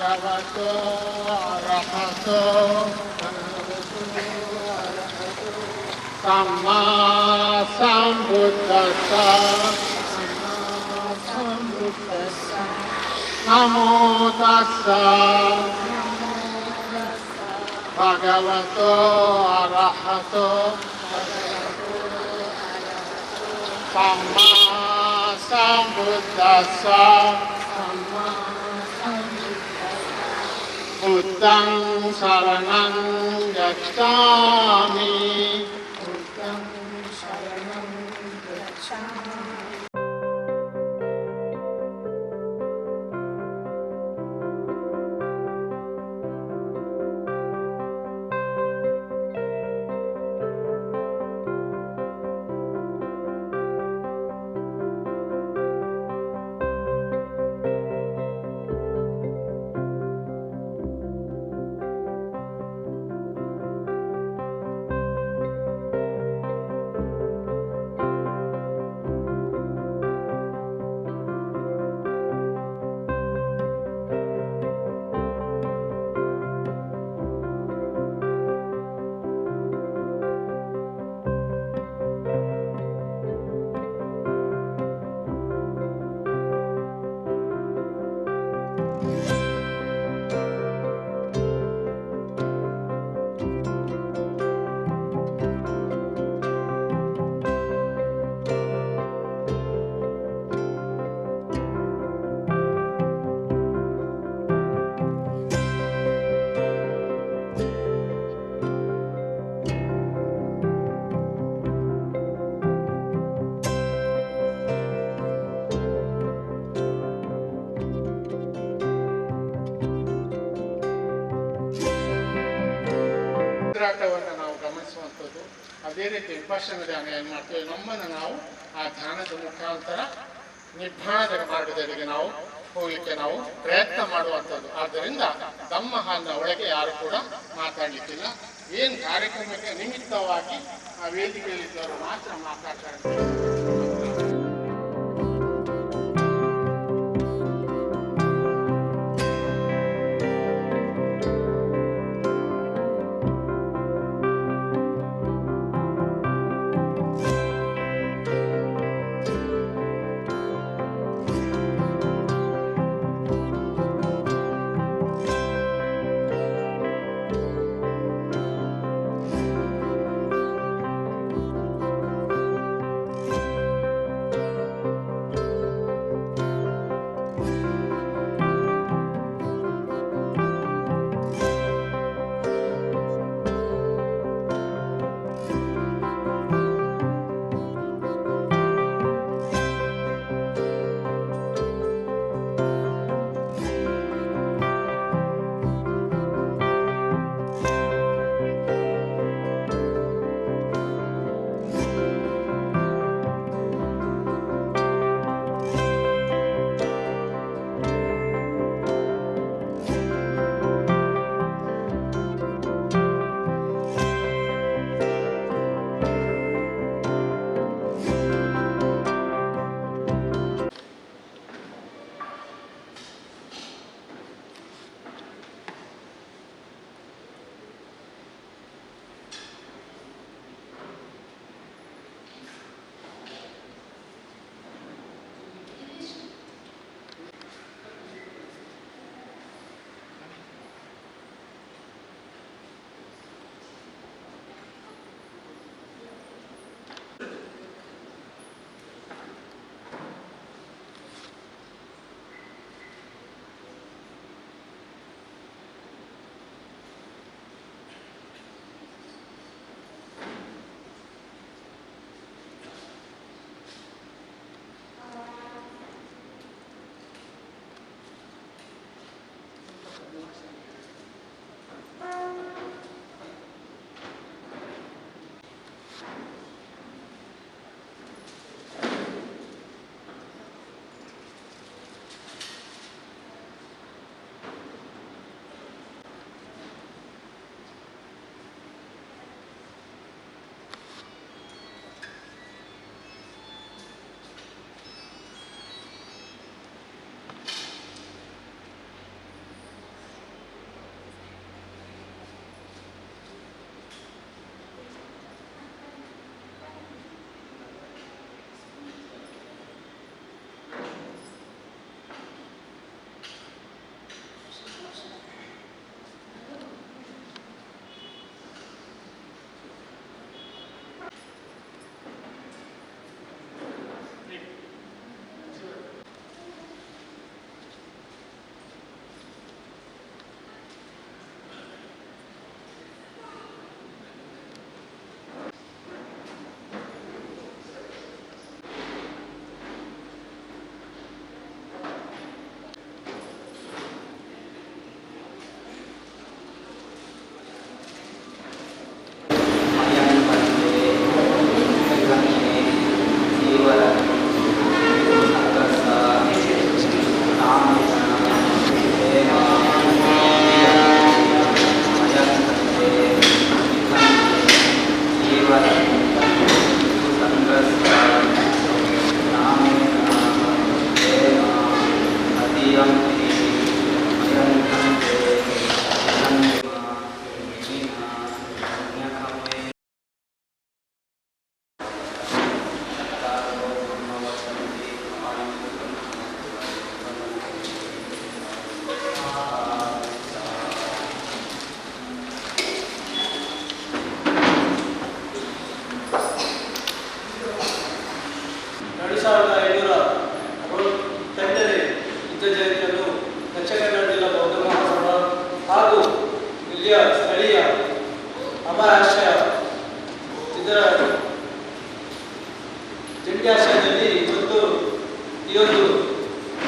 ಭಗವತೋ ಅರ್ಹತೋ ಸಮ್ಮಾ ಸಂಬುದ್ಧಸ್ಸ ನಮೋ ತಸ್ಸ ಭಗವತೋ ಅರ್ಹತೋ ಸಮ್ಮಾ ಸಂಬುದ್ಧಸ್ಸ ಬುದ್ಧಂ ಶರಣಂ ಗಚ್ಛಾಮಿ. ಉಸಿರಾಟವನ್ನು ನಾವು ಗಮನಿಸುವಂಥದ್ದು, ಅದೇ ರೀತಿ ವಿಪಶ್ಯನ ಧ್ಯಾನ ಏನು ಮಾಡ್ತೀವಿ, ನಮ್ಮನ್ನು ನಾವು ಆ ಧ್ಯಾನದ ಮುಖಾಂತರ ನಿಬ್ಬಾಣದ ಮಾರ್ಗದಲ್ಲಿಗೆ ನಾವು ಹೋಗಲಿಕ್ಕೆ ನಾವು ಪ್ರಯತ್ನ ಮಾಡುವಂಥದ್ದು. ಆದ್ದರಿಂದ ತಮ್ಮ ಹಾಲಿನ ಒಳಗೆ ಯಾರು ಕೂಡ ಮಾತಾಡಲಿಕ್ಕಿಲ್ಲ. ಏನು ಕಾರ್ಯಕ್ರಮಕ್ಕೆ ನಿಮಿತ್ತವಾಗಿ ಆ ವೇದಿಕೆಯಲ್ಲಿದ್ದವರು ಮಾತ್ರ ಮಾತಾಡ್ತಾರೆ. ಜಂಟಿ ಆಶ್ರಯದಲ್ಲಿ ಇವತ್ತು ಈ ಒಂದು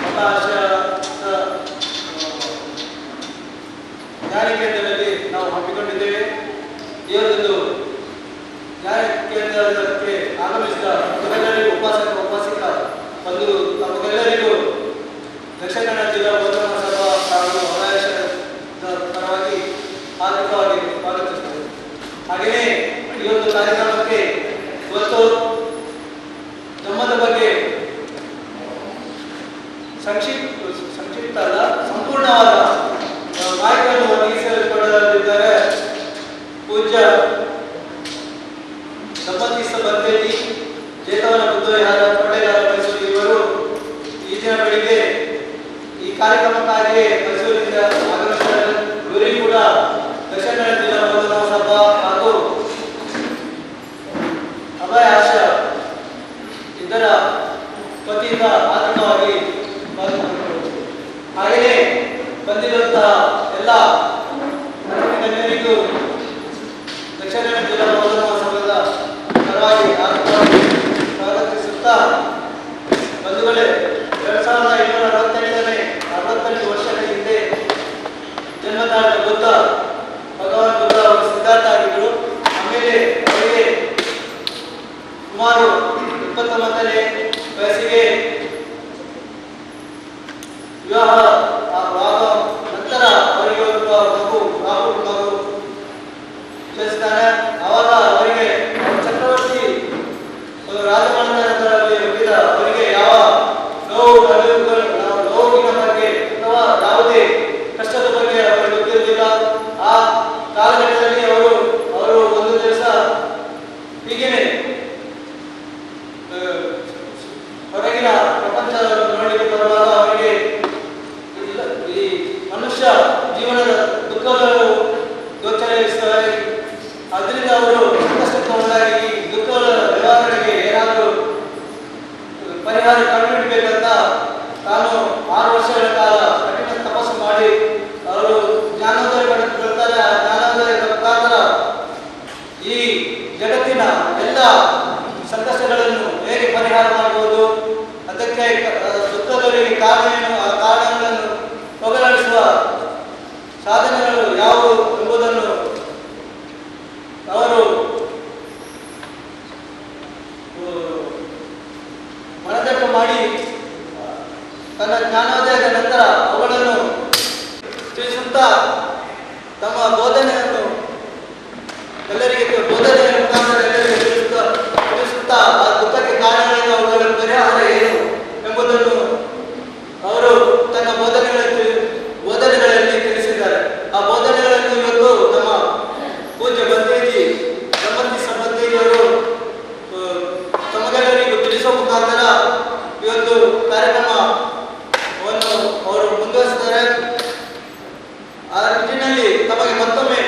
ಮತ ಆಶ್ರಯ ಜ್ಞಾನ ಕೇಂದ್ರದಲ್ಲಿ ನಾವು ಹಮ್ಮಿಕೊಂಡಿದ್ದೇವೆ. ಈ ಒಂದು ಜ್ಞಾನ ಕೇಂದ್ರಕ್ಕೆ ಆಗಮಿಸಿದ ತಮಗೆಲ್ಲರಿಗೂ ಉಪಾಸಕ ಒಂದು ತಮಗೆಲ್ಲರಿಗೂ ದಕ್ಷಿಣ ಕನ್ನಡ ಜಿಲ್ಲಾ ಬೋಧನಾ ಸಭಾ ಹಾಗೂ ಅವಕಾಶದ ಪರವಾಗಿ ಹಾರ್ದಿಕವಾಗಿ ಸ್ವಾಗತಿಸುತ್ತದೆ. ಹಾಗೆಯೇ ಈ ಒಂದು ಕಾರ್ಯಕ್ರಮಕ್ಕೆ ಇವತ್ತು ಧಮ್ಮದ ಬಗ್ಗೆ ಸಂಕ್ಷಿಪ್ತ ಅಲ್ಲ ಸಂಪೂರ್ಣವಾದ ಮಾಹಿತಿಯನ್ನು ಒದಗಿಸಿಕೊಡಲಿದ್ದಾರೆ ಪೂಜ್ಯ ಸಂಬಂಧಿಸ ಬಂದೇಟಿ ಜೇತವನ ಬುದ್ಧವಿಹಾರ ಕೊಳ್ಳೇಗಾಲ ಮೈಸೂರು ಇವರು ಈ ದಿನ ಬೆಳಿಗ್ಗೆ ಈ ಕಾರ್ಯಕ್ರಮಕ್ಕಾಗಿ ಮೈಸೂರಿನಿಂದ ಆಗಮಿಸಿದ್ದಾರೆ. ಇವರಿಗೂ ಕೂಡ ದಕ್ಷಿಣ ಕನ್ನಡ ಜಿಲ್ಲಾ ಬೋಧನಾ ಸಭಾ ಹಾಗೂ ಅಭಯ ಆಶ್ರಯ ಇದರ ವತಿಯಿಂದ ಆರ್ಥಿಕವಾಗಿ ಹಾಗೆಯೇ ಬಂದಿರುವಂತಹ ಎಲ್ಲ ಗಣ್ಯರಿಗೂ ದಕ್ಷಿಣ ಕನ್ನಡ ಜಿಲ್ಲಾ ಬೋಧನಾ ಸಭಾದ ಪರವಾಗಿ ಆರ್ಥಿಕವಾಗಿ ಸ್ವಾಗತಿಸುತ್ತಾ ಬಂಧುಗಳೇ 2768 ವರ್ಷಗಳ ಹಿಂದೆ ಜನ್ಮ ತಾಳಿದ ಬುದ್ಧ ಭಗವಾನ್ ಬುದ್ಧ ಅವರು ಸಿದ್ಧಾರ್ಥ ಆಗಿದ್ದರು. ಆಮೇಲೆ ಅವರಿಗೆ ಸುಮಾರು 29ನೇ ವಯಸ್ಸಿಗೆ ವಿವಾಹವಾದ ನಂತರ ಅವರಿಗೆ ಒಬ್ಬ ಮಗು ಜನಿಸ್ತಾನೆ. ಆವಾಗ ಅವರಿಗೆ ಚಕ್ರವರ್ತಿ ರಾಜಮನೆತನದಲ್ಲಿ ಹುಟ್ಟಿದ ಅವರಿಗೆ ಯಾವ ನೋವಿನ ಬಗ್ಗೆ ಅಥವಾ ಯಾವುದೇ ಕಷ್ಟದ ಬಗ್ಗೆ ಅವರಿಗೆ ಗೊತ್ತಿರಲಿಲ್ಲ. ಆ ಕಾಲಘಟ್ಟದಲ್ಲಿ ಅವರು ಒಂದು ದಿವಸ ಹೀಗೇನೆ ಹೊರಗಿನ ಪ್ರಪಂಚವನ್ನು ನೋಡಲಿಕ್ಕೆ ಬರುವಾಗ ಅವರಿಗೆ ಈ ಮನುಷ್ಯ ಜೀವನದ ದುಃಖಗಳು ಗೋಚರಿಸುತ್ತವೆ. ಅದರಿಂದ ಅವರು ಸಂಕಷ್ಟಕ್ಕೆ ಒಳಗಾಗಿ ಈ ದುಃಖಗಳ ನಿವಾರಣೆಗೆ ಏನಾದರೂ ಪರಿಹಾರ ಕಂಡುಹಿಡಬೇಕಂತ ತಾನು 6 ವರ್ಷಗಳ ಕಾಲ ಕಠಿಣ ತಪಸ್ಸು ಮಾಡಿ ಅವರು ಜ್ಞಾನೋದಯ ಪಡೆದುಕೊಳ್ತಾರೆ. ಆ ಜ್ಞಾನೋದಯದ ಮುಖಾಂತರ ಈ ಜಗತ್ತಿನ ಎಲ್ಲ ಸಂಕಷ್ಟಗಳನ್ನು ಹೇಗೆ ಪರಿಹಾರ ಮಾಡಬಹುದು, ಅದಕ್ಕೆ ದುಃಖಗಳಿಗೆ ಕಾರಣ ಏನು, ಆ ಕಾರಣಗಳನ್ನು ಹೋಗಲಾಡಿಸುವ ಸಾಧನೆಗಳು ಯಾವುವು ಎಂಬುದನ್ನು ಅವರು ಮನದಟ್ಟು ಮಾಡಿ ತನ್ನ ಜ್ಞಾನೋದಯದ ನಂತರ ಅವುಗಳನ್ನು ತಿಳಿಸುತ್ತಾ ತಮ್ಮ ಬೋಧನೆಯನ್ನು ಎಲ್ಲರಿಗೆ ಬೋಧನೆಯ ಮುಖಾಂತರ ಎಲ್ಲರಿಗೆ ತಿಳಿಸುತ್ತಾ ಆ ದುಃಖಕ್ಕೆ ಕಾರಣಗಳನ್ನು ಅವುಗಳ ಪರಿಹಾರ ಏನು ಎಂಬುದನ್ನು ಅವರು ತನ್ನ ಬೋಧನೆಗಳಲ್ಲಿ ತಿಳಿಸಿದ್ದಾರೆ. ಆ ಬೋಧನೆಗಳನ್ನು ಇವತ್ತು ನಮ್ಮ ಪೂಜ್ಯ ಬಂದೇಜಿ ಸಂಬಂಧಿಸಿಯವರು ತಮಗೆಲ್ಲರಿಗೂ ತಿಳಿಸುವ ಮುಖಾಂತರ ಇವತ್ತು ಕಾರ್ಯಕ್ರಮವನ್ನು ಅವರು ಮುಂದುವರಿಸಿದ್ದಾರೆ. ಆ ನಿಟ್ಟಿನಲ್ಲಿ ತಮಗೆ ಮತ್ತೊಮ್ಮೆ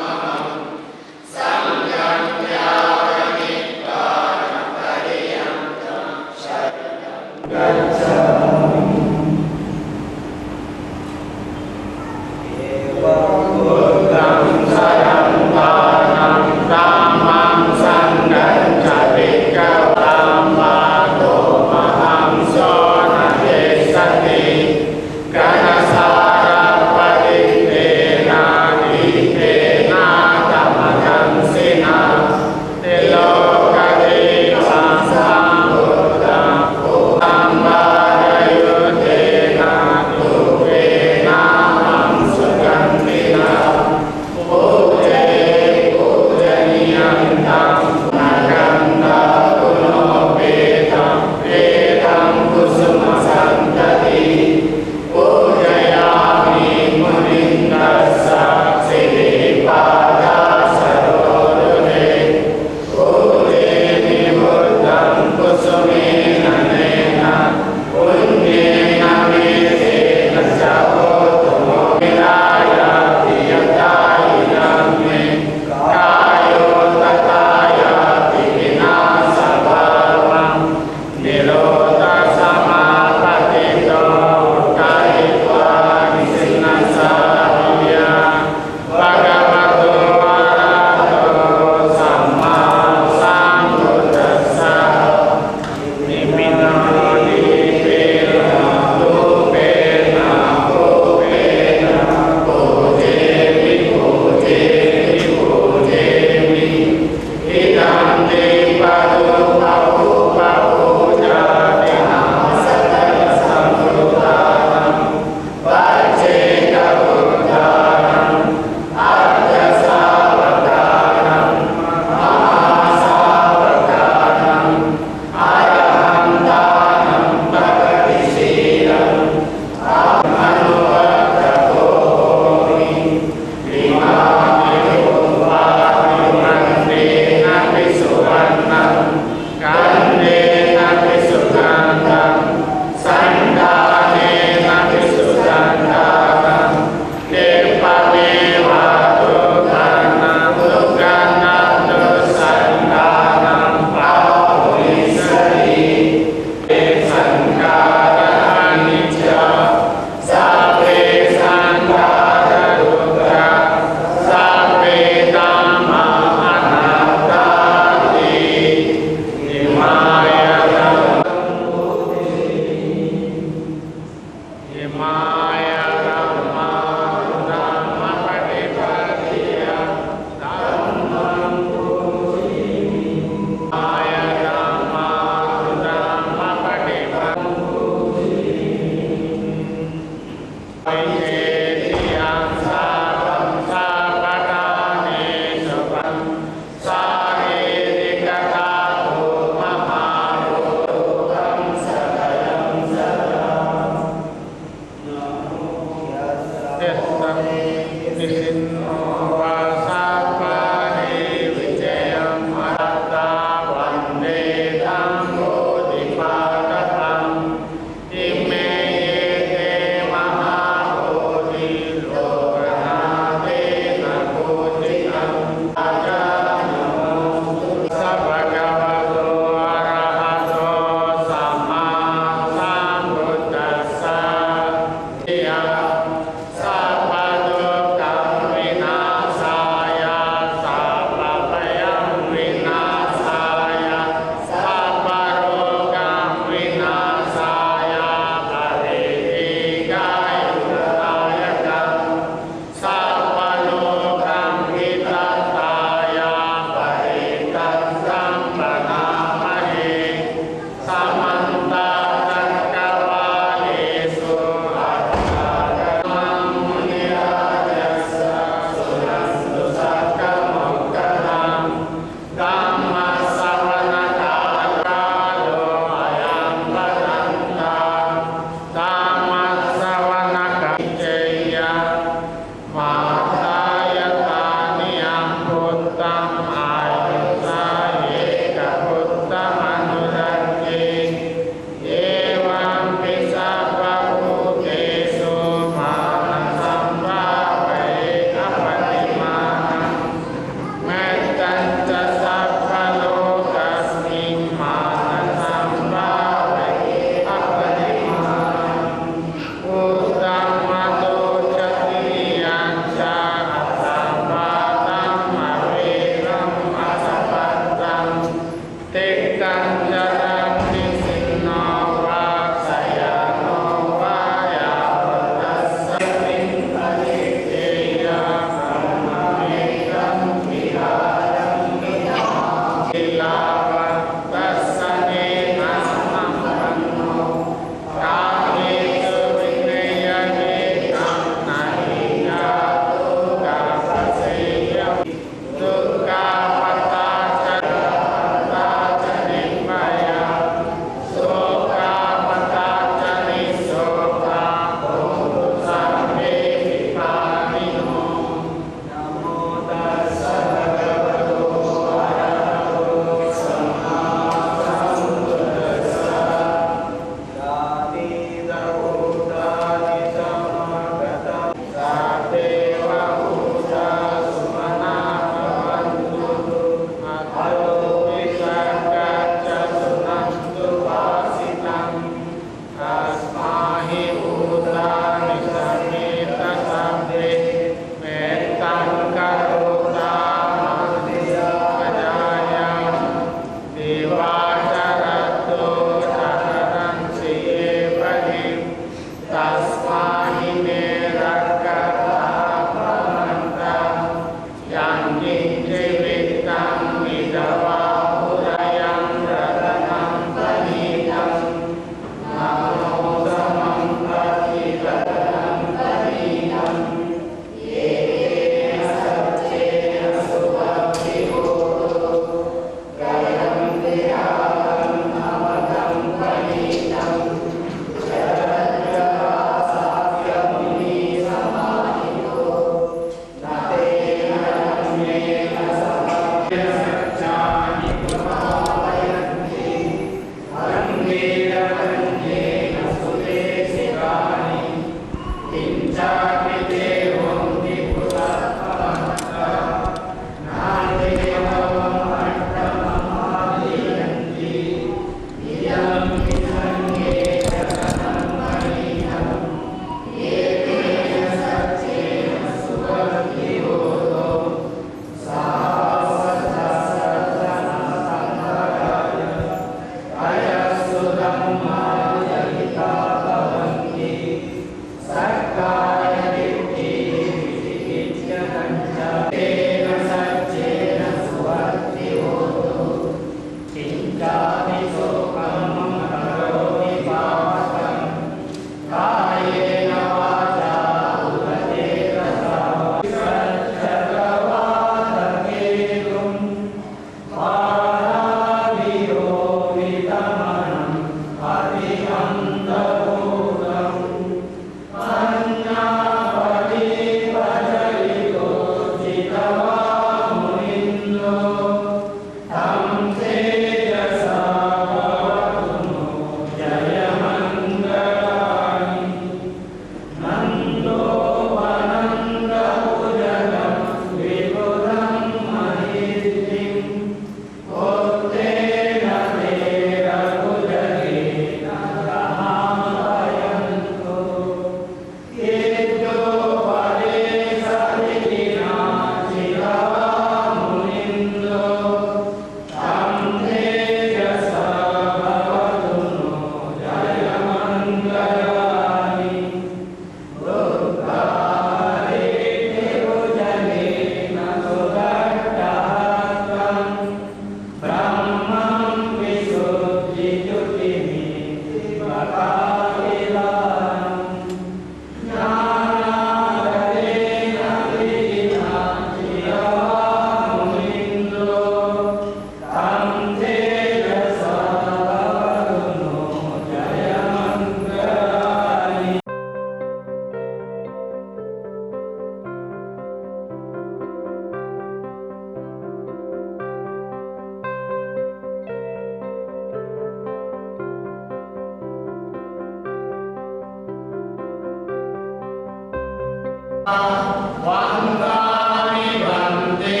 ವಂದಾಮಿ ವಂದೇ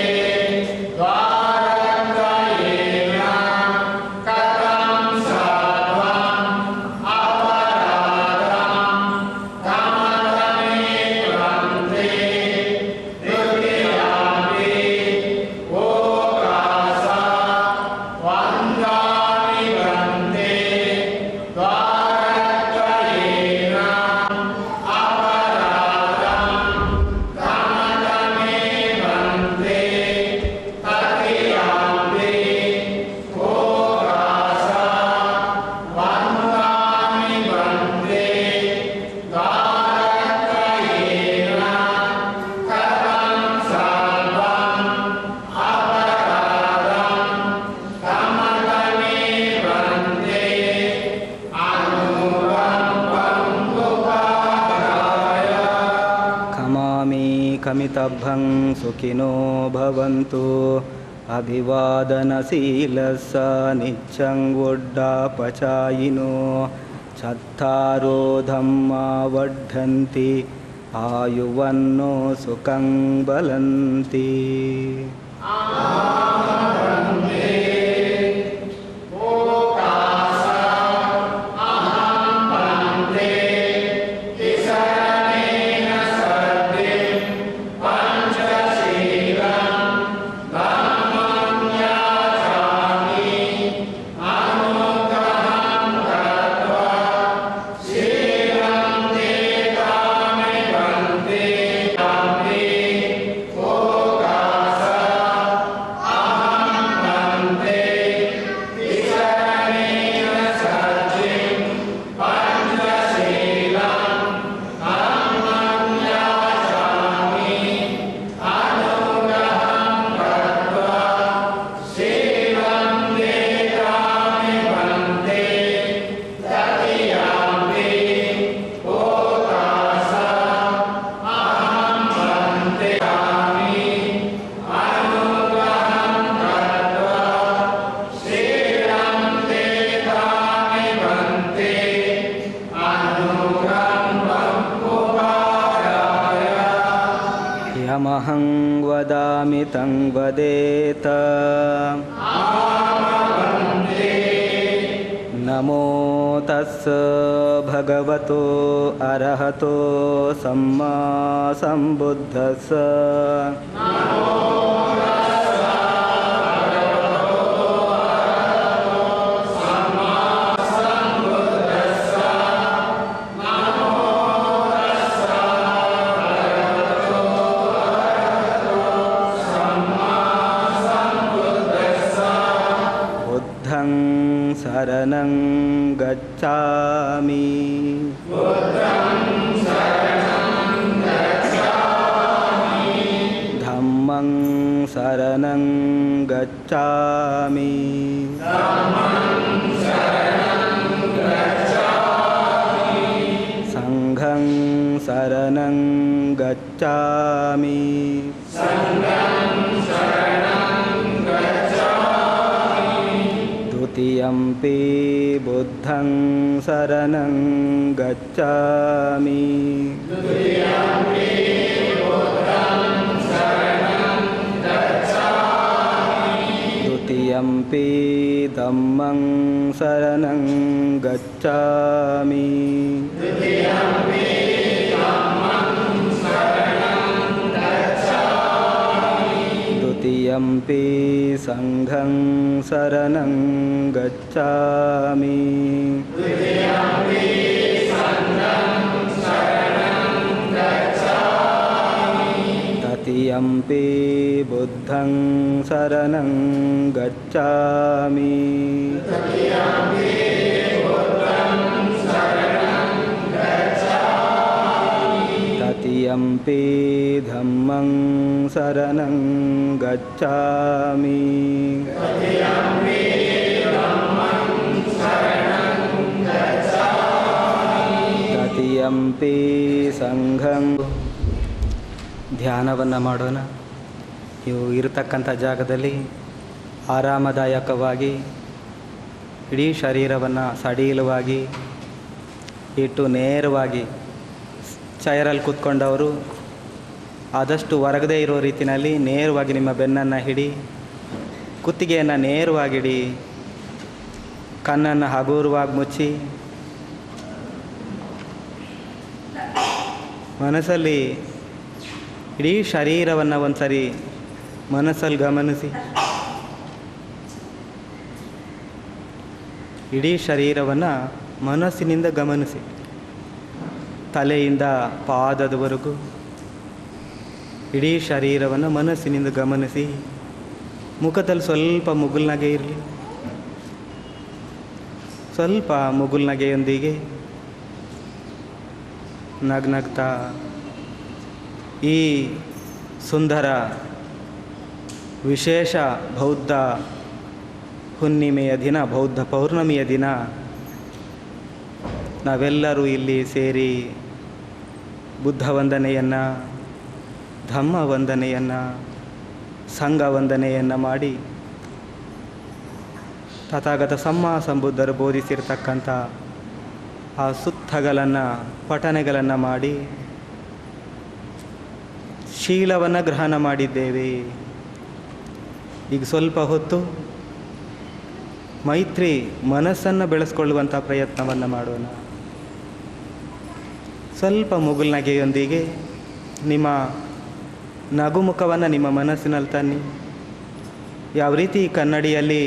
ದ್ವಾರಕಯೇನ ಕಥಂ ಸಾಧ್ವಂ ಅಪರಾಧಂ ಕಮಲಮೇ ವಂದೇ ದ್ವಿತೀಯಾಪಿ ಓಕಾಸ ವಂದಾಮಿ ವಂದೇ ದ್ವಾರಕಯೇನ ಅಪರಾಧಂ ಕಮಲಮೇ ವಂದೇ ತೃತೀಯಾಪಿ ಓಕಾಸ ವಂದಾಮಿ ವಂದೇ ದ್ವಾರಕಯೇನ ಕಥಂ ಸಾಧ್ವಂ ಅಪರಾಧಂ ಕಮಲಮೇ ವಂದೇ ಅನುಕಂಪಂ ಉಪಾದಾಯ. ಖಮಾಮಿ ಕಮಿತಭ್ಯಂ ಸುಖಿನೋ ಭವಂತು ಅಭಿವಾದನಶೀಲಸ್ಸ ನಿಚ್ಚಂ ವೊಡ್ಡಾಪಚಾಯಿನೋ ಚತ್ತಾರೋ ಧಮ್ಮಾ ವಡ್ಢಂತಿ ಆಯುವನ್ನೋ ಸುಖಂ ಬಲಂತಿ. ಓಕಾಸ ಅಹಂ ವಂದೇ ತಿಸರಣೇನ ಸರ್ವೇಂ ಪಂಚಶೀಲಂ ಧಮ್ಮಂ ಯಾಚಾಮಿ ಅನುಗ್ರಹಂ ಕೃತ್ವಾ ಶೀಲಂ ದೇತಾಮಿ ವಂದೇ ವಂದೇ ಓಕಾಸ ಅಹಂ ವಂದೇ ತಿಸರಣೇನ ಸರ್ವೇಂ ಪಂಚಶೀಲಂ ಧಮ್ಮಂ ಯಾಚಾಮಿ ಅನುಗ್ರಹಂ ಕೃತ್ವಾ ಶೀಲಂ ದೇತಾಮಿ ವಂದೇ ತೃತೀಯಾಪಿ ಓಕಾಸ ಅಹಂ ವಂದೇ ಅನುಗ್ರಹಂ ಕೃತ್ವಾ ಶೀಲಂ ದೇತಾಮಿ ವಂದೇ ಅನುಕಂಪಂ ಉಪಾದಾಯ. ಯಮಹಂ ವದಾಮಿ तं ವದೇತ ನಮೋ ತಸ್ಸ ಭಗವತೋ ಅರ್ಹತೋ ಸಮ್ಮಾ ಸಂಬುದ್ಧಸ್ಸ. ಬುದ್ಧಂ ಶರಣಂ ಗಚ್ಛಾಮಿ ಧಮ್ಮಂ ಶರಣಂ ಗಚ್ಛಾಮಿ ಸಂಘಂ ಶರಣಂ ಗಚ್ಛಾಮಿ ದ್ವಿತೀಯಂಪಿ ಬುದ್ಧಂ ಶರಣಂ ಗಚ್ಛಾಮಿ ದ್ವಿತೀಯಂಪಿ ಧಮ್ಮಂ ಶರಣಂ ಗಚ್ಛಾಮಿ ದ್ವಿತೀಯಂಪಿ ಸಂಘಂ ಶರಣಂ ಗಚ್ಛಾಮಿ ತೃತೀಯಂಪಿ ಬುದ್ಧಂ ಶರಣಂ ಗಚ್ಛಾಮಿ ತೃತೀಯಂಪಿ ಧಮ್ಮಂ ಶರಣಂ ಗಚ್ಛಾಮಿ ತೃತೀಯಂಪಿ ಸಂಘಂ. ಧ್ಯಾನವನ್ನು ಮಾಡೋಣ. ನೀವು ಇರತಕ್ಕಂಥ ಜಾಗದಲ್ಲಿ ಆರಾಮದಾಯಕವಾಗಿ ಇಡೀ ಶರೀರವನ್ನು ಸಡಿಲವಾಗಿ ಇಟ್ಟು ನೇರವಾಗಿ ಚೈರಲ್ಲಿ ಕೂತ್ಕೊಂಡವರು ಆದಷ್ಟು ಹೊರಗದೇ ಇರೋ ರೀತಿಯಲ್ಲಿ ನೇರವಾಗಿ ನಿಮ್ಮ ಬೆನ್ನನ್ನು ಹಿಡಿ, ಕುತ್ತಿಗೆಯನ್ನು ನೇರವಾಗಿಡಿ, ಕಣ್ಣನ್ನು ಹಗುರವಾಗಿ ಮುಚ್ಚಿ ಮನಸ್ಸಲ್ಲಿ ಇಡೀ ಶರೀರವನ್ನು ಒಂದು ಸರಿ ಮನಸ್ಸಲ್ಲಿ ಗಮನಿಸಿ. ಇಡೀ ಶರೀರವನ್ನು ಮನಸ್ಸಿನಿಂದ ಗಮನಿಸಿ, ತಲೆಯಿಂದ ಪಾದದವರೆಗೂ ಇಡೀ ಶರೀರವನ್ನು ಮನಸ್ಸಿನಿಂದ ಗಮನಿಸಿ. ಮುಖದಲ್ಲಿ ಸ್ವಲ್ಪ ಮುಗುಲ್ನಗೆ ಇರಲಿ, ಸ್ವಲ್ಪ ಮುಗುಲ್ನಗೆಯೊಂದಿಗೆ ನಗ್ನಗ್ತಾ ಈ ಸುಂದರ ವಿಶೇಷ ಬೌದ್ಧ ಹುಣ್ಣಿಮೆಯ ದಿನ, ಬೌದ್ಧ ಪೌರ್ಣಮಿಯ ದಿನ ನಾವೆಲ್ಲರೂ ಇಲ್ಲಿ ಸೇರಿ ಬುದ್ಧ ವಂದನೆಯನ್ನು, ಧಮ್ಮ ವಂದನೆಯನ್ನು, ಸಂಘ ವಂದನೆಯನ್ನು ಮಾಡಿ ತಥಾಗತ ಸಂಬುದ್ಧರು ಬೋಧಿಸಿರ್ತಕ್ಕಂಥ ಆ ಸುತ್ತಗಳನ್ನು ಪಠನೆಗಳನ್ನು ಮಾಡಿ ಶೀಲವನ್ನು ಗ್ರಹಣ ಮಾಡಿದ್ದೇವೆ. ಈಗ ಸ್ವಲ್ಪ ಹೊತ್ತು ಮೈತ್ರಿ ಮನಸ್ಸನ್ನು ಬೆಳೆಸ್ಕೊಳ್ಳುವಂಥ ಪ್ರಯತ್ನವನ್ನು ಮಾಡೋಣ. ಸ್ವಲ್ಪ ಮುಗುಲ್ನಗೆಯೊಂದಿಗೆ ನಿಮ್ಮ ನಗುಮುಖವನ್ನು ನಿಮ್ಮ ಮನಸ್ಸಿನಲ್ಲಿ ತನ್ನಿ. ಯಾವ ರೀತಿ ಕನ್ನಡಿಯಲ್ಲಿ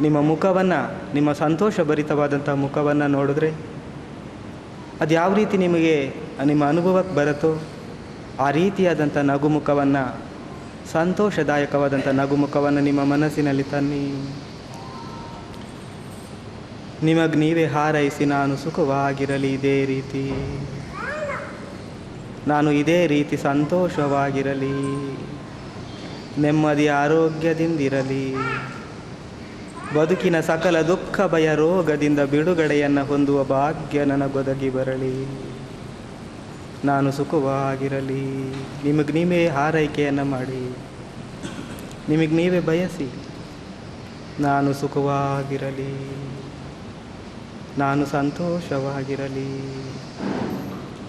ನಿಮ್ಮ ಮುಖವನ್ನು, ನಿಮ್ಮ ಸಂತೋಷಭರಿತವಾದಂಥ ಮುಖವನ್ನು ನೋಡಿದ್ರೆ ಅದು ಯಾವ ರೀತಿ ನಿಮಗೆ ನಿಮ್ಮ ಅನುಭವಕ್ಕೆ ಬರುತ್ತೋ ಆ ರೀತಿಯಾದಂಥ ನಗುಮುಖವನ್ನು, ಸಂತೋಷದಾಯಕವಾದಂಥ ನಗುಮುಖವನ್ನು ನಿಮ್ಮ ಮನಸ್ಸಿನಲ್ಲಿ ತನ್ನಿ. ನಿಮಗೆ ನೀವೇ ಹಾರೈಸಿ, ನಾನು ಸುಖವಾಗಿರಲಿ ಇದೇ ರೀತಿ, ನಾನು ಇದೇ ರೀತಿ ಸಂತೋಷವಾಗಿರಲಿ, ನೆಮ್ಮದಿ ಆರೋಗ್ಯದಿಂದಿರಲಿ, ಬದುಕಿನ ಸಕಲ ದುಃಖ ಭಯ ರೋಗದಿಂದ ಬಿಡುಗಡೆಯನ್ನು ಹೊಂದುವ ಭಾಗ್ಯ ನನಗೊದಗಿ ಬರಲಿ, ನಾನು ಸುಖವಾಗಿರಲಿ. ನಿಮಗೆ ನೀವೇ ಹಾರೈಕೆಯನ್ನು ಮಾಡಿ, ನಿಮಗೆ ನೀವೇ ಬಯಸಿ, ನಾನು ಸುಖವಾಗಿರಲಿ, ನಾನು ಸಂತೋಷವಾಗಿರಲಿ,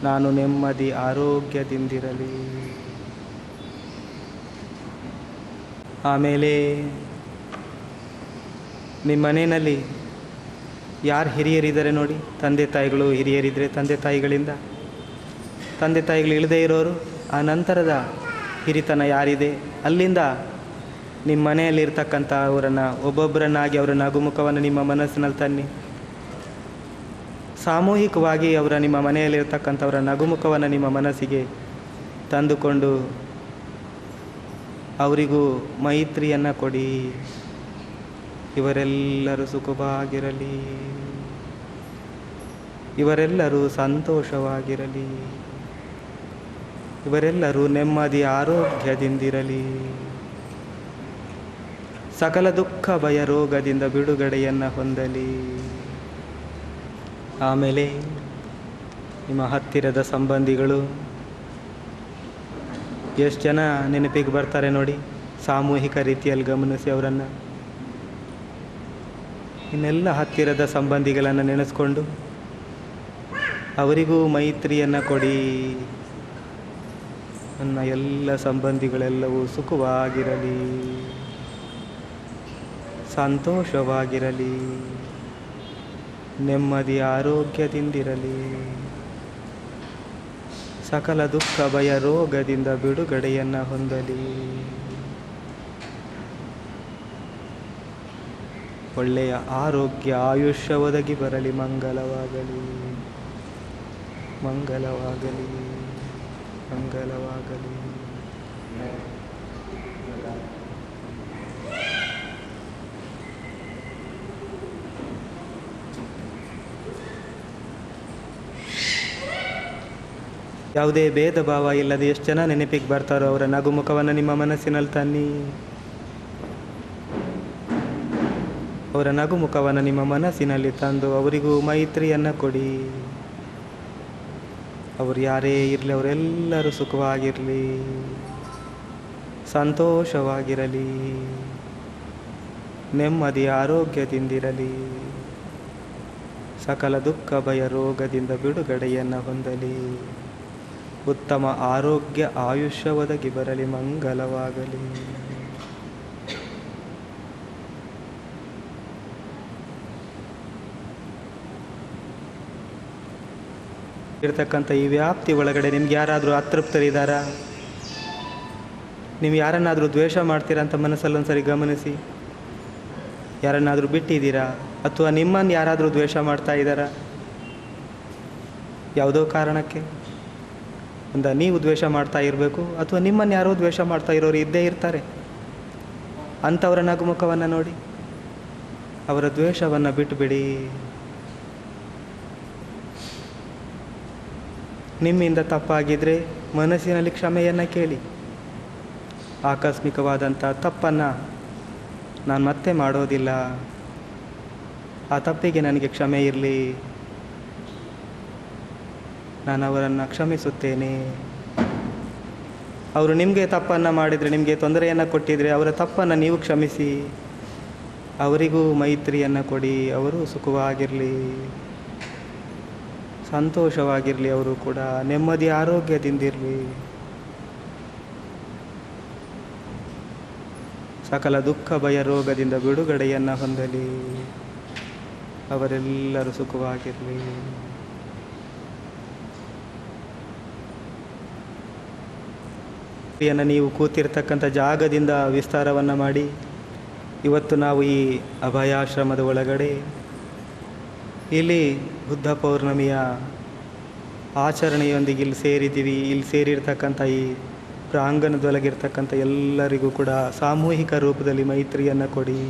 ನಾನು ನೆಮ್ಮದಿ ಆರೋಗ್ಯದಿಂದಿರಲಿ. ಆಮೇಲೆ ನಿಮ್ಮ ಮನೆಯಲ್ಲಿ ಯಾರು ಹಿರಿಯರಿದ್ದಾರೆ ನೋಡಿ, ತಂದೆ ತಾಯಿಗಳು ಹಿರಿಯರಿದ್ದರೆ ತಂದೆ ತಾಯಿಗಳಿಂದ, ತಂದೆ ತಾಯಿಗಳು ಇಲ್ಲದೇ ಇರೋರು ಆ ನಂತರದ ಹಿರಿತನ ಯಾರಿದೆ ಅಲ್ಲಿಂದ ನಿಮ್ಮ ಮನೆಯಲ್ಲಿರ್ತಕ್ಕಂಥ ಅವರನ್ನು ಒಬ್ಬೊಬ್ಬರನ್ನಾಗಿ ಅವರ ನಗುಮುಖವನ್ನು ನಿಮ್ಮ ಮನಸ್ಸಿನಲ್ಲಿ ತನ್ನಿ. ಸಾಮೂಹಿಕವಾಗಿ ಅವರ ನಿಮ್ಮ ಮನೆಯಲ್ಲಿರ್ತಕ್ಕಂಥವರ ನಗುಮುಖವನ್ನು ನಿಮ್ಮ ಮನಸ್ಸಿಗೆ ತಂದುಕೊಂಡು ಅವರಿಗೂ ಮೈತ್ರಿಯನ್ನು ಕೊಡಿ. ಇವರೆಲ್ಲರೂ ಸುಖವಾಗಿರಲಿ, ಇವರೆಲ್ಲರೂ ಸಂತೋಷವಾಗಿರಲಿ, ಇವರೆಲ್ಲರೂ ನೆಮ್ಮದಿ ಆರೋಗ್ಯದಿಂದಿರಲಿ, ಸಕಲ ದುಃಖ ಭಯ ರೋಗದಿಂದ ಬಿಡುಗಡೆಯನ್ನು ಹೊಂದಲಿ. ಆಮೇಲೆ ನಿಮ್ಮ ಹತ್ತಿರದ ಸಂಬಂಧಿಗಳು ಎಷ್ಟು ಜನ ನೆನಪಿಗೆ ಬರ್ತಾರೆ ನೋಡಿ, ಸಾಮೂಹಿಕ ರೀತಿಯಲ್ಲಿ ಗಮನಿಸಿ ಅವರನ್ನು. ಇನ್ನೆಲ್ಲ ಹತ್ತಿರದ ಸಂಬಂಧಿಗಳನ್ನು ನೆನೆಸ್ಕೊಂಡು ಅವರಿಗೂ ಮೈತ್ರಿಯನ್ನು ಕೊಡಿ. ನನ್ನ ಎಲ್ಲ ಸಂಬಂಧಿಗಳೆಲ್ಲವೂ ಸುಖವಾಗಿರಲಿ, ಸಂತೋಷವಾಗಿರಲಿ, ನೆಮ್ಮದಿ ಆರೋಗ್ಯದಿಂದಿರಲಿ, ಸಕಲ ದುಃಖ ಭಯ ರೋಗದಿಂದ ಬಿಡುಗಡೆಯನ್ನು ಹೊಂದಲಿ. ಒಳ್ಳೆಯ ಆರೋಗ್ಯ ಆಯುಷ್ಯ ಒದಗಿ ಬರಲಿ. ಮಂಗಲವಾಗಲಿ, ಮಂಗಲವಾಗಲಿ, ಮಂಗಲವಾಗಲಿ. ಯಾವುದೇ ಭೇದ ಭಾವ ಇಲ್ಲದೆ ಎಷ್ಟು ಜನ ನೆನಪಿಗೆ ಬರ್ತಾರೋ ಅವರ ನಗುಮುಖವನ್ನು ನಿಮ್ಮ ಮನಸ್ಸಿನಲ್ಲಿ ತನ್ನಿ. ಅವರ ನಗುಮುಖವನ್ನು ನಿಮ್ಮ ಮನಸ್ಸಿನಲ್ಲಿ ತಂದು ಅವರಿಗೂ ಮೈತ್ರಿಯನ್ನು ಕೊಡಿ. ಅವರು ಯಾರೇ ಇರಲಿ ಅವರೆಲ್ಲರೂ ಸುಖವಾಗಿರಲಿ, ಸಂತೋಷವಾಗಿರಲಿ, ನೆಮ್ಮದಿ ಆರೋಗ್ಯದಿಂದಿರಲಿ, ಸಕಲ ದುಃಖ ಭಯ ರೋಗದಿಂದ ಬಿಡುಗಡೆಯನ್ನು ಹೊಂದಲಿ. ಉತ್ತಮ ಆರೋಗ್ಯ ಆಯುಷ್ಯ ಒದಗಿ ಬರಲಿ, ಮಂಗಲವಾಗಲಿ. ಇರ್ತಕ್ಕಂಥ ಈ ವ್ಯಾಪ್ತಿ ಒಳಗಡೆ ನಿಮ್ಗೆ ಯಾರಾದರೂ ಅತೃಪ್ತರಿದ್ದಾರಾ? ನೀವು ಯಾರನ್ನಾದರೂ ದ್ವೇಷ ಮಾಡ್ತೀರಾ ಅಂತ ಮನಸ್ಸಲ್ಲೊಂದ್ಸರಿ ಗಮನಿಸಿ. ಯಾರನ್ನಾದರೂ ಬಿಟ್ಟಿದ್ದೀರಾ? ಅಥವಾ ನಿಮ್ಮನ್ನು ಯಾರಾದರೂ ದ್ವೇಷ ಮಾಡ್ತಾ ಇದ್ದಾರಾ? ಯಾವುದೋ ಕಾರಣಕ್ಕೆ ನೀವು ದ್ವೇಷ ಮಾಡ್ತಾ ಇರಬೇಕು, ಅಥವಾ ನಿಮ್ಮನ್ನು ಯಾರೋ ದ್ವೇಷ ಮಾಡ್ತಾ ಇರೋರು ಇದ್ದೇ ಇರ್ತಾರೆ. ಅಂಥವರ ನಗುಮುಖವನ್ನು ನೋಡಿ, ಅವರ ದ್ವೇಷವನ್ನು ಬಿಟ್ಟುಬಿಡಿ. ನಿಮ್ಮಿಂದ ತಪ್ಪಾಗಿದ್ದರೆ ಮನಸ್ಸಿನಲ್ಲಿ ಕ್ಷಮೆಯನ್ನು ಕೇಳಿ. ಆಕಸ್ಮಿಕವಾದಂಥ ತಪ್ಪನ್ನು ನಾನು ಮತ್ತೆ ಮಾಡೋದಿಲ್ಲ, ಆ ತಪ್ಪಿಗೆ ನನಗೆ ಕ್ಷಮೆ ಇರಲಿ, ನಾನು ಅವರನ್ನು ಕ್ಷಮಿಸುತ್ತೇನೆ. ಅವರು ನಿಮಗೆ ತಪ್ಪನ್ನು ಮಾಡಿದರೆ, ನಿಮಗೆ ತೊಂದರೆಯನ್ನು ಕೊಟ್ಟಿದ್ದರೆ ಅವರ ತಪ್ಪನ್ನು ನೀವು ಕ್ಷಮಿಸಿ, ಅವರಿಗೂ ಮೈತ್ರಿಯನ್ನು ಕೊಡಿ. ಅವರು ಸುಖವಾಗಿರಲಿ, ಸಂತೋಷವಾಗಿರಲಿ, ಅವರು ಕೂಡ ನೆಮ್ಮದಿ ಆರೋಗ್ಯದಿಂದಿರಲಿ. ಸಕಲ ದುಃಖ ಭಯ ರೋಗದಿಂದ ಬಿಡುಗಡೆಯನ್ನು ಹೊಂದಲಿ, ಅವರೆಲ್ಲರೂ ಸುಖವಾಗಿರಲಿ. ನೀವು ಕೂತಿರ್ತಕ್ಕಂಥ ಜಾಗದಿಂದ ವಿಸ್ತಾರವನ್ನು ಮಾಡಿ, ಇವತ್ತು ನಾವು ಈ ಅಭಯಾಶ್ರಮದ ಒಳಗಡೆ ಇಲ್ಲಿ ಬುದ್ಧ ಪೌರ್ಣಮಿಯ ಆಚರಣೆಯೊಂದಿಗೆ ಇಲ್ಲಿ ಸೇರಿದ್ದೀವಿ. ಇಲ್ಲಿ ಸೇರಿರ್ತಕ್ಕಂಥ ಈ ಪ್ರಾಂಗಣದೊಳಗಿರ್ತಕ್ಕಂಥ ಎಲ್ಲರಿಗೂ ಕೂಡ ಸಾಮೂಹಿಕ ರೂಪದಲ್ಲಿ ಮೈತ್ರಿಯನ್ನು ಕೊಡಿ.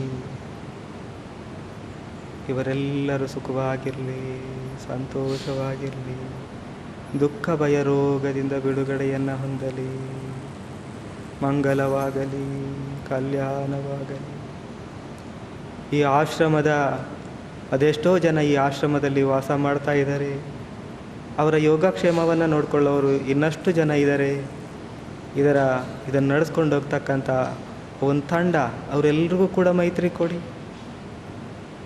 ಇವರೆಲ್ಲರೂ ಸುಖವಾಗಿರಲಿ, ಸಂತೋಷವಾಗಿರಲಿ, ದುಃಖ ಭಯ ರೋಗದಿಂದ ಬಿಡುಗಡೆಯನ್ನು ಹೊಂದಲಿ, ಮಂಗಲವಾಗಲಿ, ಕಲ್ಯಾಣವಾಗಲಿ. ಈ ಆಶ್ರಮದ ಅದೆಷ್ಟೋ ಜನ ಈ ಆಶ್ರಮದಲ್ಲಿ ವಾಸ ಮಾಡ್ತಾ ಇದ್ದಾರೆ. ಅವರ ಯೋಗಕ್ಷೇಮವನ್ನು ನೋಡಿಕೊಳ್ಳೋರು ಇನ್ನಷ್ಟು ಜನ ಇದ್ದಾರೆ. ಇದನ್ನು ನಡೆಸ್ಕೊಂಡು ಹೋಗ್ತಕ್ಕಂಥ ಒಂದು ತಂಡ, ಅವರೆಲ್ಲರಿಗೂ ಕೂಡ ಮೈತ್ರಿ ಕೊಡಿ.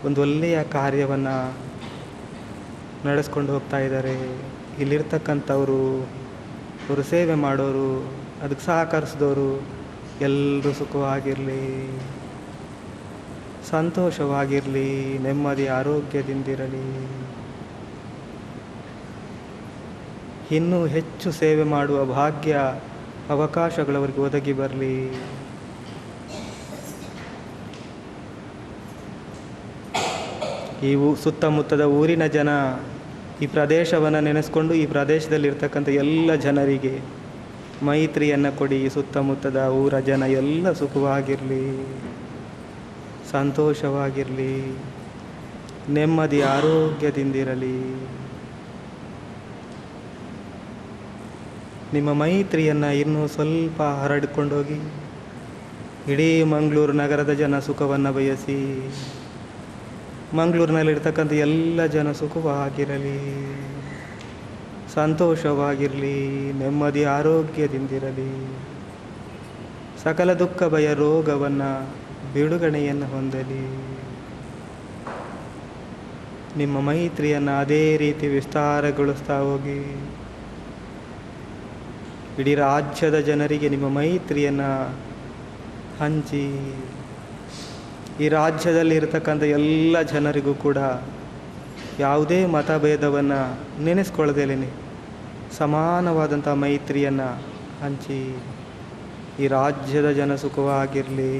ಒಂದು ಒಳ್ಳೆಯ ಕಾರ್ಯವನ್ನು ನಡೆಸ್ಕೊಂಡು ಹೋಗ್ತಾ ಇದ್ದಾರೆ. ಇಲ್ಲಿರ್ತಕ್ಕಂಥವರು, ಅವರು ಸೇವೆ ಮಾಡೋರು, ಅದಕ್ಕೆ ಸಹಕರಿಸಿದವರು ಎಲ್ಲರೂ ಸುಖವಾಗಿರಲಿ, ಸಂತೋಷವಾಗಿರಲಿ, ನೆಮ್ಮದಿ ಆರೋಗ್ಯದಿಂದಿರಲಿ. ಇನ್ನೂ ಹೆಚ್ಚು ಸೇವೆ ಮಾಡುವ ಭಾಗ್ಯ ಅವಕಾಶಗಳವರಿಗೆ ಒದಗಿ ಬರಲಿ. ಈ ಸುತ್ತಮುತ್ತದ ಊರಿನ ಜನ ಈ ಪ್ರದೇಶವನ್ನು ನೆನೆಸ್ಕೊಂಡು ಈ ಪ್ರದೇಶದಲ್ಲಿರ್ತಕ್ಕಂಥ ಎಲ್ಲ ಜನರಿಗೆ ಮೈತ್ರಿಯನ್ನು ಕೊಡಿ. ಸುತ್ತಮುತ್ತದ ಊರ ಜನ ಎಲ್ಲ ಸುಖವಾಗಿರಲಿ, ಸಂತೋಷವಾಗಿರಲಿ, ನೆಮ್ಮದಿ ಆರೋಗ್ಯದಿಂದಿರಲಿ. ನಿಮ್ಮ ಮೈತ್ರಿಯನ್ನು ಇನ್ನೂ ಸ್ವಲ್ಪ ಹರಡಿಕೊಂಡೋಗಿ ಇಡೀ ಮಂಗಳೂರು ನಗರದ ಜನ ಸುಖವನ್ನು ಬಯಸಿ. ಮಂಗಳೂರಿನಲ್ಲಿರ್ತಕ್ಕಂಥ ಎಲ್ಲ ಜನ ಸುಖವಾಗಿರಲಿ, ಸಂತೋಷವಾಗಿರಲಿ, ನೆಮ್ಮದಿ ಆರೋಗ್ಯದಿಂದಿರಲಿ. ಸಕಲ ದುಃಖ ಭಯ ರೋಗವನ್ನು ಬಿಡುಗಡೆಯನ್ನು ಹೊಂದಲಿ. ನಿಮ್ಮ ಮೈತ್ರಿಯನ್ನು ಅದೇ ರೀತಿ ವಿಸ್ತಾರಗೊಳಿಸ್ತಾ ಹೋಗಿ. ಇಡೀ ರಾಜ್ಯದ ಜನರಿಗೆ ನಿಮ್ಮ ಮೈತ್ರಿಯನ್ನು ಹಂಚಿ. ಈ ರಾಜ್ಯದಲ್ಲಿ ಇರತಕ್ಕಂಥ ಎಲ್ಲ ಜನರಿಗೂ ಕೂಡ ಯಾವುದೇ ಮತಭೇದವನ್ನು ನೆನೆಸ್ಕೊಳ್ಳದೇನೆ ಸಮಾನವಾದಂಥ ಮೈತ್ರಿಯನ್ನು ಹಂಚಿ. ಈ ರಾಜ್ಯದ ಜನ ಸುಖವಾಗಿರಲಿ,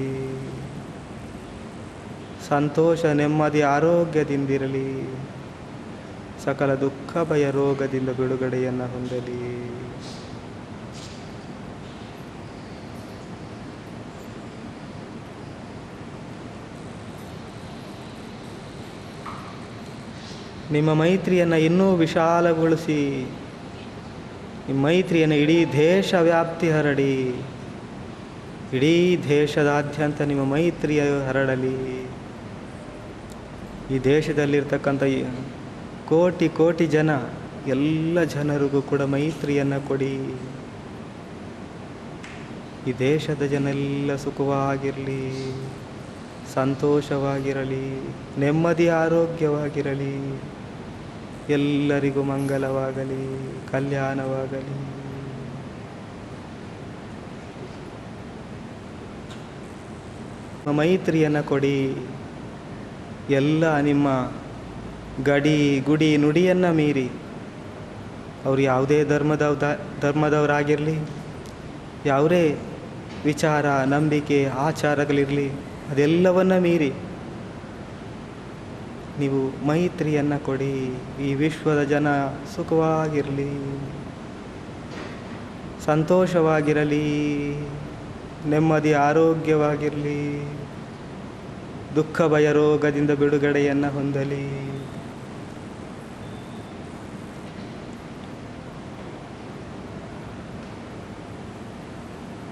ಸಂತೋಷ ನೆಮ್ಮದಿ ಆರೋಗ್ಯದಿಂದಿರಲಿ, ಸಕಲ ದುಃಖ ಭಯ ರೋಗದಿಂದ ಬಿಡುಗಡೆಯನ್ನು ಹೊಂದಲಿ. ನಿಮ್ಮ ಮೈತ್ರಿಯನ್ನು ಇನ್ನೂ ವಿಶಾಲಗೊಳಿಸಿ. ನಿಮ್ಮ ಮೈತ್ರಿಯನ್ನು ಇಡೀ ದೇಶ ವ್ಯಾಪ್ತಿ ಹರಡಿ. ಇಡೀ ದೇಶದಾದ್ಯಂತ ನಿಮ್ಮ ಮೈತ್ರಿಯ ಹರಡಲಿ. ಈ ದೇಶದಲ್ಲಿರ್ತಕ್ಕಂಥ ಕೋಟಿ ಕೋಟಿ ಜನ, ಎಲ್ಲ ಜನರಿಗೂ ಕೂಡ ಮೈತ್ರಿಯನ್ನು ಕೊಡಿ. ಈ ದೇಶದ ಜನ ಎಲ್ಲ ಸುಖವಾಗಿರಲಿ, ಸಂತೋಷವಾಗಿರಲಿ, ನೆಮ್ಮದಿ ಆರೋಗ್ಯವಾಗಿರಲಿ. ಎಲ್ಲರಿಗೂ ಮಂಗಲವಾಗಲಿ, ಕಲ್ಯಾಣವಾಗಲಿ. ಮೈತ್ರಿಯನ್ನು ಕೊಡಿ. ಎಲ್ಲ ನಿಮ್ಮ ಗಡಿ ಗುಡಿ ನುಡಿಯನ್ನು ಮೀರಿ ಅವರು ಯಾವುದೇ ಧರ್ಮದವರಾಗಿರಲಿ, ಯಾವುದೇ ವಿಚಾರ ನಂಬಿಕೆ ಆಚಾರಗಳಿರಲಿ, ಅದೆಲ್ಲವನ್ನು ಮೀರಿ ನೀವು ಮೈತ್ರಿಯನ್ನು ಕೊಡಿ. ಈ ವಿಶ್ವದ ಜನ ಸುಖವಾಗಿರಲಿ, ಸಂತೋಷವಾಗಿರಲಿ, ನೆಮ್ಮದಿ ಆರೋಗ್ಯವಾಗಿರಲಿ, ದುಃಖ ಭಯ ರೋಗದಿಂದ ಬಿಡುಗಡೆಯನ್ನು ಹೊಂದಲಿ.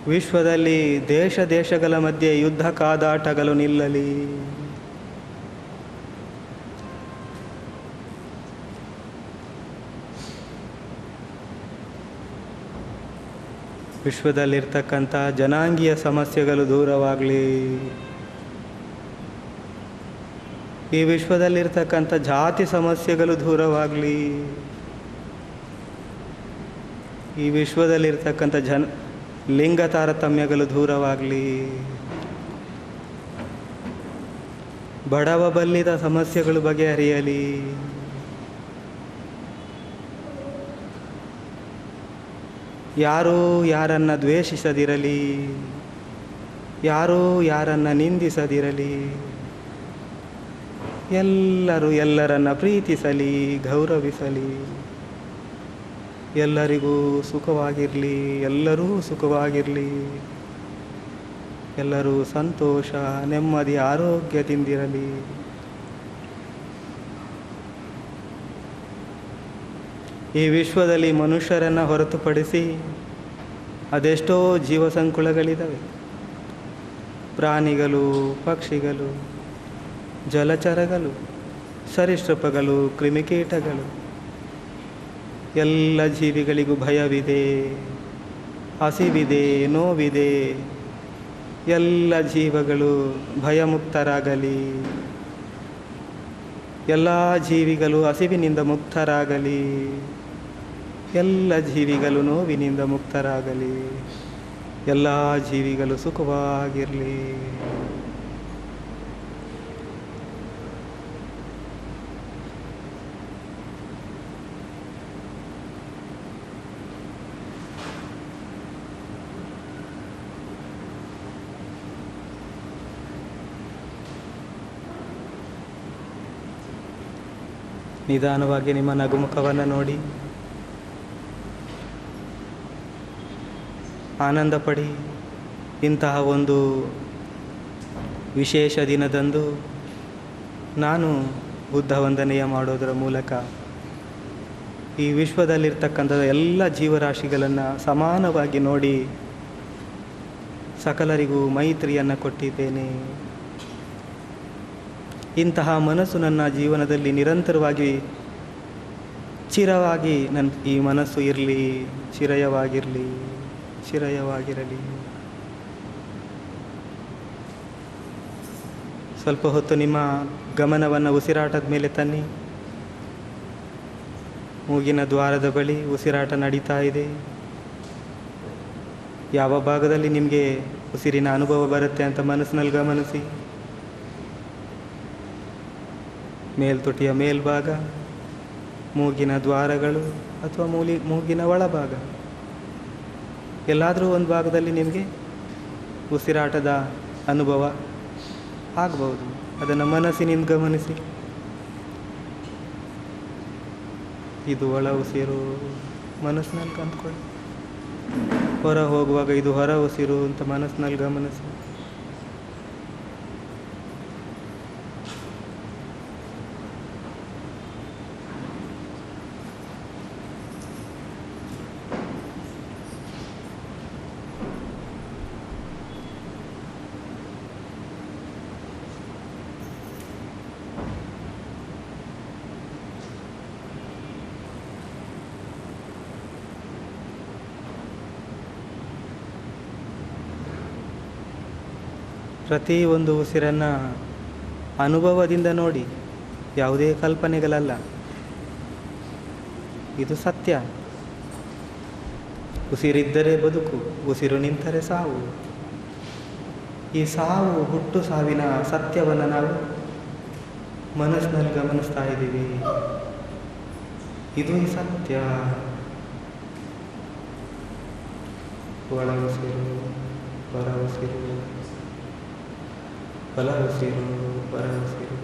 ವಿಶ್ವದಲ್ಲಿ ದೇಶಗಳ ಮಧ್ಯೆ ಯುದ್ಧ ಕಾದಾಟಗಳು ನಿಲ್ಲಲಿ. ವಿಶ್ವದಲ್ಲಿರ್ತಕ್ಕಂಥ ಜನಾಂಗೀಯ ಸಮಸ್ಯೆಗಳು ದೂರವಾಗಲಿ. ಈ ವಿಶ್ವದಲ್ಲಿರ್ತಕ್ಕಂಥ ಜಾತಿ ಸಮಸ್ಯೆಗಳು ದೂರವಾಗಲಿ. ಈ ವಿಶ್ವದಲ್ಲಿರ್ತಕ್ಕಂಥ ಲಿಂಗ ತಾರತಮ್ಯಗಳು ದೂರವಾಗಲಿ. ಬಡವ ಬಲ್ಲಿದ ಸಮಸ್ಯೆಗಳು ಬಗೆಹರಿಯಲಿ. ಯಾರೂ ಯಾರನ್ನು ದ್ವೇಷಿಸದಿರಲಿ, ಯಾರೂ ಯಾರನ್ನು ನಿಂದಿಸದಿರಲಿ, ಎಲ್ಲರೂ ಎಲ್ಲರನ್ನು ಪ್ರೀತಿಸಲಿ, ಗೌರವಿಸಲಿ. ಎಲ್ಲರಿಗೂ ಸುಖವಾಗಿರಲಿ, ಎಲ್ಲರೂ ಸುಖವಾಗಿರಲಿ, ಎಲ್ಲರೂ ಸಂತೋಷ ನೆಮ್ಮದಿ ಆರೋಗ್ಯದಿಂದಿರಲಿ. ಈ ವಿಶ್ವದಲ್ಲಿ ಮನುಷ್ಯರನ್ನು ಹೊರತುಪಡಿಸಿ ಅದೆಷ್ಟೋ ಜೀವಸಂಕುಲಗಳಿದ್ದಾವೆ. ಪ್ರಾಣಿಗಳು, ಪಕ್ಷಿಗಳು, ಜಲಚರಗಳು, ಸರೀಸೃಪಗಳು, ಕ್ರಿಮಿಕೀಟಗಳು, ಎಲ್ಲ ಜೀವಿಗಳಿಗೂ ಭಯವಿದೆ, ಹಸಿವಿದೆ, ನೋವಿದೆ. ಎಲ್ಲ ಜೀವಗಳು ಭಯಮುಕ್ತರಾಗಲಿ. ಎಲ್ಲ ಜೀವಿಗಳು ಹಸಿವಿನಿಂದ ಮುಕ್ತರಾಗಲಿ. ಎಲ್ಲ ಜೀವಿಗಳು ನೋವಿನಿಂದ ಮುಕ್ತರಾಗಲಿ. ಎಲ್ಲ ಜೀವಿಗಳು ಸುಖವಾಗಿರಲಿ. ನಿಧಾನವಾಗಿ ನಿಮ್ಮ ನಗುಮುಖವನ್ನು ನೋಡಿ ಆನಂದ ಪಡಿ. ಇಂತಹ ಒಂದು ವಿಶೇಷ ದಿನದಂದು ನಾನು ಬುದ್ಧ ವಂದನೆಯ ಮಾಡೋದರ ಮೂಲಕ ಈ ವಿಶ್ವದಲ್ಲಿರ್ತಕ್ಕಂಥ ಎಲ್ಲ ಜೀವರಾಶಿಗಳನ್ನು ಸಮಾನವಾಗಿ ನೋಡಿ ಸಕಲರಿಗೂ ಮೈತ್ರಿಯನ್ನು ಕೊಟ್ಟಿದ್ದೇನೆ. ಇಂತಹ ಮನಸ್ಸು ನನ್ನ ಜೀವನದಲ್ಲಿ ನಿರಂತರವಾಗಿ ಚಿರವಾಗಿ ಈ ಮನಸ್ಸು ಇರಲಿ, ಚಿರಯವಾಗಿರಲಿ, ಚಿರಯವಾಗಿರಲಿ. ಸ್ವಲ್ಪ ಹೊತ್ತು ನಿಮ್ಮ ಗಮನವನ್ನು ಉಸಿರಾಟದ ಮೇಲೆ ತನ್ನಿ. ಮೂಗಿನ ದ್ವಾರದ ಬಳಿ ಉಸಿರಾಟ ನಡೀತಾ ಇದೆ. ಯಾವ ಭಾಗದಲ್ಲಿ ನಿಮಗೆ ಉಸಿರಿನ ಅನುಭವ ಬರುತ್ತೆ ಅಂತ ಮನಸ್ಸಿನಲ್ಲಿ ಗಮನಿಸಿ. ಮೇಲ್ತುಟಿಯ ಮೇಲ್ಭಾಗ, ಮೂಗಿನ ದ್ವಾರಗಳು ಅಥವಾ ಮೂಗಿನ ಒಳಭಾಗ, ಎಲ್ಲಾದರೂ ಒಂದು ಭಾಗದಲ್ಲಿ ನಿಮಗೆ ಉಸಿರಾಟದ ಅನುಭವ ಆಗ್ಬೋದು. ಅದನ್ನು ಮನಸ್ಸಿನಿಂದ ಗಮನಿಸಿ. ಇದು ಒಳ ಉಸಿರು, ಮನಸ್ಸಿನಲ್ಲಿ ಕಂಡುಕೊಳ್ಳಿ. ಹೊರ ಹೋಗುವಾಗ ಇದು ಹೊರ ಉಸಿರು ಅಂತ ಮನಸ್ಸಿನಲ್ಲಿ ಗಮನಿಸಿ. ಪ್ರತಿಯೊಂದು ಉಸಿರನ್ನು ಅನುಭವದಿಂದ ನೋಡಿ, ಯಾವುದೇ ಕಲ್ಪನೆಗಳಲ್ಲ. ಇದು ಸತ್ಯ. ಉಸಿರಿದ್ದರೆ ಬದುಕು, ಉಸಿರು ನಿಂತರೆ ಸಾವು. ಈ ಸಾವು ಹುಟ್ಟು ಸಾವಿನ ಸತ್ಯವನ್ನು ನಾವು ಮನಸ್ಸಿನಲ್ಲಿ ಗಮನಿಸ್ತಾ ಇದ್ದೀವಿ. ಇದು ಈ ಸತ್ಯ. ಒಳ ಉಸಿರು, ಹೊರ ಉಸಿರು, ಒಳ ಉಸಿರು, ಹೊರ ಉಸಿರು.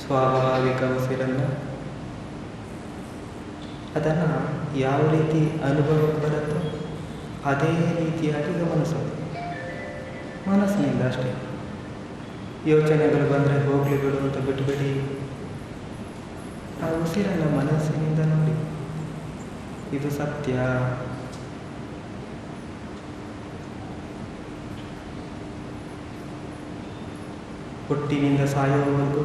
ಸ್ವಾಭಾವಿಕ ಉಸಿರನ್ನು ಅದನ್ನು ಯಾವ ರೀತಿ ಅನುಭವಕ್ಕೆ ಬರುತ್ತೋ ಅದೇ ರೀತಿಯಾಗಿ ಗಮನಿಸೋದು ಮನಸ್ಸಿನಿಂದ ಅಷ್ಟೇ. ಯೋಚನೆಗಳು ಬಂದರೆ ಹೋಗಲಿ ಬಿಡು ಅಂತ ಬಿಟ್ಟುಬಿಡಿ. ಆ ಉಸಿರನ್ನು ಮನಸ್ಸಿನಿಂದ ನೋಡಿ. ಇದು ಸತ್ಯ. ಹುಟ್ಟಿನಿಂದ ಸಾಯೋವರೆಗೂ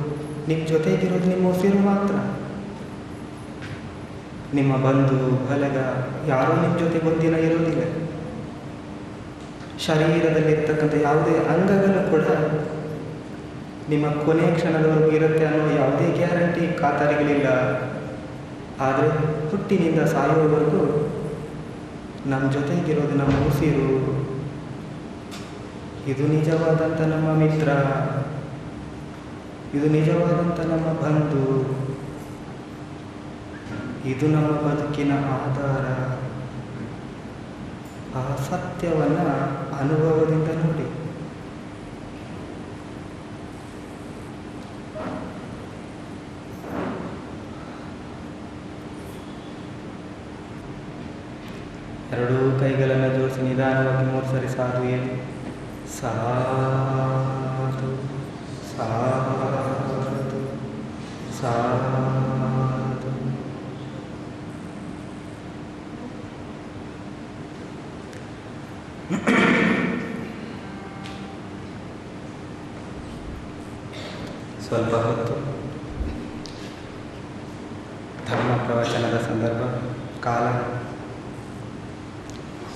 ನಿಮ್ಮ ಜೊತೆಗಿರೋದು ನಿಮ್ಮ ಉಸಿರು ಮಾತ್ರ. ನಿಮ್ಮ ಬಂಧು ಬಳಗ ಯಾರೂ ನಿಮ್ಮ ಜೊತೆ ಒಂದಿನ ಇರೋದಿಲ್ಲ. ಶರೀರದಲ್ಲಿರ್ತಕ್ಕಂಥ ಯಾವುದೇ ಅಂಗಗಳು ಕೂಡ ನಿಮ್ಮ ಕೊನೆಯ ಕ್ಷಣದವರೆಗೂ ಇರುತ್ತೆ ಅನ್ನೋ ಯಾವುದೇ ಗ್ಯಾರಂಟಿ ಖಾತರಿಗಳಿಲ್ಲ. ಆದರೆ ಹುಟ್ಟಿನಿಂದ ಸಾಯೋವರೆಗೂ ನಮ್ಮ ಜೊತೆಗಿರೋದು ನಮ್ಮ ಉಸಿರು. ಇದು ನಿಜವಾದಂಥ ನಮ್ಮ ಮಿತ್ರ, ಇದು ನಿಜವಾದಂಥ ನಮ್ಮ ಬಂಧು, ಇದು ನಮ್ಮ ಬದುಕಿನ ಆಧಾರ. ಆ ಸತ್ಯವನ್ನು ಅನುಭವದಿಂದ ನೋಡಿ. ಎರಡೂ ಕೈಗಳನ್ನು ಜೋಡಿಸಿ ನಿಧಾನವಾಗಿ 3 ಸರಿ ಸಾಧು ಏನು ಸಾಧು ಸಾಧು ಸಾಧು. ಸ್ವಲ್ಪ ಹೊತ್ತು ಧರ್ಮ ಪ್ರವಚನದ ಸಂದರ್ಭ ಕಾಲ.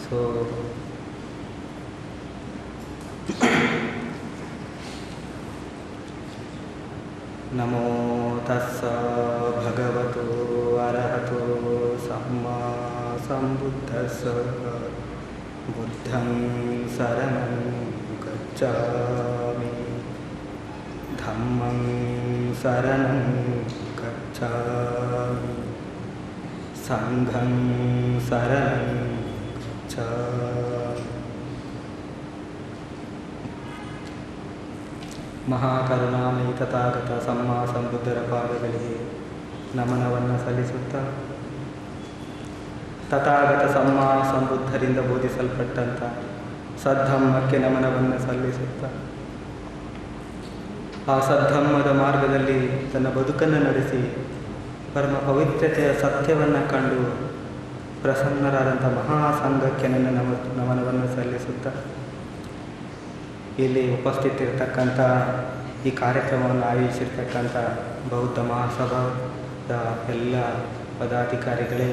ಸೊ ನಮೋ ತಸ್ಸ ಭಗವತೋ ಅರಹತೋ ಸಮ್ಮಾ ಸಂಬುದ್ಧಸ್ಸ ಬುದ್ಧಂ ಶರಣಂ ಗಚ್ಛಾಮಿ ಧಮ್ಮಂ ಶರಣಂ ಗಚ್ಛಾಮಿ ಸಂಘಂ ಶರಣಂ ಗಚ್ಛಾಮಿ. ಮಹಾಕರುಣಾಮಯಿ ತಥಾಗತ ಸಮ್ಮಾ ಸಂಬುದ್ಧರ ಪಾದಗಳಿಗೆ ನಮನವನ್ನು ಸಲ್ಲಿಸುತ್ತಾ, ತಥಾಗತ ಸಮ್ಮಾ ಸಂಬುದ್ಧರಿಂದ ಬೋಧಿಸಲ್ಪಟ್ಟಂಥ ಸದ್ಧಮ್ಮಕ್ಕೆ ನಮನವನ್ನು ಸಲ್ಲಿಸುತ್ತಾ, ಆ ಸದ್ಧಮ್ಮದ ಮಾರ್ಗದಲ್ಲಿ ತನ್ನ ಬದುಕನ್ನು ನಡೆಸಿ ಪರಮ ಪವಿತ್ರತೆಯ ಸತ್ಯವನ್ನು ಕಂಡು ಪ್ರಸನ್ನರಾದಂಥ ಮಹಾಸಂಘಕ್ಕೆ ನನ್ನ ನಮನವನ್ನು ಸಲ್ಲಿಸುತ್ತಾ, ಇಲ್ಲಿ ಉಪಸ್ಥಿತಿರ್ತಕ್ಕಂಥ ಈ ಕಾರ್ಯಕ್ರಮವನ್ನು ಆಯೋಜಿಸಿರ್ತಕ್ಕಂಥ ಬೌದ್ಧ ಮಹಾಸಭಾದ ಎಲ್ಲ ಪದಾಧಿಕಾರಿಗಳೇ,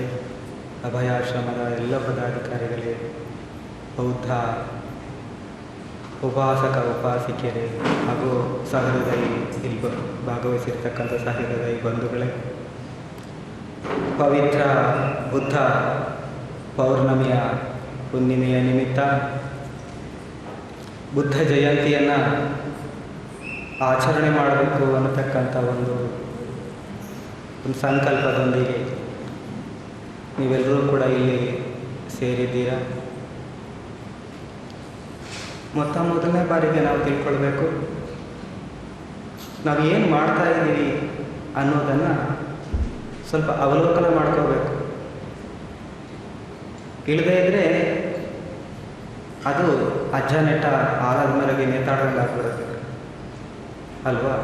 ಅಭಯಾಶ್ರಮದ ಎಲ್ಲ ಪದಾಧಿಕಾರಿಗಳೇ, ಬೌದ್ಧ ಉಪಾಸಕ ಉಪಾಸಿಕೆಯರೇ ಹಾಗೂ ಸಹೃದಯಿ ಇಲ್ಲಿ ಭಾಗವಹಿಸಿರ್ತಕ್ಕಂಥ ಸಹೃದಯಿ ಬಂಧುಗಳೇ, ಪವಿತ್ರ ಬುದ್ಧ ಪೌರ್ಣಮಿಯ ಹುಣ್ಣಿಮೆಯ ನಿಮಿತ್ತ ಬುದ್ಧ ಜಯಂತಿಯನ್ನು ಆಚರಣೆ ಮಾಡಬೇಕು ಅನ್ನತಕ್ಕಂಥ ಒಂದು ಸಂಕಲ್ಪದೊಂದಿಗೆ ನೀವೆಲ್ಲರೂ ಕೂಡ ಇಲ್ಲಿ ಸೇರಿದ್ದೀರಾ. ಮೊದಲನೇ ಬಾರಿಗೆ ನಾವು ತಿಳ್ಕೊಳ್ಬೇಕು, ನಾವು ಏನು ಮಾಡ್ತಾ ಇದ್ದೀವಿ ಅನ್ನೋದನ್ನು ಸ್ವಲ್ಪ ಅವಲೋಕನ ಮಾಡ್ಕೋಬೇಕು. ಇಲ್ಲದೇ ಇದ್ದರೆ ಅದು ಅಜ್ಜ ನೆಟ್ಟ ಆಲದ ಮರಗೆ ನೇತಾಡೋದಾಗ್ಬಿಡುತ್ತೆ ಅಲ್ವಾ?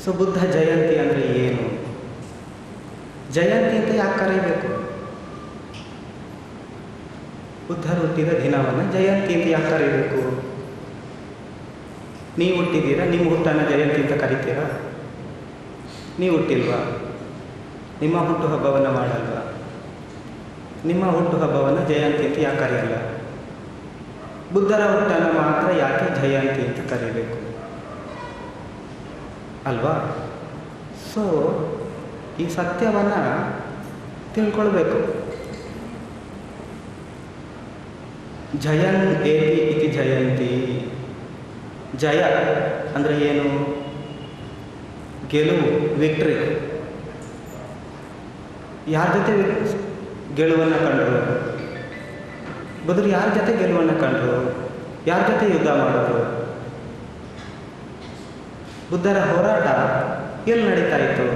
ಸೊ ಬುದ್ಧ ಜಯಂತಿ ಅಂದರೆ ಏನು? ಜಯಂತಿ ಅಂತ ಯಾಕೆ ಕರೀಬೇಕು? ಬುದ್ಧರು ಹುಟ್ಟಿದ ದಿನವನ್ನು ಜಯಂತಿ ಅಂತ ಯಾಕೆ ಕರೀಬೇಕು? ನೀವು ಹುಟ್ಟಿದ್ದೀರಾ, ನಿಮ್ಮ ಹುಟ್ಟನ್ನು ಜಯಂತಿ ಅಂತ ಕರಿತೀರಾ? ನೀವು ಹುಟ್ಟಿಲ್ವಾ? ನಿಮ್ಮ ಹುಟ್ಟುಹಬ್ಬವನ್ನು ಮಾಡಲ್ವಾ? ನಿಮ್ಮ ಹುಟ್ಟುಹಬ್ಬವನ್ನು ಜಯಂತಿ ಅಂತ ಯಾಕೆ ಕರೆಯಲ್ಲ? ಬುದ್ಧರ ಹುಟ್ಟನ್ನು ಮಾತ್ರ ಯಾಕೆ ಜಯಂತಿ ಅಂತ ಕರೀಬೇಕು ಅಲ್ವಾ? ಸೊ ಈ ಸತ್ಯವನ್ನು ತಿಳ್ಕೊಳ್ಬೇಕು. ಜಯನ್ ಏತಿ ಇತಿ ಜಯಂತಿ. ಜಯ ಅಂದರೆ ಏನು? ಗೆಲುವು, ವಿಕ್ಟ್ರಿ. ಯಾರ ಜೊತೆ ಗೆಲುವನ್ನು ಕಂಡರು? ಬುದ್ಧರು ಯಾರ ಜೊತೆ ಗೆಲುವನ್ನು ಕಂಡರು? ಯಾರ ಜೊತೆ ಯುದ್ಧ ಮಾಡೋದು? ಬುದ್ಧರ ಹೋರಾಟ ಎಲ್ಲಿ ನಡೀತಾ ಇತ್ತು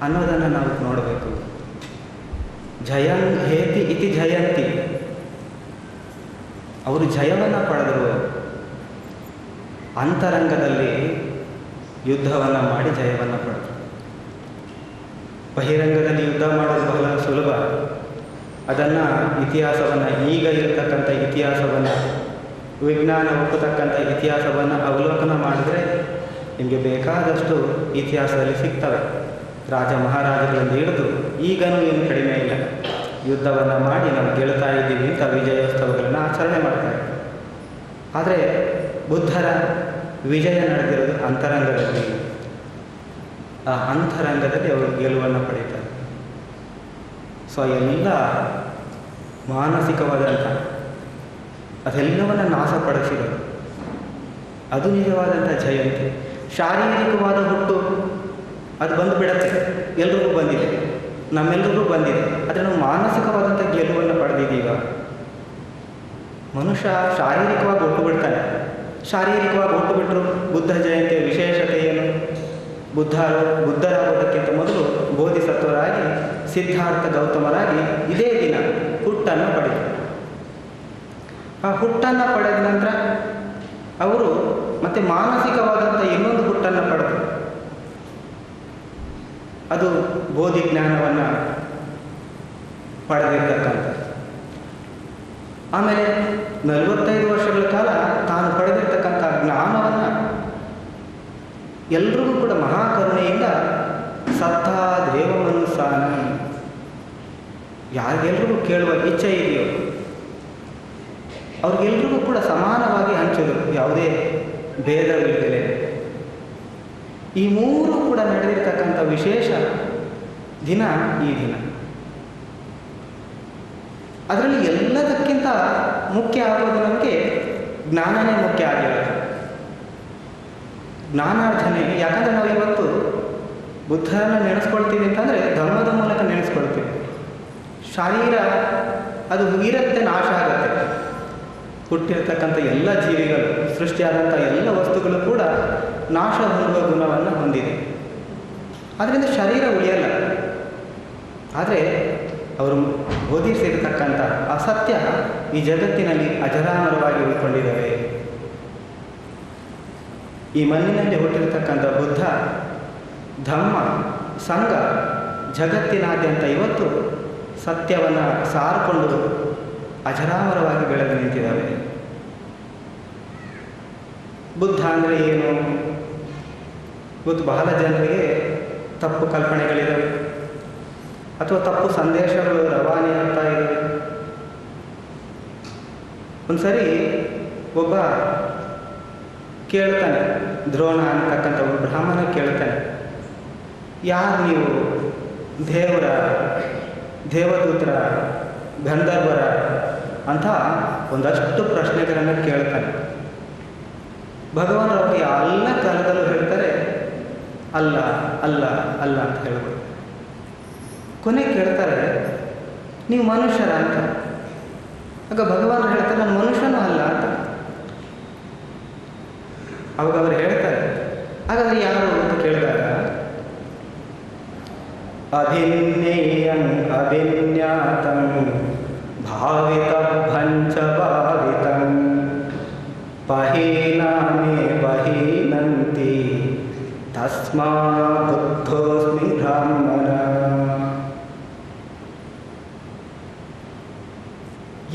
ಅನ್ನೋದನ್ನು ನಾವು ನೋಡಬೇಕು. ಜಯನ್ ಹೇತಿ ಇತಿ ಜಯಂತಿ. ಅವರು ಜಯವನ್ನು ಪಡೆದರು. ಅಂತರಂಗದಲ್ಲಿ ಯುದ್ಧವನ್ನು ಮಾಡಿ ಜಯವನ್ನು ಪಡೆದರು. ಬಹಿರಂಗದಲ್ಲಿ ಯುದ್ಧ ಮಾಡೋದು ಬಹಳ ಸುಲಭ. ಅದನ್ನು ಇತಿಹಾಸವನ್ನು, ಈಗ ಇರತಕ್ಕಂಥ ಇತಿಹಾಸವನ್ನು, ವಿಜ್ಞಾನ ಒಪ್ಪತಕ್ಕಂಥ ಇತಿಹಾಸವನ್ನು ಅವಲೋಕನ ಮಾಡಿದರೆ ನಿಮಗೆ ಬೇಕಾದಷ್ಟು ಇತಿಹಾಸದಲ್ಲಿ ಸಿಗ್ತವೆ. ರಾಜ ಮಹಾರಾಜಗಳಿಂದ ಹಿಡಿದು ಈಗನೂ ಏನು ಕಡಿಮೆ ಇಲ್ಲ. ಯುದ್ಧವನ್ನು ಮಾಡಿ ನಾವು ಗೆಲ್ತಾ ಇದ್ದೀವಿ ಅಂತ ವಿಜಯೋತ್ಸವಗಳನ್ನು ಆಚರಣೆ ಮಾಡ್ತಾರೆ. ಆದರೆ ಬುದ್ಧರ ವಿಜಯ ನಡೆದಿರೋದು ಅಂತರಂಗದಲ್ಲಿ. ಆ ಅಂತರಂಗದಲ್ಲಿ ಅವರು ಗೆಲುವನ್ನು ಪಡೀತಾರೆ. ಸೊ ಎಲ್ಲ ಮಾನಸಿಕವಾದಂಥ ಅದೆಲ್ಲವನ್ನು ನಾಶಪಡಿಸಿದರು. ಅದು ನಿಜವಾದಂಥ ಜಯಂತಿ. ಶಾರೀರಿಕವಾದ ಹುಟ್ಟು ಅದು ಬಂದುಬಿಡತ್ತೆ, ಎಲ್ರಿಗೂ ಬಂದಿದೆ, ನಮ್ಮೆಲ್ರಿಗೂ ಬಂದಿದೆ. ಆದರೆ ನಾವು ಮಾನಸಿಕವಾದಂಥ ಗೆಲುವನ್ನು ಪಡೆದಿದ್ದೀವ. ಮನುಷ್ಯ ಶಾರೀರಿಕವಾಗಿ ಹುಟ್ಟು ಬಿಡ್ತಾನೆ. ಶಾರೀರಿಕವಾಗಿ ಹುಟ್ಟು ಬಿಟ್ಟರು ಬುದ್ಧ ಜಯಂತಿಯ ವಿಶೇಷತೆ ಏನು? ಬುದ್ಧರಾಗೋದಕ್ಕಿಂತ ಮೊದಲು ಬೋಧಿಸತ್ವರಾಗಿ ಸಿದ್ಧಾರ್ಥ ಗೌತಮರಾಗಿ ಇದೇ ದಿನ ಹುಟ್ಟನ್ನು ಪಡೆದರು. ಆ ಹುಟ್ಟನ್ನು ಪಡೆದ ನಂತರ ಅವರು ಮತ್ತೆ ಮಾನಸಿಕವಾದಂಥ ಇನ್ನೊಂದು ಹುಟ್ಟನ್ನು ಪಡೆದರು. ಅದು ಬೋಧಿ ಜ್ಞಾನವನ್ನು ಪಡೆದಿರ್ತಕ್ಕಂಥದ್ದು. ಆಮೇಲೆ 45 ವರ್ಷಗಳ ಕಾಲ ತಾನು ಪಡೆದಿರ್ತಕ್ಕಂಥ ಜ್ಞಾನವನ್ನು ಎಲ್ರಿಗೂ ಕೂಡ ಮಹಾಕರುಣೆಯಿಂದ ಸತ್ತಾ ದೇವ ಮನುಸಾನ, ಯಾರಿಗೆಲ್ರಿಗೂ ಕೇಳುವ ಇಚ್ಛೆ ಇದೆಯೋ ಅವ್ರಿಗೆಲ್ರಿಗೂ ಕೂಡ ಸಮಾನವಾಗಿ ಹಂಚಿದರು, ಯಾವುದೇ ಭೇದವಿಲ್ಲದೆ. ಈ ಮೂರು ಕೂಡ ನಡೆದಿರ್ತಕ್ಕಂಥ ವಿಶೇಷ ದಿನ ಈ ದಿನ. ಅದರಲ್ಲಿ ಎಲ್ಲದಕ್ಕಿಂತ ಮುಖ್ಯ ಆಗೋದು ನಮಗೆ ಜ್ಞಾನನೇ ಮುಖ್ಯ ಆಗಿರುತ್ತೆ. ಜ್ಞಾನಾರ್ಜನೆ. ಯಾಕಂದರೆ ನಾವು ಇವತ್ತು ಬುದ್ಧರನ್ನು ನೆನೆಸ್ಕೊಳ್ತೀವಿ ಅಂತಂದರೆ ಧರ್ಮದ ಮೂಲಕ ನೆನೆಸ್ಕೊಳ್ತೀವಿ. ಶರೀರ ಅದು ಇರುತ್ತೆ, ನಾಶ ಆಗುತ್ತೆ. ಹುಟ್ಟಿರ್ತಕ್ಕಂಥ ಎಲ್ಲ ಜೀವಿಗಳು, ಸೃಷ್ಟಿಯಾದಂಥ ಎಲ್ಲ ವಸ್ತುಗಳು ಕೂಡ ನಾಶ ಹೊಂದುವ ಗುಣವನ್ನು ಹೊಂದಿದೆ. ಆದ್ದರಿಂದ ಶರೀರ ಉಳಿಯಲ್ಲ. ಆದರೆ ಅವರು ಬೋಧಿಸಿರ್ತಕ್ಕಂಥ ಅಸತ್ಯ ಈ ಜಗತ್ತಿನಲ್ಲಿ ಅಜರಾಮರವಾಗಿ ಉಳ್ಕೊಂಡಿದ್ದಾವೆ. ಈ ಮಣ್ಣಿನಲ್ಲಿ ಹುಟ್ಟಿರ್ತಕ್ಕಂಥ ಬುದ್ಧ, ಧಮ್ಮ, ಸಂಘ ಜಗತ್ತಿನಾದ್ಯಂತ ಇವತ್ತು ಸತ್ಯವನ್ನು ಸಾರಿಕೊಂಡು ಅಜರಾಮರವಾಗಿ ಬೆಳೆದು ನಿಂತಿದ್ದಾವೆ. ಬುದ್ಧ ಅಂದರೆ ಏನು? ಇವತ್ತು ಬಹಳ ಜನರಿಗೆ ತಪ್ಪು ಕಲ್ಪನೆಗಳಿದ್ದಾವೆ ಅಥವಾ ತಪ್ಪು ಸಂದೇಶಗಳು ರವಾನೆ ಆಗ್ತಾ ಇದ್ದಾವೆ. ಒಂದು ಸರಿ ಒಬ್ಬ ಕೇಳ್ತಾನೆ, ದ್ರೋಣ ಅಂತಕ್ಕಂಥ ಒಬ್ಬ ಬ್ರಾಹ್ಮಣ ಕೇಳ್ತಾನೆ, ಯಾರು ನೀವು? ದೇವದೂತರ, ಗಂಧರ್ವರ ಅಂತ ಒಂದಷ್ಟು ಪ್ರಶ್ನೆಗಳನ್ನು ಕೇಳ್ತಾನೆ. ಭಗವಾನ್ ಅವ್ರಿಗೆ ಎಲ್ಲ ಕಾಲದಲ್ಲೂ ಹೇಳ್ತಾರೆ ಅಲ್ಲ ಅಲ್ಲ ಅಲ್ಲ ಅಂತ ಹೇಳ್ಬೋದು. ಕೊನೆ ಕೇಳ್ತಾರೆ ನೀವು ಮನುಷ್ಯರ ಅಂತ. ಆಗ ಭಗವಾನ್ ಹೇಳ್ತಾರೆ ನಾನು ಮನುಷ್ಯನೂ ಅಲ್ಲ ಅಂತ. ಅವಾಗ ಅವರು ಹೇಳ್ತಾರೆ ಹಾಗಾದರೆ ಯಾರು ಅಂತ ಕೇಳಿದಾಗ ಅಭಿನ್ನೇ ಅಭಿಜ್ಞೇಯಂ ಅಭಿಜ್ಞಾತಂ ಭಾವಿತಭ್ಯಂ ಚ ಭಾವಿತಂ ಬಹೀನಾಮೇ ಬಹೀನಂತಿ ತಸ್ಮಾ ಬುದ್ಧೋಸ್ಮಿ ಬ್ರಾಹ್ಮಣ.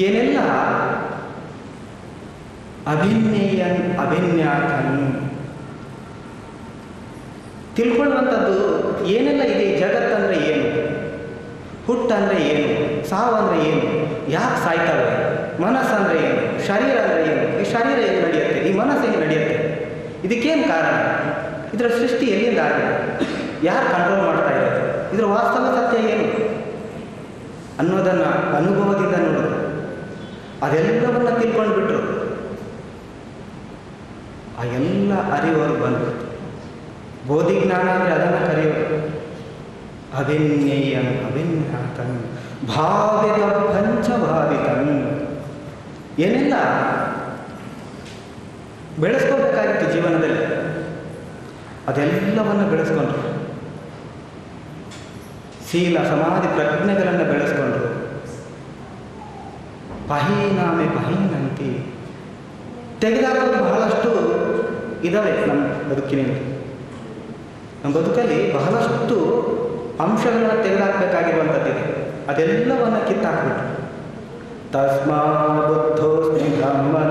ಏನೆಲ್ಲ ಅಭಿಜ್ಞೇಯಂ ಅಭಿಜ್ಞಾತಂ ತಿಳ್ಕೊಳ್ಳುವಂಥದ್ದು ಏನೆಲ್ಲ ಇದೆ. ಈ ಜಗತ್ತಂದರೆ ಏನು, ಹುಟ್ಟಂದರೆ ಏನು, ಸಾವಂದರೆ ಏನು, ಯಾಕೆ ಸಾಯ್ತವೆ, ಮನಸ್ಸಂದರೆ ಏನು, ಶರೀರ ಅಂದರೆ ಏನು, ಈ ಶರೀರ ಏನು ನಡೆಯುತ್ತೆ, ಈ ಮನಸ್ಸು ಏನು ನಡೆಯುತ್ತೆ, ಇದಕ್ಕೇನು ಕಾರಣ, ಇದರ ಸೃಷ್ಟಿ ಎಲ್ಲಿಂದ ಆಗಿದೆ, ಯಾರು ಕಂಟ್ರೋಲ್ ಮಾಡ್ತಾ ಇರೋದು, ಇದರ ವಾಸ್ತವ ಸತ್ಯ ಏನು ಅನ್ನೋದನ್ನು ಅನುಭವದಿಂದ ನೋಡಿದ್ರು. ಅದೆಲ್ಲವನ್ನು ತಿಳ್ಕೊಂಡ್ಬಿಟ್ರು. ಆ ಎಲ್ಲ ಅರಿವರು ಬಂದರು. ಬೋಧಿಜ್ಞಾನ ಅಂದರೆ ಅದನ್ನು ಕರೆಯೋದು. ಅಭಿಜ್ಞೇಯಂ ಅಭಿಜ್ಞಾತಂ ಭಾವಿತಭ್ಯಂ ಚ ಭಾವಿತಂ. ಏನೆಲ್ಲ ಬೆಳೆಸ್ಕೋಬೇಕಾಗಿತ್ತು ಜೀವನದಲ್ಲಿ ಅದೆಲ್ಲವನ್ನು ಬೆಳೆಸ್ಕೊಂಡ್ರು. ಶೀಲ ಸಮಾಧಿ ಪ್ರಜ್ಞೆಗಳನ್ನು ಬೆಳೆಸ್ಕೊಂಡ್ರು. ಬಹೀನಾಮೆ ಬಹೀನಂತಿ ತೆಗೆದಾಕೋದು ಬಹಳಷ್ಟು ಇದ್ದಾವೆ ನಮ್ಮ ಬದುಕಿನಲ್ಲಿ. ನಮ್ಮ ಬದುಕಲ್ಲಿ ಬಹಳಷ್ಟು ಅಂಶಗಳನ್ನು ತೆಗೆದುಹಾಕಬೇಕಾಗಿರುವಂಥದ್ದಿದೆ. ಅದೆಲ್ಲವನ್ನು ಕಿತ್ತಾಕ್ಬಿಟ್ರು. ತಸ್ಮಾ ಬುದ್ಧೋಸ್ಮಿ ಬ್ರಾಹ್ಮಣ.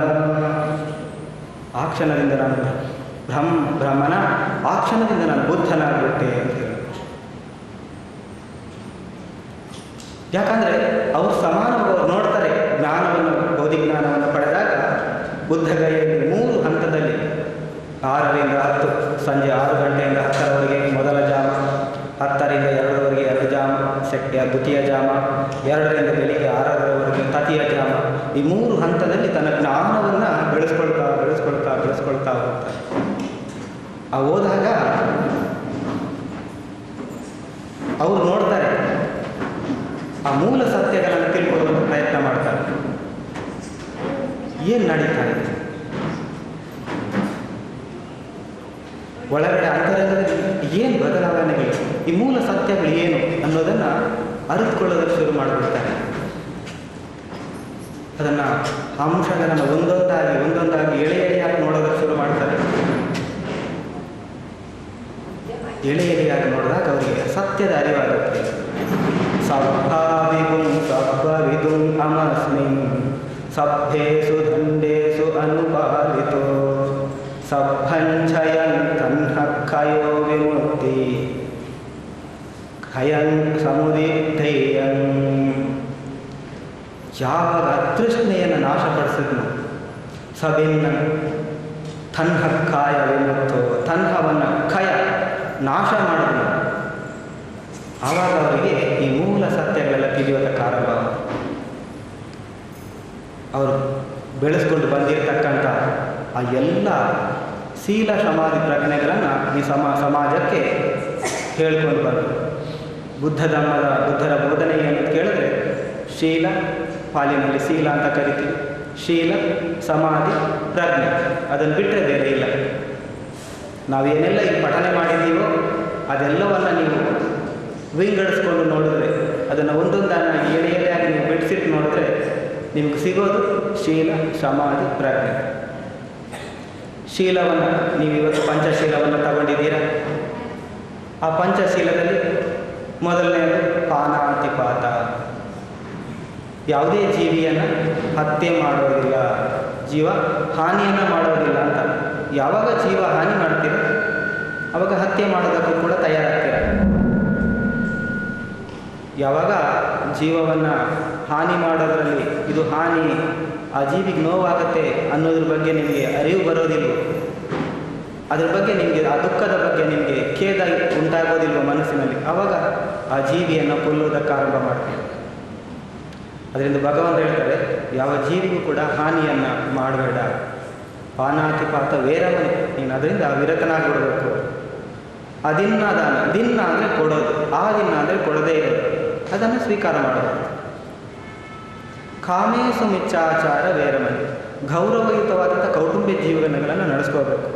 ಆ ಕ್ಷಣದಿಂದ ನಾನು ಬ್ರಾಹ್ಮಣ, ಆ ಕ್ಷಣದಿಂದ ನಾನು ಬುದ್ಧನಾಗ್ಬಿಟ್ಟೆ ಅಂತ ಹೇಳಿ. ಯಾಕಂದರೆ ಅವರು ಸಮಾನವಾಗಿ ನೋಡ್ತಾರೆ. ಜ್ಞಾನವನ್ನು ಬೋಧಿಜ್ಞಾನವನ್ನು ಪಡೆದಾಗ ಬುದ್ಧಗೈಯಲ್ಲಿ 3 ಹಂತದಲ್ಲಿ 6ರಿಂದ 10, ಸಂಜೆ 6 ಗಂಟೆಯಿಂದ 10ರವರೆಗೆ ಮೊದಲ ಜಾಮ, 10ರಿಂದ 2ರವರೆಗೆ 2 ಜಾಮ, ದ್ವಿತೀಯ ಜಾಮ, 2ರಿಂದ ಬೆಳಿಗ್ಗೆ 6ರವರೆಗೆ ತೃತೀಯ ಜಾಮ. ಈ 3 ಹಂತದಲ್ಲಿ ತನ್ನ ಜ್ಞಾನವನ್ನು ಬೆಳೆಸ್ಕೊಳ್ತಾ ಹೋಗ್ತಾರೆ. ಆ ಹೋದಾಗ ಅವರು ನೋಡ್ತಾರೆ, ಆ ಮೂಲ ಸತ್ಯಗಳನ್ನು ತಿಳ್ಕೊಳ್ಳುವಂಥ ಪ್ರಯತ್ನ ಮಾಡ್ತಾರೆ. ಏನು ನಡೀತಾ ಇದೆ ಒಳಗಡೆ ಅಂತರಂಗದಲ್ಲಿ, ಏನು ಬದಲಾವಣೆಗಳು, ಈ ಮೂಲ ಸತ್ಯಗಳು ಏನು ಅನ್ನೋದನ್ನು ಅರಿತುಕೊಳ್ಳೋದಕ್ಕೆ ಶುರು ಮಾಡಿಬಿಡ್ತಾರೆ. ಅದನ್ನು ಅಂಶಗಳನ್ನು ಒಂದೊಂದಾಗಿ ಎಳೆಯಾಗಿ ನೋಡೋದಕ್ಕೆ ಶುರು ಮಾಡ್ತಾರೆ. ಎಳೆಯಾಗಿ ನೋಡಿದಾಗ ಅವರಿಗೆ ಸತ್ಯದ ಅರಿವಾಗುತ್ತೆ. ಸಭ್ಯವಿದುಂ ಅಮಸ್ಮಿನ್ ಸಭ್ಯೇಸು ದಂಡೇಸು ಅನುಪಾಲಿತೋ ಸಭ್ಯಂಚಯನ್ ತನ್ನ ಖಯೋ ವಿಮುಕ್ತಿ ಖಯನ್ ಸಮುದಿಧೇಯನ್. ಯಾವಾಗ ತೃಷ್ಣೆಯನ್ನು ನಾಶಪಡಿಸಿದ್ನು, ಸಭಿನ್ನ ತನ್ನ ಕಾಯ ವಿಮುಕ್ತೋ, ತನ್ನವನ್ನು ಖಯ ನಾಶ ಮಾಡಿದ್ನು, ಆವಾಗ ಅವರಿಗೆ ಈ ಮೂಲ ಸತ್ಯಗಳೆಲ್ಲ ತಿಳಿಯೋದಕ್ಕೆ ಆರಂಭ. ಅವರು ಬೆಳೆಸ್ಕೊಂಡು ಬಂದಿರತಕ್ಕಂಥ ಆ ಎಲ್ಲ ಶೀಲ ಸಮಾಧಿ ಪ್ರಜ್ಞೆಗಳನ್ನು ಈ ಸಮಾಜಕ್ಕೆ ಹೇಳ್ಕೊಂಡು ಬಂದರು. ಬುದ್ಧರ ಬೋಧನೆ ಏನಂತ ಕೇಳಿದ್ರೆ, ಶೀಲ, ಪಾಲಿನಲ್ಲಿ ಶೀಲ ಅಂತ ಕರಿತೀವಿ, ಶೀಲ ಸಮಾಧಿ ಪ್ರಜ್ಞೆ, ಅದನ್ನು ಬಿಟ್ಟರೆ ಬೇರೆ ಇಲ್ಲ. ನಾವೇನೆಲ್ಲ ಈ ಪಠನೆ ಮಾಡಿದ್ದೀವೋ ಅದೆಲ್ಲವನ್ನು ನೀವು ವಿಂಗಡಿಸ್ಕೊಂಡು ನೋಡಿದ್ರೆ, ಅದನ್ನು ಒಂದೊಂದಾಗಿ ಎಳೆಯಾಗಿ ನೀವು ಬಿಡಿಸಿಟ್ಟು ನೋಡಿದ್ರೆ ನಿಮ್ಗೆ ಸಿಗೋದು ಶೀಲ ಸಮಾಧಿ ಪ್ರಜ್ಞೆ. ಶೀಲವನ್ನು ನೀವು ಇವತ್ತು ಪಂಚಶೀಲವನ್ನು ತಗೊಂಡಿದ್ದೀರಾ. ಆ ಪಂಚಶೀಲದಲ್ಲಿ ಮೊದಲನೆಯದು ಪಾನಾತಿಪಾತ. ಯಾವುದೇ ಜೀವಿಯನ್ನು ಹತ್ಯೆ ಮಾಡೋದಿಲ್ಲ, ಜೀವ ಹಾನಿಯನ್ನು ಮಾಡೋದಿಲ್ಲ ಅಂತ. ಯಾವಾಗ ಜೀವ ಹಾನಿ ಮಾಡ್ತೀರ ಆವಾಗ ಹತ್ಯೆ ಮಾಡೋದಕ್ಕೂ ಕೂಡ ತಯಾರಾಗ್ತೀರ. ಯಾವಾಗ ಜೀವವನ್ನು ಹಾನಿ ಮಾಡೋದರಲ್ಲಿ ಇದು ಹಾನಿ, ಆ ಜೀವಿಗೆ ನೋವಾಗುತ್ತೆ ಅನ್ನೋದ್ರ ಬಗ್ಗೆ ನಿಮಗೆ ಅರಿವು ಬರೋದಿಲ್ಲ, ಅದ್ರ ಬಗ್ಗೆ ನಿಮಗೆ ಆ ದುಃಖದ ಬಗ್ಗೆ ನಿಮಗೆ ಖೇದ ಉಂಟಾಗೋದಿಲ್ವ ಮನಸ್ಸಿನಲ್ಲಿ, ಆವಾಗ ಆ ಜೀವಿಯನ್ನು ಕೊಲ್ಲುವುದಕ್ಕೆ ಆರಂಭ ಮಾಡ್ತೀವಿ. ಅದರಿಂದ ಭಗವಂತ ಹೇಳ್ತಾರೆ, ಯಾವ ಜೀವಿಗೂ ಕೂಡ ಹಾನಿಯನ್ನು ಮಾಡಬೇಡ. ಪಾನಾತಿಪಾತ ವೇರಮನೆ, ನೀನು ಅದರಿಂದ ವಿರತನಾಗಿಬಿಡಬೇಕು. ಅದಿನ್ನ ದಾನ, ದಿನ ಅಂದರೆ ಕೊಡೋದು, ಆ ದಿನ ಅಂದರೆ ಕೊಡದೇ ಇರೋದು, ಅದನ್ನು ಸ್ವೀಕಾರ ಮಾಡಬೇಕು. ಕಾಮೇಸು ಮಿಚ್ಚಾಚಾರ ವೇರಮನೆ, ಗೌರವಯುತವಾದಂಥ ಕೌಟುಂಬಿಕ ಜೀವನಗಳನ್ನು ನಡೆಸ್ಕೋಬೇಕು.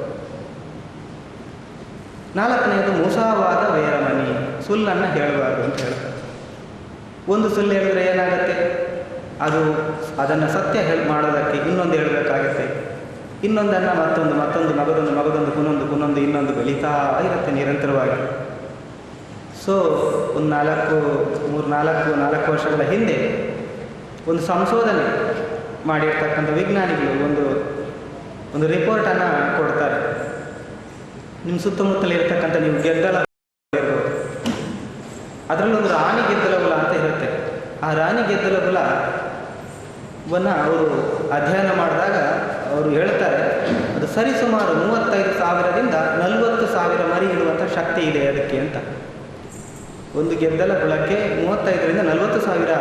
4ನೇದು ಮುಸಾವಾದ ವೇರಮನಿ, ಸುಳ್ಳನ್ನು ಹೇಳಬಾರ್ದು ಅಂತ ಹೇಳ್ತಾರೆ. ಒಂದು ಸುಳ್ಳು ಹೇಳಿದ್ರೆ ಏನಾಗುತ್ತೆ, ಅದನ್ನು ಸತ್ಯ ಮಾಡೋದಕ್ಕೆ ಇನ್ನೊಂದು ಹೇಳಬೇಕಾಗತ್ತೆ, ಇನ್ನೊಂದನ್ನು ಮತ್ತೊಂದು ಮಗದೊಂದು ಪುನೊಂದು ಇನ್ನೊಂದು ಬೆಳೀತಾ ಇರುತ್ತೆ ನಿರಂತರವಾಗಿ. ಸೊ ಒಂದು 4 ವರ್ಷಗಳ ಹಿಂದೆ ಒಂದು ಸಂಶೋಧನೆ ಮಾಡಿರ್ತಕ್ಕಂಥ ವಿಜ್ಞಾನಿಗಳು ಒಂದು ರಿಪೋರ್ಟನ್ನು ಕೊಡ್ತಾರೆ. ನಿಮ್ಮ ಸುತ್ತಮುತ್ತಲಿರ್ತಕ್ಕಂಥ ನೀವು ಗೆದ್ದಲ ಇರ್ಬೋದು, ಅದರಲ್ಲೊಂದು ರಾಣಿ ಗೆದ್ದಲ ಹುಳ ಅಂತ ಇರುತ್ತೆ. ಆ ರಾಣಿ ಗೆದ್ದಲ ಹುಳವನ್ನು ಅವರು ಅಧ್ಯಯನ ಮಾಡಿದಾಗ ಅವರು ಹೇಳ್ತಾರೆ, ಅದು ಸರಿಸುಮಾರು 35,000ರಿಂದ 40,000 ಮರಿ ಇಡುವಂಥ ಶಕ್ತಿ ಇದೆ ಅದಕ್ಕೆ ಅಂತ. ಒಂದು ಗೆದ್ದಲ ಹುಳಕ್ಕೆ 35ರಿಂದ 40,000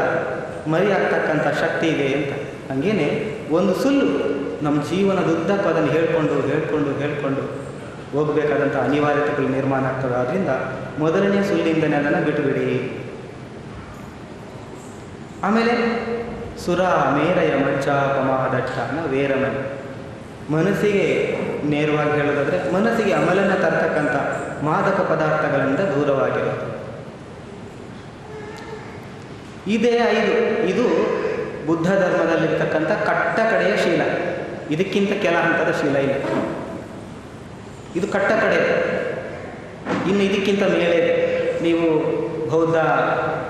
ಮರಿ ಆಗ್ತಕ್ಕಂಥ ಶಕ್ತಿ ಇದೆ ಅಂತ. ಹಾಗೇನೆ ಒಂದು ಸುಳ್ಳು ನಮ್ಮ ಜೀವನದುದ್ದಕ್ಕೂ ಅದನ್ನು ಹೇಳ್ಕೊಂಡು ಹೋಗಬೇಕಾದಂಥ ಅನಿವಾರ್ಯತೆಗಳು ನಿರ್ಮಾಣ ಆಗ್ತದೆ. ಆದ್ದರಿಂದ ಮೊದಲನೇ ಸುಳ್ಳಿಂದನೇ ಅದನ್ನು ಬಿಟ್ಟುಬಿಡಿ. ಆಮೇಲೆ ಸುರ ಮೇರಯ ಮಚ್ಚ ಪಮಾದಟ್ಟನ ವೇರಮಣಿ, ಮನಸ್ಸಿಗೆ ನೇರವಾಗಿ ಹೇಳೋದಾದರೆ ಮನಸ್ಸಿಗೆ ಅಮಲನ್ನು ತರ್ತಕ್ಕಂಥ ಮಾದಕ ಪದಾರ್ಥಗಳಿಂದ ದೂರವಾಗಿರೋದು. ಇದೇ 5 ಇದು ಬುದ್ಧ ಧರ್ಮದಲ್ಲಿರ್ತಕ್ಕಂಥ ಕಟ್ಟ ಕಡೆಯ ಶೀಲ. ಇದಕ್ಕಿಂತ ಕೆಲ ಹಂತದ ಶೀಲ ಇಲ್ಲ. ಇದು ಕಟ್ಟ ಕಡೆ. ಇನ್ನು ಇದಕ್ಕಿಂತ ಮೇಲೆ ನೀವು ಬೌದ್ಧ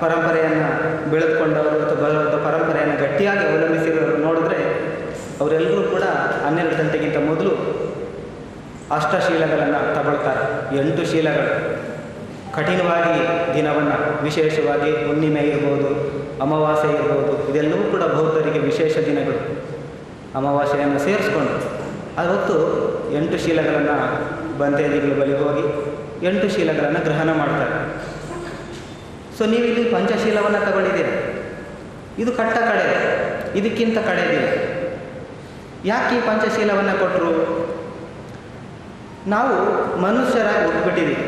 ಪರಂಪರೆಯನ್ನು ಬೆಳೆದುಕೊಂಡವರು ಅಥವಾ ಬೌದ್ಧ ಪರಂಪರೆಯನ್ನು ಗಟ್ಟಿಯಾಗಿ ಅವಲಂಬಿಸಿರೋರು ನೋಡಿದ್ರೆ ಅವರೆಲ್ಲರೂ ಕೂಡ 12 ಗಂಟೆಗಿಂತ ಮೊದಲು ಅಷ್ಟಶೀಲಗಳನ್ನು ತಗೊಳ್ತಾರೆ. 8 ಶೀಲಗಳು ಕಠಿಣವಾಗಿ ದಿನವನ್ನು, ವಿಶೇಷವಾಗಿ ಹುಣ್ಣಿಮೆ ಇರ್ಬೋದು, ಅಮಾವಾಸ್ಯೆ ಇರ್ಬೋದು, ಇದೆಲ್ಲವೂ ಕೂಡ ಬೌದ್ಧರಿಗೆ ವಿಶೇಷ ದಿನಗಳು. ಅಮಾವಾಸ್ಯೆಯನ್ನು ಸೇರಿಸ್ಕೊಂಡು ಅವತ್ತು 8 ಶೀಲಗಳನ್ನು ಬಂತೇದಿಗಳ ಬಳಿ ಹೋಗಿ 8 ಶೀಲಗಳನ್ನು ಗ್ರಹಣ ಮಾಡ್ತಾರೆ. ಸೊ ನೀವಿಲ್ಲಿ ಪಂಚಶೀಲವನ್ನು ತಗೊಂಡಿದ್ದೀರಿ. ಇದು ಕಟ್ಟ ಕಡೆ, ಇದಕ್ಕಿಂತ ಕಡೆದಿಲ್ಲ. ಯಾಕೆ ಈ ಪಂಚಶೀಲವನ್ನು ಕೊಟ್ಟರು? ನಾವು ಮನುಷ್ಯರಾಗಿ ಹುಟ್ಟುಬಿಟ್ಟಿದ್ದೀವಿ.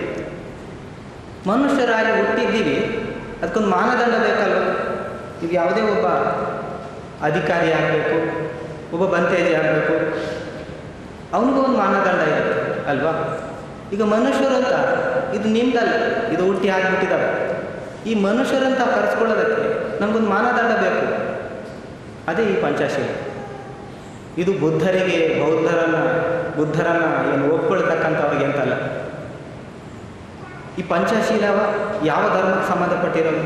ಮನುಷ್ಯರಾಗಿ ಹುಟ್ಟಿದ್ದೀವಿ, ಅದಕ್ಕೊಂದು ಮಾನದಂಡ ಬೇಕಲ್ವ? ಈಗ ಯಾವುದೇ ಒಬ್ಬ ಅಧಿಕಾರಿ ಆಗಬೇಕು, ಒಬ್ಬ ಬಂತೇಜಿ ಆಗಬೇಕು, ಅವನಿಗೂ ಒಂದು ಮಾನದಂಡ ಇರುತ್ತೆ ಅಲ್ವಾ? ಈಗ ಮನುಷ್ಯರಂತ ಇದು ನಿಮ್ದಲ್ಲ, ಇದು ಹುಟ್ಟಿ ಆಗಿಬಿಟ್ಟಿದ್ದಾವೆ. ಈ ಮನುಷ್ಯರಂತ ಕರೆಸ್ಕೊಳ್ಳೋದಕ್ಕೆ ನಮಗೊಂದು ಮಾನದಂಡ ಬೇಕು. ಅದೇ ಈ ಪಂಚಶೀಲ. ಇದು ಬುದ್ಧರಿಗೆ, ಬುದ್ಧರನ್ನು ಏನು ಒಪ್ಕೊಳ್ತಕ್ಕಂಥವ್ರಿಗೆ ಅಂತಲ್ಲ. ಈ ಪಂಚಶೀಲವ ಯಾವ ಧರ್ಮಕ್ಕೆ ಸಂಬಂಧಪಟ್ಟಿರೋದು,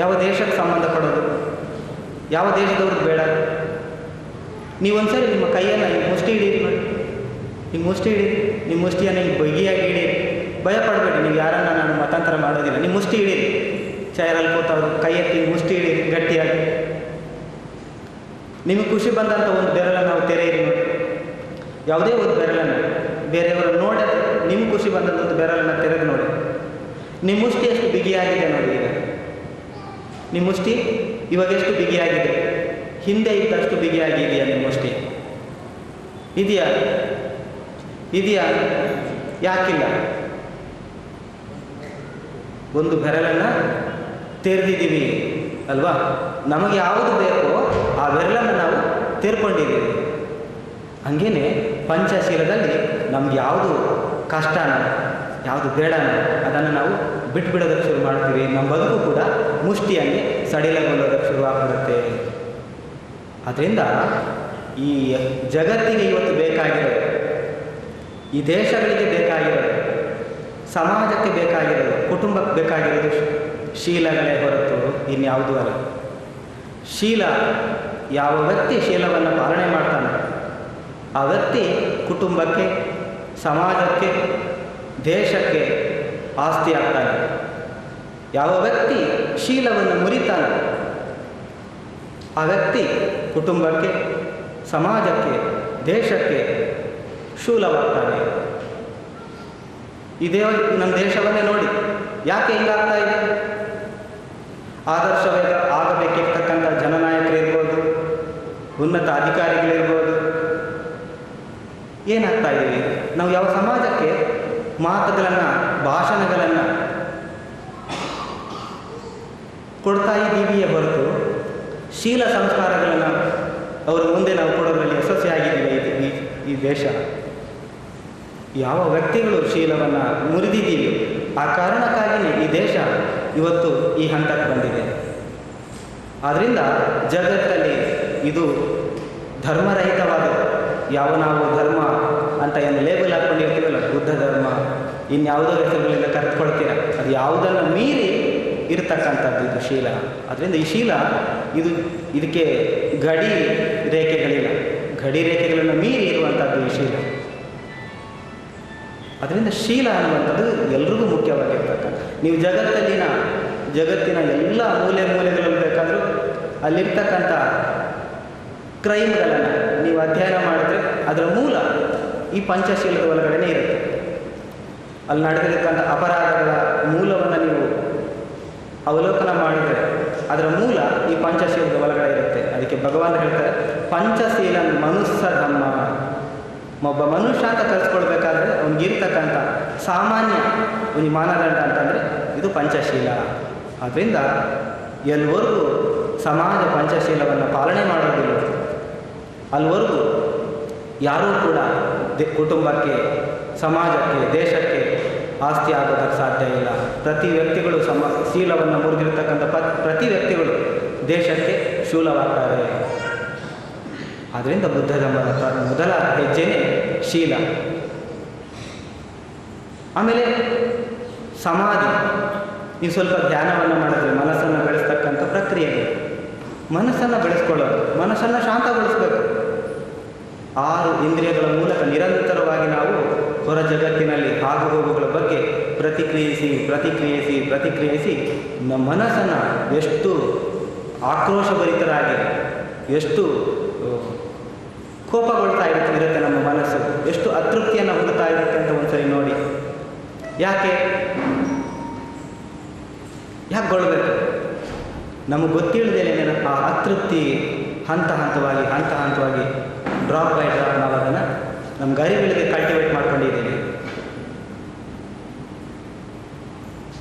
ಯಾವ ದೇಶಕ್ಕೆ ಸಂಬಂಧಪಡೋದು, ಯಾವ ದೇಶದವ್ರಿಗೆ ಬೇಡ. ನೀವೊಂದ್ಸರಿ ನಿಮ್ಮ ಕೈಯನ್ನು ಹಿಂಗೆ ಮುಷ್ಟಿ ಹಿಡೀರಿ ನೋಡಿ, ಹಿಂಗೆ ಮುಷ್ಟಿ ಹಿಡೀರಿ, ನಿಮ್ಮ ಮುಷ್ಟಿಯನ್ನು ಹಿಂಗೆ ಬಗೆಯಾಗಿ ಹಿಡೀರಿ. ಭಯ ಪಡಬೇಡಿ, ನೀವು ಯಾರನ್ನ ನಾನು ಮತಾಂತರ ಮಾಡೋದಿಲ್ಲ. ನಿಮ್ಮ ಮುಷ್ಟಿ ಹಿಡೀರಿ, ಚೇರಲ್ಲಿ ಕೂತವ್ರು ಕೈ ಎತ್ತಿ ಮುಷ್ಟಿ ಹಿಡೀರಿ ಗಟ್ಟಿಯಾಗಿ. ನಿಮಗೆ ಖುಷಿ ಬಂದಂಥ ಒಂದು ಬೆರಳನ್ನು ನಾವು ತೆರೆಯಿರಿ ನೋಡಿ. ಯಾವುದೇ ಒಂದು ಬೆರಳನ್ನು ಬೇರೆಯವರು ನೋಡಿ ನಿಮ್ಗೆ ಖುಷಿ ಬಂದಂಥ ಒಂದು ಬೆರಳನ್ನು ತೆರೆದು ನೋಡಿ. ನಿಮ್ಮ ಮುಷ್ಟಿ ಎಷ್ಟು ಬಿಗಿಯಾಗಿದೆ ನೋಡಿ. ಈಗ ನಿಮ್ಮ ಮುಷ್ಟಿ ಇವಾಗ ಎಷ್ಟು ಬಿಗಿಯಾಗಿದೆ, ಹಿಂದೆ ಇದ್ದಷ್ಟು ಬಿಗಿಯಾಗಿದೆಯಾ ನಿಮ್ಮ ಮುಷ್ಟಿ? ಇದೆಯಾ? ಯಾಕಿಲ್ಲ? ಒಂದು ಬೆರಳನ್ನು ತೆರೆದಿದ್ದೀವಿ ಅಲ್ವಾ? ನಮಗೆ ಯಾವುದು ಬೇಕೋ ಆ ಬೆರಳನ್ನು ನಾವು ತೆರ್ಕೊಂಡಿದ್ದೀವಿ. ಹಾಗೇನೆ ಪಂಚಶೀಲದಲ್ಲಿ ನಮ್ಗೆ ಯಾವುದು ಕಷ್ಟನ, ಯಾವುದು ಬೇಡನ ಅದನ್ನು ನಾವು ಬಿಟ್ಬಿಡೋದಕ್ಕೆ ಶುರು ಮಾಡ್ತೀವಿ. ನಮ್ಮ ಬದುಕು ಕೂಡ ಮುಷ್ಟಿಯಲ್ಲಿ ಸಡಿಲಗೊಳ್ಳೋದಕ್ಕೆ ಶುರುವಾಗ್ಬಿಡುತ್ತೆ. ಅದರಿಂದ ಈ ಜಗತ್ತಿಗೆ ಇವತ್ತು ಬೇಕಾಗಿರೋದು, ಈ ದೇಶಗಳಿಗೆ ಬೇಕಾಗಿರೋದು, ಸಮಾಜಕ್ಕೆ ಬೇಕಾಗಿರೋದು, ಕುಟುಂಬಕ್ಕೆ ಬೇಕಾಗಿರೋದು ಶೀಲಗಳೇ ಹೊರತು ಇನ್ಯಾವುದೂ ಅಲ್ಲ. ಶೀಲ, ಯಾವ ವ್ಯಕ್ತಿ ಶೀಲವನ್ನು ಪಾಲನೆ ಮಾಡ್ತಾನೆ ಆ ವ್ಯಕ್ತಿ ಕುಟುಂಬಕ್ಕೆ, ಸಮಾಜಕ್ಕೆ, ದೇಶಕ್ಕೆ ಆಸ್ತಿ ಆಗ್ತಾನೆ. ಯಾವ ವ್ಯಕ್ತಿ ಶೀಲವನ್ನು ಮುರಿತಾನೆ ಆ ವ್ಯಕ್ತಿ ಕುಟುಂಬಕ್ಕೆ, ಸಮಾಜಕ್ಕೆ, ದೇಶಕ್ಕೆ ಶೂಲವಾಗ್ತಾನೆ. ಇದೇ ನಮ್ಮ ದೇಶವನ್ನೇ ನೋಡಿ, ಯಾಕೆ ಹಿಂಗಾಗ್ತಾ ಇದೆ? ಆದರ್ಶವೇಗ ಆಗಬೇಕಿರ್ತಕ್ಕಂಥ ಜನನಾಯಕರಿರ್ಬೋದು, ಉನ್ನತ ಅಧಿಕಾರಿಗಳಿರ್ಬೋದು, ಏನಾಗ್ತಾ ಇದ್ದೀವಿ ನಾವು? ಯಾವ ಸಮಾಜಕ್ಕೆ ಮಾತುಗಳನ್ನು, ಭಾಷಣಗಳನ್ನು ಕೊಡ್ತಾ ಇದ್ದೀವಿಯೇ ಹೊರತು ಶೀಲ ಸಂಸ್ಕಾರಗಳನ್ನು ಅವರ ಮುಂದೆ ನಾವು ಕೊಡೋದ್ರಲ್ಲಿ ಯಶಸ್ವಿಯಾಗಿದ್ದೀವಿ. ಈ ದೇಶ ಯಾವ ವ್ಯಕ್ತಿಗಳು ಶೀಲವನ್ನು ಮುರಿದಿದ್ದೀವಿ, ಆ ಕಾರಣಕ್ಕಾಗಿಯೇ ಈ ದೇಶ ಇವತ್ತು ಈ ಹಂತಕ್ಕೆ ಬಂದಿದೆ. ಆದ್ದರಿಂದ ಜಗತ್ತಲ್ಲಿ ಇದು ಧರ್ಮರಹಿತವಾದದ್ದು. ಯಾವ ನಾವು ಧರ್ಮ ಅಂತ ಏನು ಲೇಬಲ್ ಹಾಕ್ಕೊಂಡಿರ್ತೀವಲ್ಲ, ಬುದ್ಧ ಧರ್ಮ, ಇನ್ಯಾವುದೋ ಹೆಸರುಗಳಿಂದ ಕರೆದುಕೊಳ್ತೀರ, ಅದು ಯಾವುದನ್ನು ಮೀರಿ ಇರತಕ್ಕಂಥದ್ದು ಇದು ಶೀಲ. ಅದರಿಂದ ಈ ಶೀಲ ಇದಕ್ಕೆ ಗಡಿ ರೇಖೆಗಳಿಲ್ಲ, ಗಡಿ ರೇಖೆಗಳನ್ನು ಮೀರಿ ಇರುವಂಥದ್ದು ಈ ಶೀಲ. ಅದರಿಂದ ಶೀಲ ಅನ್ನುವಂಥದ್ದು ಎಲ್ರಿಗೂ ಮುಖ್ಯವಾಗಿರ್ತಕ್ಕಂಥ. ನೀವು ಜಗತ್ತಿನ ಎಲ್ಲ ಮೂಲೆಗಳಲ್ಲಿ ಬೇಕಾದರೂ ಅಲ್ಲಿರ್ತಕ್ಕಂಥ ಕ್ರೈಮ್ಗಳನ್ನು ನೀವು ಅಧ್ಯಯನ ಮಾಡಿದ್ರೆ ಅದರ ಮೂಲ ಈ ಪಂಚಶೀಲದ ಒಳಗಡೆ ಇರುತ್ತೆ. ಅಲ್ಲಿ ನಡೆದಿರ್ತಕ್ಕಂಥ ಅಪರಾಧಗಳ ಮೂಲವನ್ನು ನೀವು ಅವಲೋಕನ ಮಾಡಿದರೆ ಅದರ ಮೂಲ ಈ ಪಂಚಶೀಲದ ಒಳಗಡೆ ಇರುತ್ತೆ. ಅದಕ್ಕೆ ಭಗವಾನ್ ಹೇಳ್ತಾರೆ, ಪಂಚಶೀಲ ಮನುಷ್ಯ ಧರ್ಮ. ಒಬ್ಬ ಮನುಷ್ಯ ಅಂತ ಕಲಿಸ್ಕೊಳ್ಬೇಕಾದ್ರೆ ಅವನಿಗಿರ್ತಕ್ಕಂಥ ಸಾಮಾನ್ಯ ಒಂದು ಮಾನದಂಡ ಅಂತಂದರೆ ಇದು ಪಂಚಶೀಲ. ಆದ್ದರಿಂದ ಎಲ್ಲಿವರೆಗೂ ಸಮಾಜ ಪಂಚಶೀಲವನ್ನು ಪಾಲನೆ ಮಾಡೋದಿಲ್ಲ ಅಲ್ಲಿವರೆಗೂ ಯಾರೂ ಕೂಡ ಕುಟುಂಬಕ್ಕೆ, ಸಮಾಜಕ್ಕೆ, ದೇಶಕ್ಕೆ ಆಸ್ತಿ ಆಗೋದಕ್ಕೆ ಸಾಧ್ಯ ಇಲ್ಲ. ಪ್ರತಿ ವ್ಯಕ್ತಿಗಳು ಶೀಲವನ್ನು ಮುರಿದಿರ್ತಕ್ಕಂಥ ಪ್ರತಿ ವ್ಯಕ್ತಿಗಳು ದೇಶಕ್ಕೆ ಶೂಲವಾಗ್ತಾರೆ. ಆದ್ದರಿಂದ ಬುದ್ಧ ಧರ್ಮದ ಮೊದಲ ಹೆಜ್ಜೆನೇ ಶೀಲ. ಆಮೇಲೆ ಸಮಾಧಿ. ನೀವು ಸ್ವಲ್ಪ ಧ್ಯಾನವನ್ನು ಮಾಡಿದ್ರೆ ಮನಸ್ಸನ್ನು ಬೆಳೆಸ್ತಕ್ಕಂಥ ಪ್ರಕ್ರಿಯೆ. ಮನಸ್ಸನ್ನು ಬೆಳೆಸ್ಕೊಳ್ಳೋದು, ಮನಸ್ಸನ್ನು ಶಾಂತಗೊಳಿಸಬೇಕು. 6 ಇಂದ್ರಿಯಗಳ ಮೂಲಕ ನಿರಂತರವಾಗಿ ನಾವು ಹೊರ ಜಗತ್ತಿನಲ್ಲಿ ಆಗುಹೋಗುಗಳ ಬಗ್ಗೆ ಪ್ರತಿಕ್ರಿಯಿಸಿ ನಮ್ಮ ಮನಸ್ಸನ್ನು ಎಷ್ಟು ಆಕ್ರೋಶಭರಿತರಾಗಿ, ಎಷ್ಟು ಕೋಪಗೊಳ್ತಾ ಇರುತ್ತೆ ನಮ್ಮ ಮನಸ್ಸು, ಎಷ್ಟು ಅತೃಪ್ತಿಯನ್ನು ಹೊಂದುತ್ತಾ ಇರುತ್ತೆ ಅಂತ ಒಂದ್ಸರಿ ನೋಡಿ. ಯಾಕೆ ಗೊಳ್ಬೇಕು? ನಮಗೆ ಗೊತ್ತಿಲ್ಲದೇನೆ ಆ ಅತೃಪ್ತಿ ಹಂತ ಹಂತವಾಗಿ ಡ್ರಾಪ್ ಬೈ ಡ್ರಾಪ್ ನಾವು ಅದನ್ನು ನಮ್ಮ ಗರಿಗಳಿಗೆ ಕಲ್ಟಿವೇಟ್ ಮಾಡ್ಕೊಂಡಿದ್ದೀವಿ.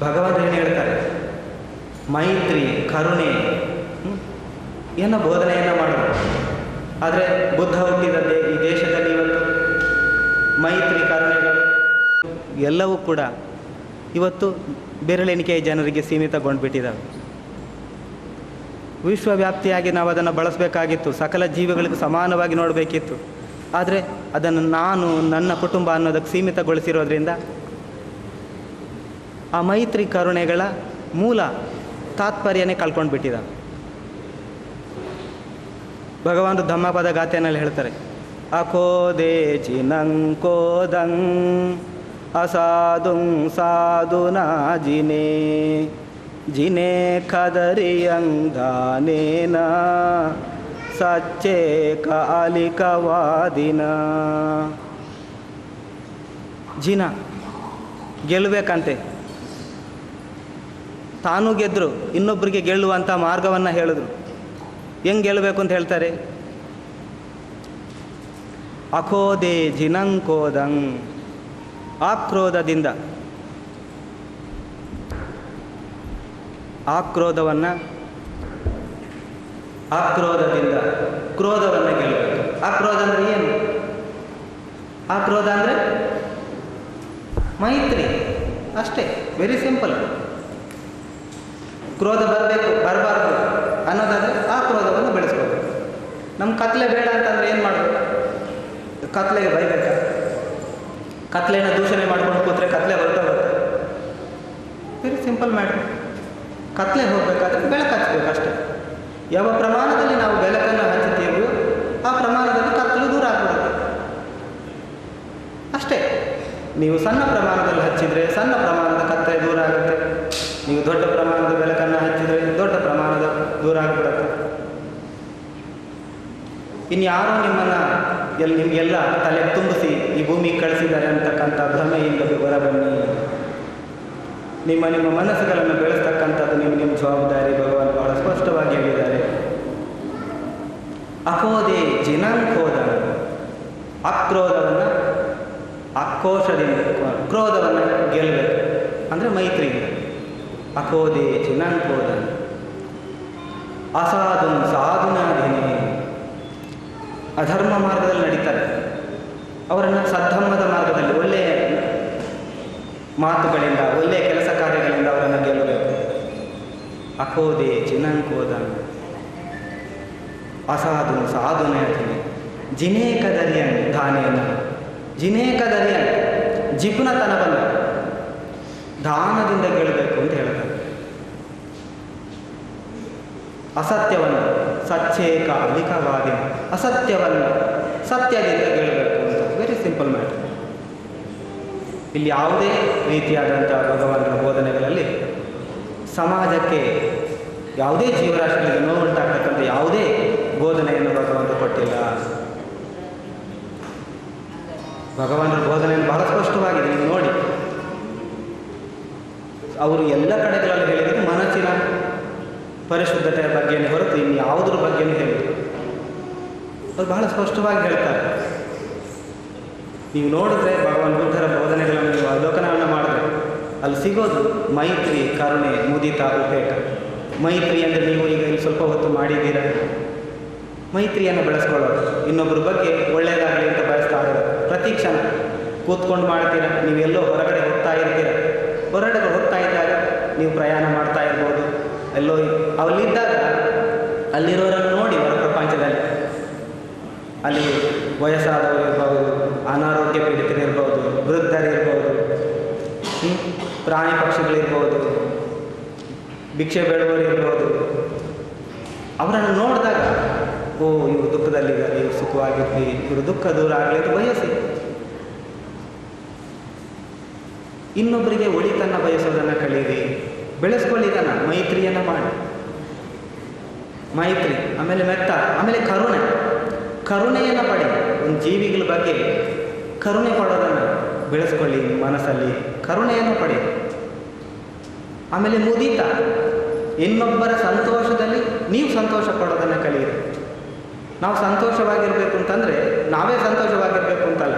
ಭಗವಂತ ಏನು ಹೇಳ್ತಾರೆ? ಮೈತ್ರಿ, ಕರುಣೆ ಏನೋ ಬೋಧನೆಯನ್ನು ಮಾಡೋದು. ಆದರೆ ಬುದ್ಧ ಹುಟ್ಟಿದಂತೆ ಈ ದೇಶದಲ್ಲಿ ಇವತ್ತು ಮೈತ್ರಿ, ಕರುಣೆಗಳು ಎಲ್ಲವೂ ಕೂಡ ಇವತ್ತು ಬೆರಳೆಣಿಕೆಯ ಜನರಿಗೆ ಸೀಮಿತಗೊಂಡ್ಬಿಟ್ಟಿದ್ದಾವೆ. ವಿಶ್ವವ್ಯಾಪ್ತಿಯಾಗಿ ನಾವು ಅದನ್ನು ಬಳಸಬೇಕಾಗಿತ್ತು, ಸಕಲ ಜೀವಿಗಳಿಗೂ ಸಮಾನವಾಗಿ ನೋಡಬೇಕಿತ್ತು. ಆದರೆ ಅದನ್ನು ನಾನು, ನನ್ನ ಕುಟುಂಬ ಅನ್ನೋದಕ್ಕೆ ಸೀಮಿತಗೊಳಿಸಿರೋದ್ರಿಂದ ಆ ಮೈತ್ರಿ ಕರುಣೆಗಳ ಮೂಲ ತಾತ್ಪರ್ಯನೇ ಕಳ್ಕೊಂಡು ಬಿಟ್ಟಿದ್ದಾವೆ. ಭಗವಂತ ಧಮ್ಮಪದ ಗಾಥೆಯಲ್ಲಿ ಹೇಳ್ತಾರೆ, ಅಕೋದೇ ಚಿನಂಕೋದಂ ಅಸಾದುಂ ಸಾಧುನಾ ಜಿನೇ ಖದರಿಯಂದಾನೇನ ಸಚ್ಚೇ ಕಾಲಿಕವಾದಿನ. ಜಿನ ಗೆಲ್ಲಬೇಕಂತೆ, ತಾನೂ ಗೆದ್ದರು, ಇನ್ನೊಬ್ಬರಿಗೆ ಗೆಲ್ಲುವಂಥ ಮಾರ್ಗವನ್ನು ಹೇಳಿದ್ರು. ಹೆಂಗೆ ಗೆಲ್ಲಬೇಕು ಅಂತ ಹೇಳ್ತಾರೆ? ಅಕೋದೇ ಜಿನಂಕೋದಂ, ಆಕ್ರೋಧದಿಂದ, ಆಕ್ರೋಧದಿಂದ ಕ್ರೋಧವನ್ನು ಗೆಲ್ಲಬೇಕು. ಆಕ್ರೋಧ ಅಂದರೆ ಏನು? ಆಕ್ರೋಧ ಅಂದರೆ ಮೈತ್ರಿ ಅಷ್ಟೇ, ವೆರಿ ಸಿಂಪಲ್. ಕ್ರೋಧ ಬರಬೇಕು, ಬರಬಾರ್ದು ಅನ್ನೋದಾದರೆ ಆ ಕ್ರೋಧವನ್ನು ಬೆಳೆಸ್ಕೋಬೇಕು. ನಮ್ಮ ಕತ್ಲೆ ಬೇಡ ಅಂತಂದರೆ ಏನು ಮಾಡಬೇಕು? ಕತ್ಲೆಗೆ ಬೈಬೇಕಾ? ಕತ್ಲೆನ ದೂಷಣೆ ಮಾಡ್ಕೊಂಡು ಕೂತ್ರೆ ಕತ್ಲೆ ಹೊರಟೋಗುತ್ತೆ. Very simple matter. ಕತ್ಲೆ ಹೋಗಬೇಕಾದ್ರೆ ಬೆಳಕು ಹಚ್ಚಬೇಕು ಅಷ್ಟೇ. ಯಾವ ಪ್ರಮಾಣದಲ್ಲಿ ನಾವು ಬೆಳಕನ್ನು ಹಚ್ಚುತ್ತೀವೋ ಆ ಪ್ರಮಾಣದಲ್ಲಿ ಕತ್ತಲು ದೂರ ಆಗ್ಬಿಡುತ್ತೆ ಅಷ್ಟೇ. ನೀವು ಸಣ್ಣ ಪ್ರಮಾಣದಲ್ಲಿ ಹಚ್ಚಿದರೆ ಸಣ್ಣ ಪ್ರಮಾಣದ ಕತ್ತಲೆ ದೂರ ಆಗುತ್ತೆ. ನೀವು ದೊಡ್ಡ ಪ್ರಮಾಣದ ಬೆಳಕನ್ನು ಹಚ್ಚಿದರೆ ದೊಡ್ಡ ಪ್ರಮಾಣದ ದೂರ ಆಗಿಬಿಡುತ್ತೆ. ಇನ್ಯಾರೋ ನಿಮಗೆಲ್ಲ ತಲೆ ತುಂಬಿಸಿ ಈ ಭೂಮಿಗೆ ಕಳಿಸಿದ್ದಾರೆ ಅಂತಕ್ಕಂಥ ಭ್ರಮೆಯಿಂದ ಹೊರಬನ್ನಿ. ನಿಮ್ಮ ಮನಸ್ಸುಗಳನ್ನು ಬೆಳೆಸ್ತಕ್ಕಂಥದ್ದು ನಿಮ್ಮ ಜವಾಬ್ದಾರಿ. ಭಗವಾನ್ ಬಹಳ ಸ್ಪಷ್ಟವಾಗಿ ಹೇಳಿದ್ದಾರೆ. ಅಕೋದೇ ಜಿನಾಂಕೋದ, ಆಕ್ರೋಧವನ್ನು ಆಕ್ರೋಶದಿಂದ, ಕ್ರೋಧವನ್ನು ಗೆಲ್ಲಬೇಕು ಅಂದರೆ ಮೈತ್ರಿಯಿಂದ. ಅಕೋದೇ ಜಿನಾಂಕೋದ ಅಸಾಧು ಸಾಧುನಾದಿನಿ. ಅಧರ್ಮ ಮಾರ್ಗದಲ್ಲಿ ನಡೀತಾರೆ, ಅವರನ್ನು ಸದ್ಧರ್ಮದ ಮಾರ್ಗದಲ್ಲಿ ಒಳ್ಳೆಯ ಮಾತುಗಳಿಂದ, ಒಳ್ಳೆಯ ಕೆಲಸ ಕಾರ್ಯಗಳಿಂದ ಅವರನ್ನು ಗೆಲ್ಲಬೇಕು. ಅಕೋದೆ ಚಿನ್ನಂಕೋದ. ಅಸಾಧು ಸಾಧುನಯತಿನಿ ಜಿನೇಕ ದರಿಯನ್ ದಾನೇನ ಜಿನೇಕ ದರಿಯನ್ ಜಿಪುಣತನವನ್ನು ದಾನದಿಂದ ಗೆಲ್ಲಬೇಕು ಅಂತ ಹೇಳ್ತಾರೆ. ಅಸತ್ಯವನ್ನು ಸಚ್ಚೇಕ ಅಧಿಕವಾದಿ ಅಸತ್ಯವನ್ನು ಸತ್ಯದಿಂದ ಗೆಲ್ಲಬೇಕು ಅಂತ. Very simple matter. ಇಲ್ಲಿ ಯಾವುದೇ ರೀತಿಯಾದಂಥ ಭಗವಂತನ ಬೋಧನೆಗಳಲ್ಲಿ ಸಮಾಜಕ್ಕೆ ಯಾವುದೇ ಜೀವರಾಶಿಗಳಿಗೆ ನೋವುಂಟಾಗ್ತಕ್ಕಂಥ ಯಾವುದೇ ಬೋಧನೆಯನ್ನು ಭಗವಂತ ಕೊಟ್ಟಿಲ್ಲ. ಭಗವಂತನ ಬೋಧನೆಯನ್ನು ಬಹಳ ಸ್ಪಷ್ಟವಾಗಿದೆ. ನೀವು ನೋಡಿ, ಅವರು ಎಲ್ಲ ಕಡೆಗಳಲ್ಲಿ ಹೇಳಿದ್ದು ಮನಸ್ಸಿನ ಪರಿಶುದ್ಧತೆಯ ಬಗ್ಗೆನೇ ಹೊರತು ಇನ್ನು ಯಾವುದ್ರ ಬಗ್ಗೆನೂ ಹೇಳಿದರು. ಅವರು ಬಹಳ ಸ್ಪಷ್ಟವಾಗಿ ಹೇಳ್ತಾರೆ. ನೀವು ನೋಡಿದ್ರೆ ಭಗವಾನ್ ಬುದ್ಧರ ಬೋಧನೆಗಳನ್ನು ನೀವು ಅವಲೋಕನವನ್ನು ಮಾಡಿದ್ರೆ ಅಲ್ಲಿ ಸಿಗೋದು ಮೈತ್ರಿ, ಕರುಣೆ, ಮುದಿತ, ಉಪೇತ. ಮೈತ್ರಿ ಅಂದರೆ ನೀವು ಈಗ ಇಲ್ಲಿ ಸ್ವಲ್ಪ ಹೊತ್ತು ಮಾಡಿದ್ದೀರ, ಮೈತ್ರಿಯನ್ನು ಬೆಳೆಸ್ಕೊಳ್ಳೋದು, ಇನ್ನೊಬ್ಬರ ಬಗ್ಗೆ ಒಳ್ಳೆಯದಾಗಲಿ ಅಂತ ಬಯಸ್ತಾ ಇರೋದು. ಪ್ರತಿ ಕ್ಷಣ ಕೂತ್ಕೊಂಡು ಮಾಡ್ತೀರ, ನೀವೆಲ್ಲೋ ಹೊರಗಡೆ ಹೋಗ್ತಾ ಇರ್ತೀರ, ಹೊರಗಡೆ ಹೋಗ್ತಾ ಇದ್ದಾಗ ನೀವು ಪ್ರಯಾಣ ಮಾಡ್ತಾ ಇರ್ಬೋದು, ಎಲ್ಲೋ ಅಲ್ಲಿದ್ದಾಗ ಅಲ್ಲಿರೋರನ್ನು ನೋಡಿ ಹೊರ ಪ್ರಪಂಚದಲ್ಲಿ ಅಲ್ಲಿ ವಯಸ್ಸಾದವರು ಇರ್ಬೋದು, ಅನಾರೋಗ್ಯ ಪೀಡಿತರಿರ್ಬೋದು, ವೃದ್ಧರಿರ್ಬೋದು, ಪ್ರಾಣಿ ಪಕ್ಷಿಗಳಿರ್ಬೋದು, ಭಿಕ್ಷೆ ಬೇಡುವವರು ಇರ್ಬೋದು. ಅವರನ್ನು ನೋಡಿದಾಗ ಓ ಇವರು ದುಃಖದಲ್ಲಿದ್ದಾರೆ, ಇವರು ಸುಖವಾಗಿರಲಿ, ಇವರು ದುಃಖ ದೂರ ಆಗಲಿ ಅಂತ ಬಯಸಿ ಇನ್ನೊಬ್ಬರಿಗೆ ಒಳಿತನ್ನು ಬಯಸೋದನ್ನು ಕಲೀರಿ, ಬೆಳೆಸ್ಕೊಳ್ಳಿದನ್ನು, ಮೈತ್ರಿಯನ್ನು ಮಾಡಿ. ಮೈತ್ರಿ, ಆಮೇಲೆ ಮೆತ್ತ, ಆಮೇಲೆ ಕರುಣೆಯನ್ನು ಪಡಿ. ಒಂದು ಜೀವಿಗಳ ಬಗ್ಗೆ ಕರುಣೆ ಪಡೋದನ್ನು ಬೆಳೆಸ್ಕೊಳ್ಳಿ, ಮನಸ್ಸಲ್ಲಿ ಕರುಣೆಯನ್ನು ಪಡಿ. ಆಮೇಲೆ ಮುದಿತ, ಇನ್ನೊಬ್ಬರ ಸಂತೋಷದಲ್ಲಿ ನೀವು ಸಂತೋಷ ಪಡೋದನ್ನು ಕಲಿಯಿರಿ. ನಾವು ಸಂತೋಷವಾಗಿರಬೇಕು ಅಂತಂದರೆ ನಾವೇ ಸಂತೋಷವಾಗಿರಬೇಕು ಅಂತಲ್ಲ,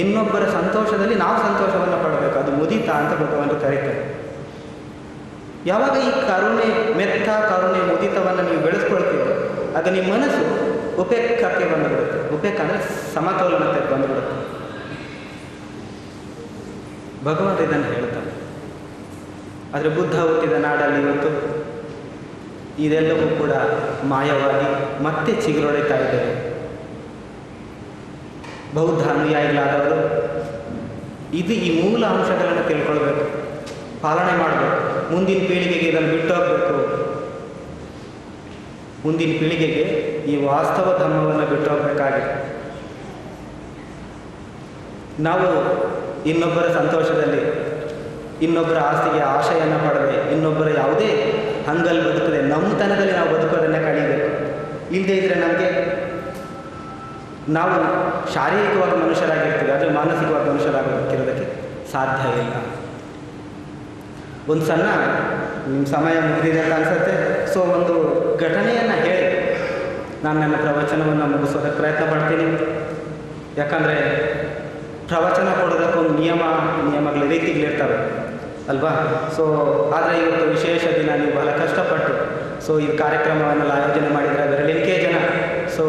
ಇನ್ನೊಬ್ಬರ ಸಂತೋಷದಲ್ಲಿ ನಾವು ಸಂತೋಷವನ್ನು ಪಡಬೇಕು. ಅದು ಮುದಿತ ಅಂತ ಭಗವಂತ ಕರೀತಾರೆ. ಯಾವಾಗ ಈ ಕರುಣೆ, ಮೆತ್ತ, ಕರುಣೆ, ಮುದಿತವನ್ನು ನೀವು ಬೆಳೆಸ್ಕೊಳ್ತೀರೋ ಅದು ನಿಮ್ಮ ಮನಸ್ಸು ಉಪೇಕ್ಷಕ್ಕೆ ಬಂದುಬಿಡುತ್ತೆ. ಉಪೇಕ್ಷ ಅಂದರೆ ಸಮತೋಲನತೆ ಬಂದುಬಿಡುತ್ತೆ. ಭಗವಂತ ಇದನ್ನು ಹೇಳ್ತಾನೆ. ಆದರೆ ಬುದ್ಧ ಹುಟ್ಟಿದ ನಾಡಲ್ಲಿ ಇವತ್ತು ಇದೆಲ್ಲವೂ ಕೂಡ ಮಾಯವಾಗಿ ಮತ್ತೆ ಚಿಗುರೊಳಿತಾ ಇದ್ದಾರೆ. ಬೌದ್ಧ ಅನುಯಾಯಿಗಳಾದವರು ಈ ಮೂಲ ಅಂಶಗಳನ್ನು ತಿಳ್ಕೊಳ್ಬೇಕು, ಪಾಲನೆ ಮಾಡಬೇಕು. ಮುಂದಿನ ಪೀಳಿಗೆಗೆ ಇದನ್ನು ಬಿಟ್ಟು ಹೋಗಬೇಕು. ಮುಂದಿನ ಪೀಳಿಗೆಗೆ ಈ ವಾಸ್ತವ ಧರ್ಮವನ್ನು ಬಿಟ್ಟು ಹೋಗಬೇಕಾಗಿದೆ. ನಾವು ಇನ್ನೊಬ್ಬರ ಸಂತೋಷದಲ್ಲಿ, ಇನ್ನೊಬ್ಬರ ಆಸ್ತಿಗೆ ಆಶೆಯನ್ನು ಪಡದೆ, ಇನ್ನೊಬ್ಬರ ಯಾವುದೇ ಹಂಗಲ್ಲಿ ಬದುಕದೆ ನಮ್ಮತನದಲ್ಲಿ ನಾವು ಬದುಕೋದನ್ನು ಕಳೀಬೇಕು. ಇಲ್ಲದೇ ಇದ್ದರೆ ನಮಗೆ ನಾವು ಶಾರೀರಿಕವಾಗಿ ಮನುಷ್ಯರಾಗಿರ್ತೀವಿ, ಆದರೆ ಮಾನಸಿಕವಾಗಿ ಮನುಷ್ಯರಾಗಿರೋದಕ್ಕೆ ಸಾಧ್ಯ ಇಲ್ಲ. ಒಂದು ಸಣ್ಣ ನಿಮ್ಮ ಸಮಯ ಮುಗಿದಿದೆ ಅಂತ ಅನಿಸುತ್ತೆ. ಸೊ ಒಂದು ಘಟನೆಯನ್ನು ಹೇಳಿ ನಾನು ನನ್ನ ಪ್ರವಚನವನ್ನು ಮುಗಿಸೋದಕ್ಕೆ ಪ್ರಯತ್ನ ಪಡ್ತೀನಿ. ಯಾಕಂದರೆ ಪ್ರವಚನ ಕೊಡೋದಕ್ಕೊಂದು ನಿಯಮಗಳ ರೀತಿಗಳಿರ್ತವೆ ಅಲ್ವಾ. ಸೊ ಆದರೆ ಇವತ್ತು ವಿಶೇಷ ದಿನ, ನೀವು ಬಹಳ ಕಷ್ಟಪಟ್ಟು ಸೊ ಈ ಕಾರ್ಯಕ್ರಮವನ್ನೆಲ್ಲ ಆಯೋಜನೆ ಮಾಡಿದರೆ ಅದರಲ್ಲಿ ಎಣಿಕೆ ಜನ, ಸೊ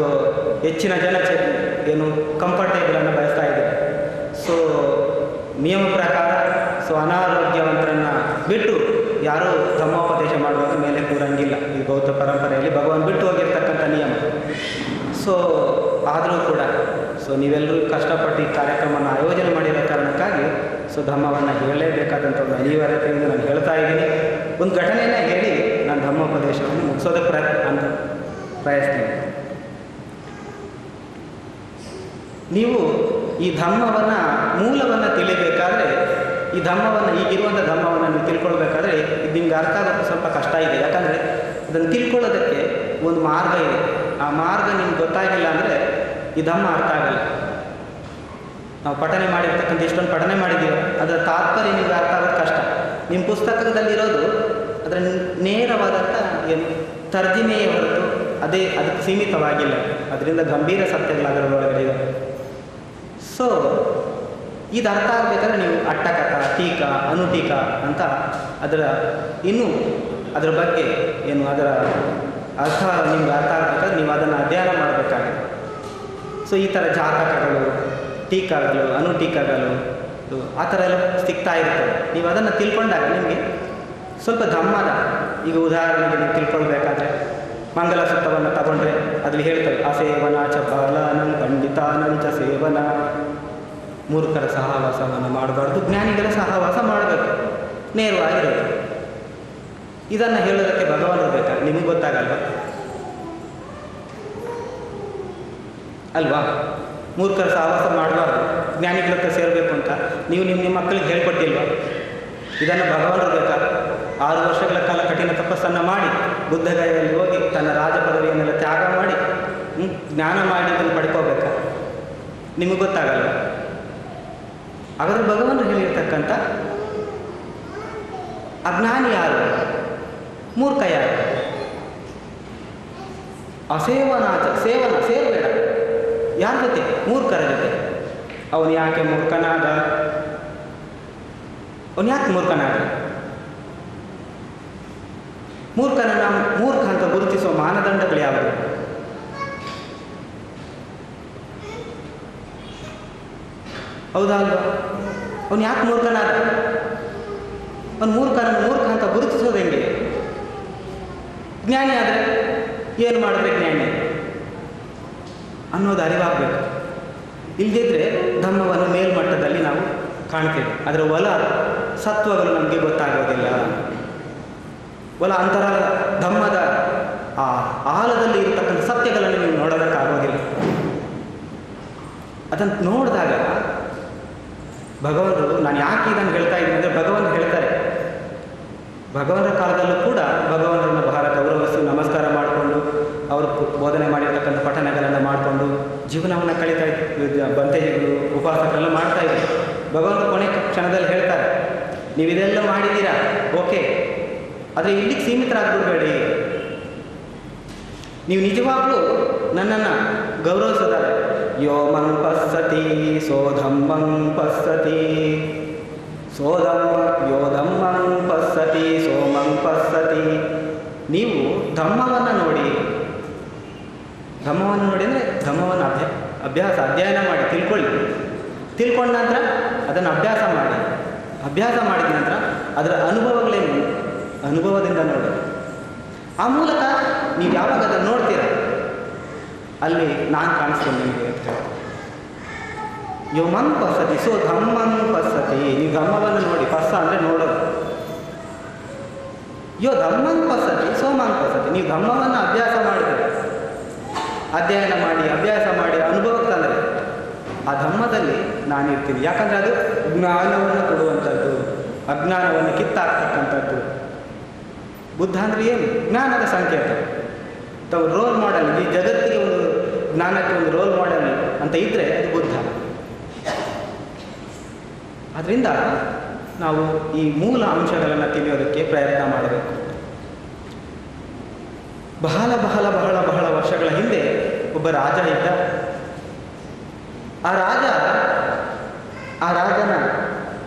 ಹೆಚ್ಚಿನ ಜನ ಏನು ಕಂಫರ್ಟೇಬಲನ್ನು ಬಯಸ್ತಾ ಇದ್ದಾರೆ. ಸೊ ನಿಯಮ ಪ್ರಕಾರ ಸೊ ಅನಾರೋಗ್ಯವಂತರನ್ನು ಬಿಟ್ಟು ಯಾರೂ ಧರ್ಮೋಪದೇಶ ಮಾಡುವಾಗ ಮೇಲೆ ಕೂರಂಗಿಲ್ಲ. ಈ ಬೌದ್ಧ ಪರಂಪರೆಯಲ್ಲಿ ಭಗವಾನ್ ಬಿಟ್ಟು ಹೋಗಿರ್ತಕ್ಕಂಥ ನಿಯಮ. ಸೊ ಆದರೂ ಕೂಡ ಸೊ ನೀವೆಲ್ಲರೂ ಕಷ್ಟಪಟ್ಟು ಈ ಕಾರ್ಯಕ್ರಮವನ್ನು ಆಯೋಜನೆ ಮಾಡಿರೋ ಕಾರಣಕ್ಕಾಗಿ ಸೊ ಧರ್ಮವನ್ನು ಹೇಳಲೇಬೇಕಾದಂಥ ಒಂದು ಅನಿವಾರ್ಯತೆಯಿಂದ ನಾನು ಹೇಳ್ತಾ ಇದ್ದೀನಿ. ಒಂದು ಘಟನೆಯನ್ನು ಹೇಳಿ ನಾನು ಧರ್ಮೋಪದೇಶವನ್ನು ಮುಗಿಸೋದಕ್ಕೆ ಪ್ರಯತ್ನಿಸ್ತೀನಿ. ನೀವು ಈ ಧರ್ಮವನ್ನು ಮೂಲವನ್ನು ತಿಳಿಬೇಕಾದ್ರೆ, ಈ ಧರ್ಮವನ್ನು ಈಗಿರುವಂಥ ಧರ್ಮವನ್ನು ನೀವು ತಿಳ್ಕೊಳ್ಬೇಕಾದ್ರೆ ಇದು ನಿಮ್ಗೆ ಅರ್ಥ ಆಗೋಕ್ಕೆ ಸ್ವಲ್ಪ ಕಷ್ಟ ಇದೆ. ಯಾಕಂದರೆ ಅದನ್ನು ತಿಳ್ಕೊಳ್ಳೋದಕ್ಕೆ ಒಂದು ಮಾರ್ಗ ಇದೆ. ಆ ಮಾರ್ಗ ನಿಮ್ಗೆ ಗೊತ್ತಾಗಿಲ್ಲ ಅಂದರೆ ಈ ಧರ್ಮ ಅರ್ಥ ಆಗಲ್ಲ. ನಾವು ಪಠನೆ ಮಾಡಿರ್ತಕ್ಕಂಥ ಇಷ್ಟೊಂದು ಪಠನೆ ಮಾಡಿದ್ದೀವಿ, ಅದರ ತಾತ್ಪರ್ಯ ನಿಮ್ಗೆ ಅರ್ಥ ಆಗೋದು ಕಷ್ಟ. ನಿಮ್ಮ ಪುಸ್ತಕದಲ್ಲಿರೋದು ಅದರ ನೇರವಾದಂಥ ಏನು ತರ್ಜಮೆಯೇ ಹೊರತು ಅದಕ್ಕೆ ಸೀಮಿತವಾಗಿಲ್ಲ. ಅದರಿಂದ ಗಂಭೀರ ಸತ್ಯಗಳು ಅದರೊಳಗಡೆ ಇದೆ. ಸೊ ಇದು ಅರ್ಥ ಆಗಬೇಕಾದ್ರೆ ನೀವು ಅಟ್ಟಕಥ, ಟೀಕಾ, ಅನುಟೀಕಾ ಅಂತ ಇನ್ನೂ ಅದರ ಬಗ್ಗೆ ಏನು ಅದರ ಅರ್ಥ ನಿಮ್ಗೆ ಅರ್ಥ ಆಗಬೇಕಾದ್ರೆ ನೀವು ಅದನ್ನು ಅಧ್ಯಯನ ಮಾಡಬೇಕಾಗಿದೆ. ಸೊ ಈ ಥರ ಜಾತಕಗಳು, ಟೀಕಾಗಳು, ಅನುಟೀಕಾಗಳು ಆ ಥರ ಎಲ್ಲ ಸಿಗ್ತಾ ಇರ್ತವೆ. ನೀವು ಅದನ್ನು ತಿಳ್ಕೊಂಡಾಗ ನಿಮಗೆ ಸ್ವಲ್ಪ ಧರ್ಮದ, ಈಗ ಉದಾಹರಣೆಗೆ ನೀವು ತಿಳ್ಕೊಳ್ಬೇಕಾದ್ರೆ ಮಂಗಲ ಸೂತ್ರವನ್ನು ತಗೊಂಡ್ರೆ ಅದ್ರಲ್ಲಿ ಹೇಳ್ತಾರೆ ಅಸೇವನ ಚ ಬಾಲಾನಂ ಪಂಡಿತಾನಂಚ ಸೇವನ. ಮೂರ್ಖರ ಸಹವಾಸವನ್ನು ಮಾಡಬಾರ್ದು, ಜ್ಞಾನಿಗಳ ಸಹವಾಸ ಮಾಡಬೇಕು, ನೇರವಾಗಿರೋದು. ಇದನ್ನು ಹೇಳೋದಕ್ಕೆ ಭಗವಾನರು ಬೇಕಾ? ನಿಮಗೆ ಗೊತ್ತಾಗಲ್ವ ಅಲ್ವಾ? ಮೂರ್ಖರ ಸಹವಾಸ ಮಾಡಬಾರ್ದು, ಜ್ಞಾನಿಗಳ ಹತ್ರ ಸೇರಬೇಕು ಅಂತ ನೀವು ನಿಮ್ಮ ಮಕ್ಕಳಿಗೆ ಹೇಳ್ಕೊಟ್ಟಿಲ್ವ? ಇದನ್ನು ಭಗವಾನರು ಬೇಕಾ? 6 ವರ್ಷಗಳ ಕಾಲ ಕಠಿಣ ತಪಸ್ಸನ್ನು ಮಾಡಿ ಬುದ್ಧಗಯಲ್ಲಿ ಹೋಗಿ ತನ್ನ ರಾಜ ಪದವಿಯನ್ನೆಲ್ಲ ತ್ಯಾಗ ಮಾಡಿ ಜ್ಞಾನ ಮಾಡಿ ಇದನ್ನು ಪಡ್ಕೋಬೇಕಾ? ನಿಮಗೆ ಗೊತ್ತಾಗಲ್ಲ. ಹಾಗಾದ್ರೆ ಭಗವಾನರು ಹೇಳಿರ್ತಕ್ಕಂಥ ಅಜ್ಞಾನಿ ಯಾರು, ಮೂರ್ಖ ಯಾರು? ಅಸೇವನಾಚ, ಸೇವನ ಸೇರಬೇಡ. ಯಾರ ಜೊತೆ? ಮೂರ್ಖರ ಜೊತೆ. ಅವನು ಯಾಕೆ ಮೂರ್ಖನಾದ? ಅವನು ಯಾಕೆ ಮೂರ್ಖನಾದ? ಮೂರ್ಖನನ್ನು ಮೂರ್ಖ ಅಂತ ಗುರುತಿಸುವ ಮಾನದಂಡಗಳು ಯಾವುದು? ಹೌದಾ ಅಲ್ವಾ? ಅವನು ಯಾಕೆ ಮೂರ್ಖನಾದ? ಅವನು ಮೂರ್ಖ ಅಂತ ಗುರುತಿಸೋದು ಹೆಂಗೆ? ಜ್ಞಾನಿ ಆದರೆ ಏನು ಮಾಡಿದ್ರೆ ಜ್ಞಾನಿ ಅನ್ನೋದು ಅರಿವಾಗಬೇಕು. ಇಲ್ಲದಿದ್ದರೆ ಧರ್ಮವನ್ನು ಮೇಲ್ಮಟ್ಟದಲ್ಲಿ ನಾವು ಕಾಣ್ತೇವೆ, ಅದರ ಒಲ ಸತ್ವಗಳು ನಮಗೆ ಗೊತ್ತಾಗೋದಿಲ್ಲ. ಒಲ ಅಂತರ ಧರ್ಮದ ಆ ಆಳದಲ್ಲಿ ಇರತಕ್ಕಂಥ ಸತ್ಯಗಳನ್ನು ನೀವು ನೋಡೋದಕ್ಕಾಗೋದಿಲ್ಲ. ಅದನ್ನು ನೋಡಿದಾಗ ಭಗವಂತರು, ನಾನು ಯಾಕೆ ಇದನ್ನು ಹೇಳ್ತಾ ಇದ್ದೀನಿ ಅಂದರೆ ಭಗವಂತ ಹೇಳ್ತಾರೆ, ಭಗವಂತರ ಕಾಲದಲ್ಲೂ ಕೂಡ ಭಗವಂತರನ್ನು ಬಹಳ ಗೌರವಿಸಿ ನಮಸ್ಕಾರ ಮಾಡಿಕೊಂಡು ಅವರು ಬೋಧನೆ ಮಾಡಿರ್ತಕ್ಕಂಥ ಪಠಣಗಳನ್ನು ಮಾಡಿಕೊಂಡು ಜೀವನವನ್ನು ಕಳೀತಾ ಇದ್ರು. ಬಂತೆಗಳು ಉಪವಾಸಗಳೆಲ್ಲ ಮಾಡ್ತಾಯಿದ್ರು. ಭಗವಂತ ಕೊನೆ ಕ್ಷಣದಲ್ಲಿ ಹೇಳ್ತಾರೆ, ನೀವು ಇದೆಲ್ಲ ಮಾಡಿದ್ದೀರಾ ಓಕೆ, ಆದರೆ ಇಲ್ಲಿಗೆ ಸೀಮಿತರಾಗ್ಬಿಡ್ಬೇಡಿ. ನೀವು ನಿಜವಾಗ್ಲೂ ನನ್ನನ್ನು ಗೌರವಿಸೋದಾರೆ ಯೋ ಮಂ ಪಶ್ಯತಿ ಸೋಧಮ್ಮಂ ಪಶ್ಯತಿ ಯೋ ಧಮ್ಮಂ ಪಶ್ಯತಿ ಸೋಮಂ ಪಶ್ಯತಿ. ನೀವು ಧಮ್ಮವನ್ನು ನೋಡಿ ಅಂದರೆ ಧಮ್ಮವನ್ನು ಅಧ್ಯಯನ ಮಾಡಿ ತಿಳ್ಕೊಂಡ ನಂತರ ಅದನ್ನು ಅಭ್ಯಾಸ ಮಾಡಿದ ನಂತರ ಅದರ ಅನುಭವಗಳೇನು ಅನುಭವದಿಂದ ನೋಡಿ. ಆ ಮೂಲಕ ನೀವು ಯಾವಾಗ ಅದನ್ನು ನೋಡ್ತೀರ ಅಲ್ಲಿ ನಾನು ಕಾಣಿಸ್ಕೊಂಡು ನಿಮಗೆ ಅಂತ ಹೇಳಿ. ಯೋ ಮಂ ಪಶ್ಯತಿ ಸೋ ಧಮ್ಮಂ ಪಶ್ಯತಿ. ನೀವು ಧಮ್ಮವನ್ನು ನೋಡಿ, ಪಸ್ಸ ಅಂದರೆ ನೋಡೋದು. ಯೋ ಧಮ್ಮಂ ಪಶ್ಯತಿ ಸೋಮಂ ಪಶ್ಯತಿ. ನೀವು ಧಮ್ಮವನ್ನು ಅಭ್ಯಾಸ ಮಾಡಿ ಅನುಭವಕ್ಕೆ ತಂದರೆ ಆ ಧಮ್ಮದಲ್ಲಿ ನಾನಿರ್ತೀನಿ. ಯಾಕಂದರೆ ಅದು ಜ್ಞಾನವನ್ನು ಕೊಡುವಂಥದ್ದು, ಅಜ್ಞಾನವನ್ನು ಕಿತ್ತಾಕ್ತಕ್ಕಂಥದ್ದು. ಬುದ್ಧ ಅಂದರೆ ಏನು? ಜ್ಞಾನದ ಸಂಕೇತ. ತಾವು ರೋಲ್ ಮಾಡೆಲ್, ಈ ಜಗತ್ತಿಗೆ ಒಂದು ಜ್ಞಾನಕ್ಕೆ ಒಂದು ರೋಲ್ ಮಾಡೆಲ್ ಅಂತ ಇದ್ದರೆ ಅದು ಬುದ್ಧ. ಆದ್ದರಿಂದ ನಾವು ಈ ಮೂಲ ಅಂಶಗಳನ್ನು ತಿಳಿಯೋದಕ್ಕೆ ಪ್ರಯತ್ನ ಮಾಡಬೇಕು. ಬಹಳ ಬಹಳ ಬಹಳ ಬಹಳ ವರ್ಷಗಳ ಹಿಂದೆ ಒಬ್ಬ ರಾಜ ಇದ್ದ. ಆ ರಾಜನ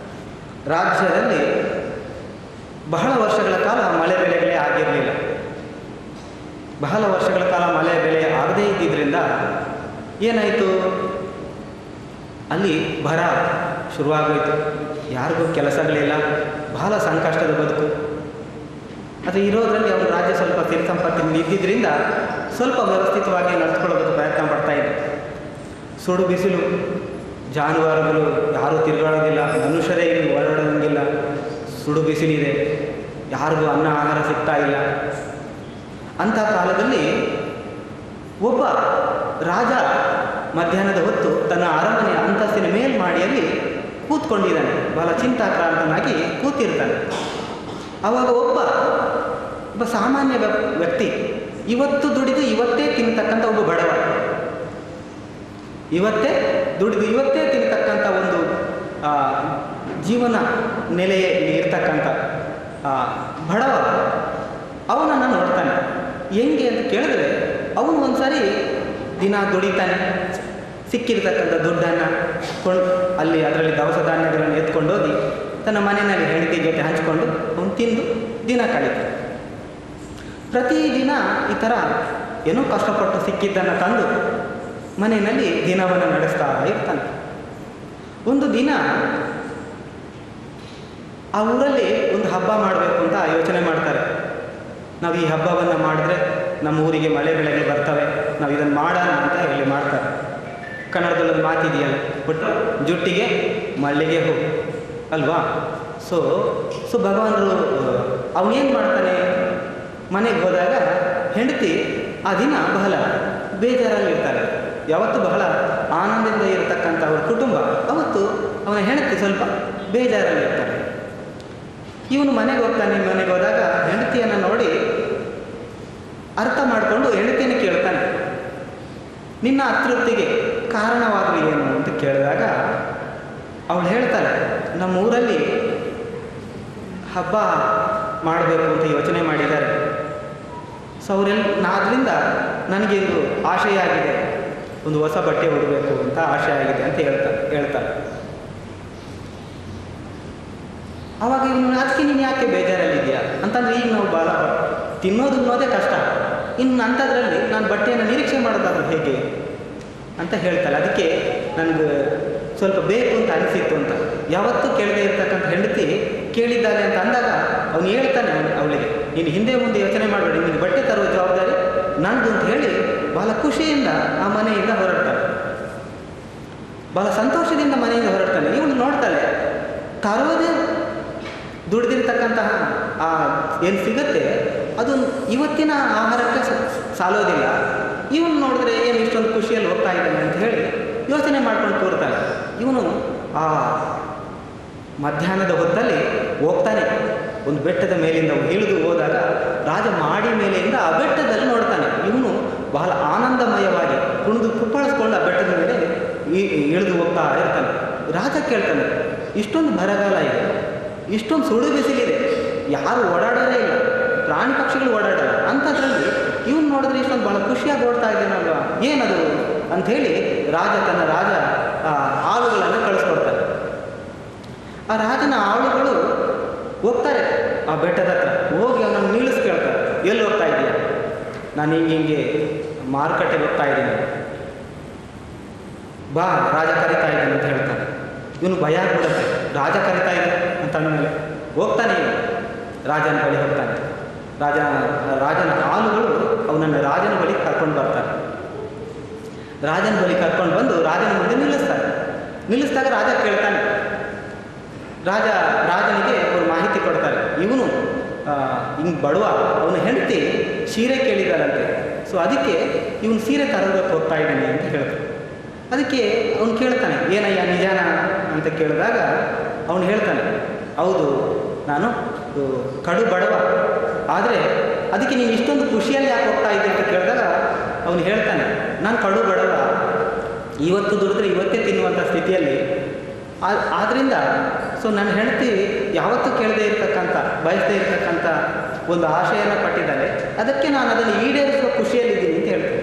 ರಾಜ್ಯದಲ್ಲಿ ಬಹಳ ವರ್ಷಗಳ ಕಾಲ ಮಳೆ ಬೆಳೆಗಳೇ ಆಗಿರಲಿಲ್ಲ. ಬಹಳ ವರ್ಷಗಳ ಕಾಲ ಮಳೆ ಬೆಳೆ ಆಗದೇ ಇದ್ದಿದ್ದರಿಂದ ಏನಾಯಿತು, ಅಲ್ಲಿ ಬರ ಶುರುವಾಗೋಯಿತು. ಯಾರಿಗೂ ಕೆಲಸಗಳಿಲ್ಲ, ಬಹಳ ಸಂಕಷ್ಟದ ಬದುಕು. ಅದು ಇರೋದರಲ್ಲಿ ಅವನ ರಾಜ್ಯ ಸ್ವಲ್ಪ ಸಿರಿ ಸಂಪತ್ತಿನಿಂದ ಇದ್ದಿದ್ದರಿಂದ ಸ್ವಲ್ಪ ವ್ಯವಸ್ಥಿತವಾಗಿ ನಡೆಸ್ಕೊಳ್ಳೋದಕ್ಕೆ ಪ್ರಯತ್ನ ಪಡ್ತಾಯಿದ್ದೆ. ಸುಡು ಬಿಸಿಲು, ಜಾನುವಾರುಗಳು ಯಾರೂ ತಿರುಗಾಡೋದಿಲ್ಲ, ಮನುಷ್ಯರೇ ಇಲ್ಲಿ ಓಡಾಡೋಂಗಿಲ್ಲ. ಸುಡು ಬಿಸಿಲಿದೆ, ಯಾರಿಗೂ ಅನ್ನ ಆಹಾರ ಸಿಗ್ತಾ ಇಲ್ಲ. ಅಂಥ ಕಾಲದಲ್ಲಿ ಒಬ್ಬ ರಾಜ ಮಧ್ಯಾಹ್ನದ ಹೊತ್ತು ತನ್ನ ಅರಮನೆಯ ಅಂತಸ್ತಿನ ಮೇಲ್ಮಾಡಿಯಲ್ಲಿ ಕೂತ್ಕೊಂಡಿದ್ದಾನೆ. ಬಹಳ ಚಿಂತಾಕ್ರಾಂತನಾಗಿ ಕೂತಿರ್ತಾನೆ. ಆವಾಗ ಒಬ್ಬ ಸಾಮಾನ್ಯ ವ್ಯಕ್ತಿ, ಇವತ್ತು ದುಡಿದು ಇವತ್ತೇ ತಿನ್ನತಕ್ಕಂಥ ಒಬ್ಬ ಬಡವ, ಇವತ್ತೇ ದುಡಿದು ಇವತ್ತೇ ತಿನ್ನತಕ್ಕಂಥ ಒಂದು ಜೀವನ ನೆಲೆಯಲ್ಲಿ ಇರ್ತಕ್ಕಂಥ ಬಡವ ಅವನನ್ನು ನೋಡ್ತಾನೆ. ಹೆಂಗೆ ಅಂತ ಕೇಳಿದ್ರೆ, ಅವನು ಒಂದು ಸಾರಿ ದಿನ ದುಡಿತಾನೆ, ಸಿಕ್ಕಿರ್ತಕ್ಕಂಥ ದುಡ್ಡನ್ನು ಅಲ್ಲಿ ಅದರಲ್ಲಿ ದವಸ ಧಾನ್ಯಗಳನ್ನು ಎತ್ಕೊಂಡು ಹೋಗಿ ತನ್ನ ಮನೆಯಲ್ಲಿ ಹೆಂಡತಿ ಜೊತೆ ಹಂಚಿಕೊಂಡು ಅವನು ತಿಂದು ದಿನ ಕಳೀತಾನೆ. ಪ್ರತಿದಿನ ಈ ಥರ ಏನೋ ಕಷ್ಟಪಟ್ಟು ಸಿಕ್ಕಿದ್ದನ್ನು ತಂದು ಮನೆಯಲ್ಲಿ ದಿನವನ್ನು ನಡೆಸ್ತಾ ಇರ್ತಾನೆ. ಒಂದು ದಿನ ಆ ಊರಲ್ಲಿ ಒಂದು ಹಬ್ಬ ಮಾಡಬೇಕು ಅಂತ ಯೋಚನೆ ಮಾಡ್ತಾರೆ. ನಾವು ಈ ಹಬ್ಬವನ್ನು ಮಾಡಿದ್ರೆ ನಮ್ಮ ಊರಿಗೆ ಮಳೆ ಬೆಳೆಗಳು ಬರ್ತವೆ, ನಾವು ಇದನ್ನು ಮಾಡೋಣ ಅಂತ ಹೇಳಿ ಮಾಡ್ತಾರೆ. ಕನ್ನಡದಲ್ಲೊಂದು ಮಾತಿದೆಯಲ್ಲ, ಒಟ್ಟು ಜುಟ್ಟಿಗೆ ಮಲ್ಲಿಗೆ ಹೂ ಅಲ್ವಾ. ಸೊ ಭಗವಾನರು ಅವನೇನು ಮಾಡ್ತಾನೆ, ಮನೆಗೆ ಹೋದಾಗ ಹೆಂಡತಿ ಆ ದಿನ ಬಹಳ ಬೇಜಾರಲ್ಲಿರ್ತಾರೆ. ಯಾವತ್ತು ಬಹಳ ಆನಂದದಿಂದ ಇರತಕ್ಕಂಥ ಅವ್ರ ಕುಟುಂಬ, ಅವತ್ತು ಅವನ ಹೆಂಡತಿ ಸ್ವಲ್ಪ ಬೇಜಾರಲ್ಲಿರ್ತಾರೆ. ಇವನು ಮನೆಗೆ ಹೋಗ್ತಾನೆ. ಮನೆಗೆ ಹೋದಾಗ ಹೆಂಡತಿಯನ್ನು ನೋಡಿ ಅರ್ಥ ಮಾಡಿಕೊಂಡು ಹೆಂಡತಿಯನ್ನು ಕೇಳ್ತಾನೆ, ನಿನ್ನ ಅತೃಪ್ತಿಗೆ ಕಾರಣವಾದರೂ ಏನು ಅಂತ ಕೇಳಿದಾಗ ಅವಳು ಹೇಳ್ತಾಳೆ, ನಮ್ಮ ಊರಲ್ಲಿ ಹಬ್ಬ ಮಾಡಬೇಕು ಅಂತ ಯೋಚನೆ ಮಾಡಿದ್ದಾರೆ. ಸೊ ಅದರಿಂದ ನನಗೆ ಇದು ಆಶಯ ಆಗಿದೆ, ಒಂದು ಹೊಸ ಬಟ್ಟೆ ಉಡಬೇಕು ಅಂತ ಆಶೆ ಆಗಿದೆ ಅಂತ ಹೇಳ್ತಾಳೆ. ಆವಾಗ ಇವನು ಅದಕ್ಕೆ ನೀನು ಯಾಕೆ ಬೇಜಾರಲ್ಲಿದೆಯಾ ಅಂತಂದರೆ, ಈಗ ನಾವು ಭಾಳ ತಿನ್ನೋದೇ ಕಷ್ಟ, ಇನ್ನು ಅಂಥದ್ರಲ್ಲಿ ನಾನು ಬಟ್ಟೆಯನ್ನು ನಿರೀಕ್ಷೆ ಮಾಡೋದಾದ್ರೂ ಹೇಗೆ ಅಂತ ಹೇಳ್ತಾಳೆ. ಅದಕ್ಕೆ ನನಗೆ ಸ್ವಲ್ಪ ಬೇಕು ಅಂತ ಅನಿಸಿತ್ತು ಅಂತ. ಯಾವತ್ತೂ ಕೇಳದೇ ಇರ್ತಕ್ಕಂಥ ಹೆಂಡತಿ ಕೇಳಿದ್ದಾಳೆ ಅಂತ ಅಂದಾಗ ಅವನು ಹೇಳ್ತಾನೆ ಅವಳಿಗೆ, ನೀನು ಹಿಂದೆ ಮುಂದೆ ಯೋಚನೆ ಮಾಡಬೇಡಿ, ನಿನಗೆ ಬಟ್ಟೆ ತರುವ ಜವಾಬ್ದಾರಿ ನಂದು ಅಂತ ಹೇಳಿ ಭಾಳ ಖುಷಿಯಿಂದ ಆ ಮನೆಯಿಂದ ಹೊರಡ್ತಾನೆ. ಭಾಳ ಸಂತೋಷದಿಂದ ಮನೆಯಿಂದ ಹೊರಡ್ತಾನೆ. ಇವನು ನೋಡ್ತಾಳೆ, ತರೋದೇ ದುಡ್ದಿರ್ತಕ್ಕಂತಹ ಏನು ಸಿಗುತ್ತೆ ಅದು ಇವತ್ತಿನ ಆಹಾರಕ್ಕೆ ಸಾಲೋದಿಲ್ಲ. ಇವನು ನೋಡಿದ್ರೆ ಏನು ಇಷ್ಟೊಂದು ಖುಷಿಯಲ್ಲಿ ಹೋಗ್ತಾ ಇದ್ದಾನೆ ಅಂತ ಹೇಳಿ ಯೋಚನೆ ಮಾಡ್ಕೊಂಡು ಕೂರ್ತಾನೆ. ಇವನು ಆ ಮಧ್ಯಾಹ್ನದ ಹೊತ್ತಲ್ಲಿ ಹೋಗ್ತಾನೆ. ಒಂದು ಬೆಟ್ಟದ ಮೇಲಿಂದ ಇಳಿದು ಹೋದಾಗ ರಾಜ ಮಾಡಿ ಮೇಲೆಯಿಂದ ಆ ಬೆಟ್ಟದಲ್ಲಿ ನೋಡ್ತಾನೆ. ಇವನು ಬಹಳ ಆನಂದಮಯವಾಗಿ ಕುಪ್ಪಳಿಸ್ಕೊಂಡು ಆ ಬೆಟ್ಟದ ಮೇಲೆ ಇಳಿದು ಹೋಗ್ತಾ ಇರ್ತಾನೆ. ರಾಜ ಕೇಳ್ತಾನೆ, ಇಷ್ಟೊಂದು ಬರಗಾಲ ಇದೆ, ಇಷ್ಟೊಂದು ಸುಡು ಬಿಸಿಲಿದೆ, ಯಾರು ಓಡಾಡೋದೇ ಇಲ್ಲ, ಪ್ರಾಣಿ ಪಕ್ಷಿಗಳು ಓಡಾಡಲ್ಲ, ಅಂಥದ್ರಲ್ಲಿ ಇವನು ನೋಡಿದ್ರೆ ಇಷ್ಟೊಂದು ಭಾಳ ಖುಷಿಯಾಗಿ ಓಡ್ತಾ ಇದ್ದಾನಲ್ವ, ಏನದು ಅಂಥೇಳಿ ತನ್ನ ರಾಜ ಆಳುಗಳನ್ನು ಕಳಿಸ್ಕೊಡ್ತಾರೆ. ಆ ರಾಜನ ಆಳುಗಳು ಹೋಗ್ತಾರೆ ಆ ಬೆಟ್ಟದ ಹತ್ರ, ಹೋಗಿ ಅವನನ್ನು ನಿಲ್ಲಿಸಿ ಕೇಳ್ತಾರೆ, ಎಲ್ಲಿ ಹೋಗ್ತಾ ಇದೆಯಾ? ನಾನು ಹಿಂಗೆ ಮಾರುಕಟ್ಟೆಗೆ ಹೋಗ್ತಾ ಇದ್ದೀನಿ, ಬಾ ರಾಜ ಕರಿತಾ ಇದ್ದಾನೆ ಅಂತ ಹೇಳ್ತಾನೆ. ಇವನು ಭಯ ಆಗ್ಬಿಡುತ್ತೆ, ರಾಜ ಕರಿತಾ ಇದ್ದಾನೆ ಅಂತ ಅಂದಮೇಲೆ ಹೋಗ್ತಾನೆ. ರಾಜನ ಬಳಿ ಹೋಗ್ತಾನೆ. ರಾಜನ ಆಳುಗಳು ಅವನನ್ನು ರಾಜನ ಬಳಿ ಕರ್ಕೊಂಡು ಬರ್ತಾರೆ. ರಾಜನ ಬಳಿ ಕರ್ಕೊಂಡು ಬಂದು ರಾಜನ ಮುಂದೆ ನಿಲ್ಲಿಸಿದಾಗ ರಾಜ ಕೇಳ್ತಾನೆ. ರಾಜನಿಗೆ ಅವರು ಮಾಹಿತಿ ಕೊಡ್ತಾರೆ, ಇವನು ಹಿಂಗೆ ಬಡವ, ಅವನ ಹೆಂಡತಿ ಸೀರೆ ಕೇಳಿದಾರಂತೆ, ಸೊ ಅದಕ್ಕೆ ಇವನು ಸೀರೆ ತರೋದಕ್ಕೆ ಹೋಗ್ತಾ ಇದ್ದಾನೆ ಅಂತ ಹೇಳ್ತಾನೆ. ಅದಕ್ಕೆ ಅವನು ಕೇಳ್ತಾನೆ, ಏನಯ್ಯ ನಿಜಾನ ಅಂತ ಕೇಳಿದಾಗ ಅವನು ಹೇಳ್ತಾನೆ, ಹೌದು ನಾನು ಕಡು ಬಡವ, ಆದರೆ ಅದಕ್ಕೆ ನೀನು ಇಷ್ಟೊಂದು ಖುಷಿಯಲ್ಲಿ ಯಾಕೆ ಹೋಗ್ತಾ ಇದ್ದೆ ಅಂತ ಕೇಳಿದಾಗ ಅವನು ಹೇಳ್ತಾನೆ, ನಾನು ಕಡು ಬಡವ, ಇವತ್ತು ದುಡಿದ್ರೆ ಇವತ್ತೇ ತಿನ್ನುವಂಥ ಸ್ಥಿತಿಯಲ್ಲಿ ಆದ್ದರಿಂದ ಸೊ ನನ್ನ ಹೆಂಡತಿ ಯಾವತ್ತೂ ಕೇಳದೇ ಇರತಕ್ಕಂಥ ಬಯಸದೇ ಇರತಕ್ಕಂಥ ಒಂದು ಆಶೆಯನ್ನು ಪಟ್ಟಿದ್ದಾಳೆ, ಅದಕ್ಕೆ ನಾನು ಅದನ್ನು ಈಡೇರಿಸುವ ಖುಷಿಯಲ್ಲಿದ್ದೀನಿ ಅಂತ ಹೇಳ್ತೀನಿ.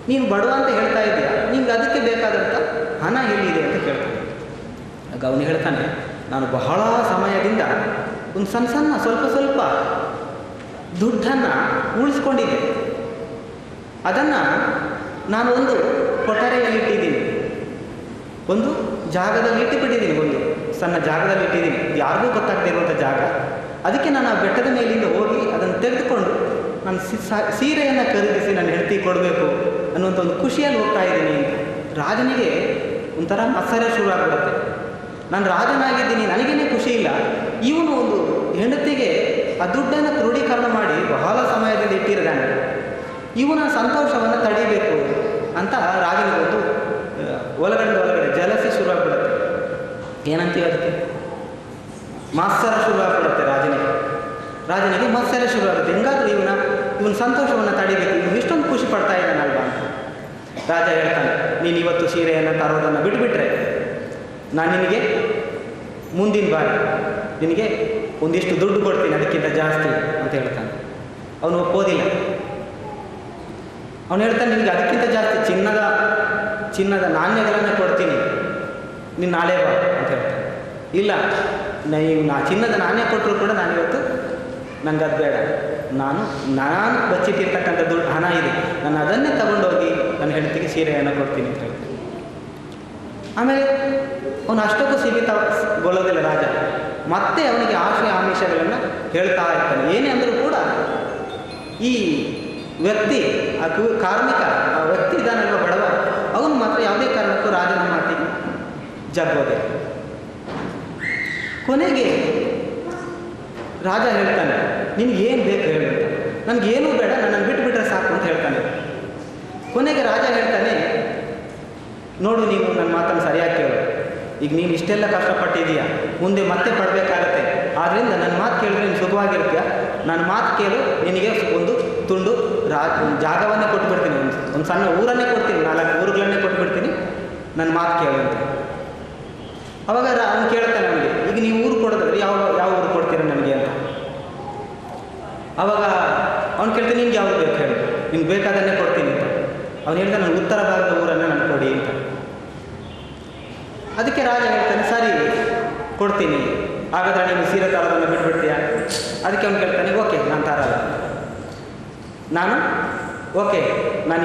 ನೀನು ಬಡವ ಅಂತ ಹೇಳ್ತಾ ಇದೆಯಾ, ನಿಂಗೆ ಅದಕ್ಕೆ ಬೇಕಾದಂಥ ಹಣ ಎಲ್ಲಿದೆ ಅಂತ ಕೇಳ್ತಾನೆ. ಆಗ ಅವನು ಹೇಳ್ತಾನೆ, ನಾನು ಬಹಳ ಸಮಯದಿಂದ ಒಂದು ಸಣ್ಣ ಸ್ವಲ್ಪ ದುಡ್ಡನ್ನು ಉಳಿಸ್ಕೊಂಡಿದ್ದೆ, ಅದನ್ನು ನಾನು ಒಂದು ಕೊಠರೆಯಲ್ಲಿ ಇಟ್ಟಿದ್ದೀನಿ, ಒಂದು ಜಾಗದಲ್ಲಿ ಇಟ್ಟುಬಿಟ್ಟಿದ್ದೀನಿ, ಒಂದು ಸಣ್ಣ ಜಾಗದಲ್ಲಿ ಇಟ್ಟಿದ್ದೀನಿ, ಯಾರಿಗೂ ಗೊತ್ತಾಗದೇ ಇರುವಂಥ ಜಾಗ. ಅದಕ್ಕೆ ನಾನು ಆ ಬೆಟ್ಟದ ಮೇಲಿಂದ ಹೋಗಿ ಅದನ್ನು ತೆಗೆದುಕೊಂಡು ನಾನು ಸೀರೆಯನ್ನು ಖರೀದಿಸಿ ನನ್ನ ಹೆಂಡತಿ ಕೊಡಬೇಕು ಅನ್ನುವಂಥ ಒಂದು ಖುಷಿಯಲ್ಲಿ ಹೋಗ್ತಾ ಇದ್ದೀನಿ. ರಾಜನಿಗೆ ಒಂಥರ ಮತ್ಸರ ಶುರು ಆಗಿಬಿಡುತ್ತೆ. ನಾನು ರಾಜನಾಗಿದ್ದೀನಿ, ನನಗೇನೇ ಖುಷಿ ಇಲ್ಲ, ಇವನು ಒಂದು ಹೆಂಡತಿಗೆ ಆ ದುಡ್ಡನ್ನು ಕ್ರೋಢೀಕರಣ ಮಾಡಿ ಬಹಳ ಸಮಯದಿಂದ ಇಟ್ಟಿದ್ದಾನೆ, ಇವನ ಸಂತೋಷವನ್ನು ತಡಿಬೇಕು ಅಂತ ರಾಜನಿಗೊಂದು ಒಳಗಡೆ ಜಲಸಿ ಶುರು ಆಗಿಬಿಡುತ್ತೆ. ಏನಂತೀವಿ ಅದಕ್ಕೆ? ಮತ್ಸರ ಶುರು ಆಗಿಬಿಡುತ್ತೆ ರಾಜನಿಗೆ ಮತ್ಸರ ಶುರು ಆಗುತ್ತೆ. ಹೆಂಗಾದ್ರೂ ಇವನ ಸಂತೋಷವನ್ನು ತಡಿಬೇಕು, ಇವನು ಇಷ್ಟೊಂದು ಖುಷಿ ಪಡ್ತಾ ಇದ್ದಾನಲ್ವಾ ಅಂತ. ರಾಜ ಹೇಳ್ತಾನೆ, ನೀನು ಇವತ್ತು ಸೀರೆಯನ್ನು ತರೋದನ್ನು ಬಿಟ್ಟುಬಿಟ್ರೆ ನಾನು ನಿನಗೆ ಮುಂದಿನ ಬಾರಿ ನಿನಗೆ ಒಂದಿಷ್ಟು ದುಡ್ಡು ಕೊಡ್ತೀನಿ, ಅದಕ್ಕಿಂತ ಜಾಸ್ತಿ ಅಂತ ಹೇಳ್ತಾನೆ. ಅವನು ಒಪ್ಪೋದಿಲ್ಲ. ಅವನು ಹೇಳ್ತಾನೆ, ನಿನಗೆ ಅದಕ್ಕಿಂತ ಜಾಸ್ತಿ ಚಿನ್ನದ ನಾಣ್ಯಗಳನ್ನು ಕೊಡ್ತೀನಿ, ನೀನು ನಾಳೆ ಬಾ ಅಂತ ಹೇಳ್ತಾನೆ. ಇಲ್ಲ, ನಾ ಚಿನ್ನದ ನಾಣ್ಯ ಕೊಟ್ಟರು ಕೂಡ ನಾನಿವತ್ತು ನನಗೆ ಅದು ಬೇಡ, ನಾನು ಬಚ್ಚಿಟ್ಟಿರ್ತಕ್ಕಂಥ ದುಡ್ಡು ಹಣ ಇದೆ, ನಾನು ಅದನ್ನೇ ತಗೊಂಡೋಗಿ ನನ್ನ ಹೆಂಡತಿಗೆ ಸೀರೆಯನ್ನು ಕೊಡ್ತೀನಿ ಅಂತ ಹೇಳ್ತಾನೆ. ಆಮೇಲೆ ಅವನು ಅಷ್ಟಕ್ಕೂ ಸೀಮಿತಗೊಳ್ಳೋದಿಲ್ಲ ರಾಜ, ಮತ್ತೆ ಅವನಿಗೆ ಆಶೆ ಆಮಿಷಗಳನ್ನು ಹೇಳ್ತಾ ಇರ್ತಾನೆ. ಏನೇ ಅಂದರೂ ಕೂಡ ಈ ವ್ಯಕ್ತಿ ಕಾರ್ಮಿಕ ಆ ವ್ಯಕ್ತಿ ಇದ್ದಾನಲ್ವ ಬಡವ, ಅವನು ಮಾತ್ರ ಯಾವುದೇ ಕಾರಣಕ್ಕೂ ರಾಜನ ಮಾತಿಗೆ ಜಗ್ಗೋದೆ. ಕೊನೆಗೆ ರಾಜ ಹೇಳ್ತಾನೆ, ನಿನಗೇನು ಬೇಕು ಹೇಳು ಅಂತ. ನನಗೇನೂ ಬೇಡ, ನನ್ನನ್ನು ಬಿಟ್ಟುಬಿಟ್ರೆ ಸಾಕು ಅಂತ ಹೇಳ್ತಾನೆ. ಕೊನೆಗೆ ರಾಜ ಹೇಳ್ತಾನೆ, ನೋಡು ನೀನು ನನ್ನ ಮಾತನ್ನು ಸರಿಯಾಗಿ ಕೇಳು. ಈಗ ನೀನು ಇಷ್ಟೆಲ್ಲ ಕಷ್ಟಪಟ್ಟಿದೀಯ, ಮುಂದೆ ಮತ್ತೆ ಪಡಬೇಕಾಗತ್ತೆ. ಆದ್ದರಿಂದ ನನ್ನ ಮಾತು ಕೇಳಿದ್ರೆ ನೀನು ಸುಖವಾಗಿರ್ತೀಯ. ನನ್ನ ಮಾತು ಕೇಳು, ನಿನಗೆ ಒಂದು ತುಂಡು ಜಾಗವನ್ನೇ ಕೊಟ್ಬಿಡ್ತೀನಿ, ಒಂದು ಸಣ್ಣ ಊರನ್ನೇ ಕೊಡ್ತೀನಿ, 4 ಊರುಗಳನ್ನೇ ಕೊಟ್ಬಿಡ್ತೀನಿ, ನನ್ನ ಮಾತು ಕೇಳು ಅಂತ. ಅವಾಗ ಅವನು ಕೇಳ್ತಾನೆ ಅವನಿಗೆ, ಈಗ ನೀವು ಊರು ಕೊಡೋದಾದ್ರೆ ಯಾವ ಊರು ಕೊಡ್ತೀರ ನನಗೆ ಅಂತ. ಅವಾಗ ಅವ್ನು ಕೇಳ್ತಾನೆ, ನಿನ್ಗೆ ಯಾವುದು ಬೇಕು ಹೇಳಿ, ನಿನ್ಗೆ ಬೇಕಾದನ್ನೇ ಕೊಡ್ತೀನಿ ಅಂತ. ಅವ್ನು ಹೇಳ್ತಾನೆ, ನನ್ನ ಉತ್ತರ ಭಾಗದ ಊರನ್ನು ನನಗೆ ಕೊಡಿ ಅಂತ. ಅದಕ್ಕೆ ರಾಜ ಹೇಳ್ತಾನೆ, ಸರಿ ಕೊಡ್ತೀನಿ, ಹಾಗಾದ್ರೆ ನೀನು ಸೀರೆ ತರೋದನ್ನು ಬಿಟ್ಬಿಡ್ತೀಯಾ? ಅದಕ್ಕೆ ಅವ್ನು ಕೇಳ್ತಾನೆ, ಓಕೆ ನಾನು ತರಲ್ಲ, ನಾನು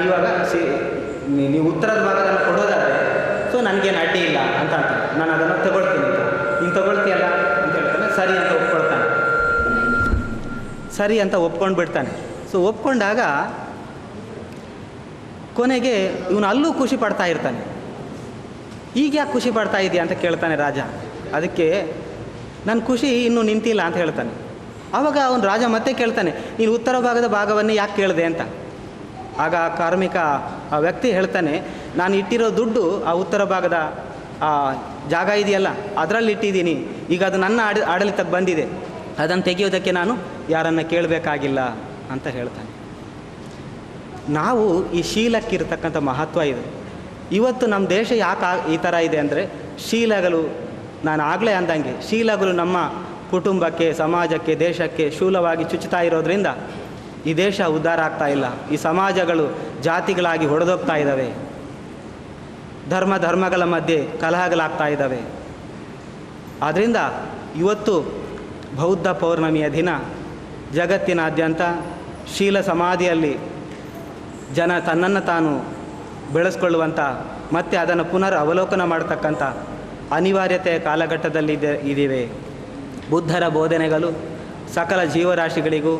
ಇವಾಗ ನೀವು ಉತ್ತರದ ಭಾಗದಲ್ಲಿ ಕೊಡೋದಾದರೆ ಸೊ ನನಗೇನು ಅಡ್ಡಿ ಇಲ್ಲ ಅಂತ ಅಂತಾನೆ. ನಾನು ಅದನ್ನು ತಗೊಳ್ತೀನಿ ಅಂತ. ನೀನು ತಗೊಳ್ತೀಯಲ್ಲ ಅಂತ ಹೇಳ್ತಾನೆ. ಸರಿ ಅಂತ ಒಪ್ಕೊಳ್ತಾನೆ. ಸರಿ ಅಂತ ಒಪ್ಕೊಂಡು ಬಿಡ್ತಾನೆ. ಸೊ ಒಪ್ಕೊಂಡಾಗ ಕೊನೆಗೆ ಇವನು ಅಲ್ಲೂ ಖುಷಿ ಪಡ್ತಾ ಇರ್ತಾನೆ. ಈಗ ಯಾಕೆ ಖುಷಿ ಪಡ್ತಾ ಇದೆಯಾ ಅಂತ ಕೇಳ್ತಾನೆ ರಾಜ. ಅದಕ್ಕೆ ನನ್ನ ಖುಷಿ ಇನ್ನೂ ನಿಂತಿಲ್ಲ ಅಂತ ಹೇಳ್ತಾನೆ. ಆವಾಗ ಅವನು ರಾಜ ಮತ್ತೆ ಕೇಳ್ತಾನೆ, ನೀನು ಉತ್ತರ ಭಾಗದ ಭಾಗವನ್ನೇ ಯಾಕೆ ಕೇಳಿದೆ ಅಂತ. ಆಗ ಕಾರ್ಮಿಕ ಆ ವ್ಯಕ್ತಿ ಹೇಳ್ತಾನೆ, ನಾನು ಇಟ್ಟಿರೋ ದುಡ್ಡು ಆ ಉತ್ತರ ಭಾಗದ ಆ ಜಾಗ ಇದೆಯಲ್ಲ ಅದರಲ್ಲಿ ಇಟ್ಟಿದ್ದೀನಿ, ಈಗ ಅದು ನನ್ನ ಆಡಳಿತಕ್ಕೆ ಬಂದಿದೆ, ಅದನ್ನು ತೆಗೆಯೋದಕ್ಕೆ ನಾನು ಯಾರನ್ನು ಕೇಳಬೇಕಾಗಿಲ್ಲ ಅಂತ ಹೇಳ್ತಾನೆ. ನಾವು ಈ ಶೀಲಕ್ಕಿರ್ತಕ್ಕಂಥ ಮಹತ್ವ ಇದೆ. ಇವತ್ತು ನಮ್ಮ ದೇಶ ಯಾಕೆ ಈ ಥರ ಇದೆ ಅಂದರೆ, ಶೀಲಗಳು, ನಾನು ಆಗಲೇ ಅಂದಂಗೆ ಶೀಲಗಳು ನಮ್ಮ ಕುಟುಂಬಕ್ಕೆ, ಸಮಾಜಕ್ಕೆ, ದೇಶಕ್ಕೆ ಶೂಲವಾಗಿ ಚುಚ್ಚುತ್ತಾ ಇರೋದ್ರಿಂದ ಈ ದೇಶ ಉದ್ಧಾರ ಆಗ್ತಾ ಇಲ್ಲ. ಈ ಸಮಾಜಗಳು ಜಾತಿಗಳಾಗಿ ಹೊಡೆದೋಗ್ತಾ ಇದ್ದಾವೆ. ಧರ್ಮಗಳ ಮಧ್ಯೆ ಕಲಹಗಳಾಗ್ತಾ ಇದ್ದಾವೆ. ಆದ್ದರಿಂದ ಇವತ್ತು ಬೌದ್ಧ ಪೌರ್ಣಮಿಯ ದಿನ ಜಗತ್ತಿನಾದ್ಯಂತ ಶೀಲ ಸಮಾಧಿಯಲ್ಲಿ ಜನ ತನ್ನನ್ನು ತಾನು ಬೆಳೆಸ್ಕೊಳ್ಳುವಂಥ ಮತ್ತು ಅದನ್ನು ಪುನರ್ ಅವಲೋಕನ ಮಾಡತಕ್ಕಂಥ ಅನಿವಾರ್ಯತೆಯ ಕಾಲಘಟ್ಟದಲ್ಲಿ ಇದ್ದೀವಿ. ಬುದ್ಧರ ಬೋಧನೆಗಳು ಸಕಲ ಜೀವರಾಶಿಗಳಿಗೂ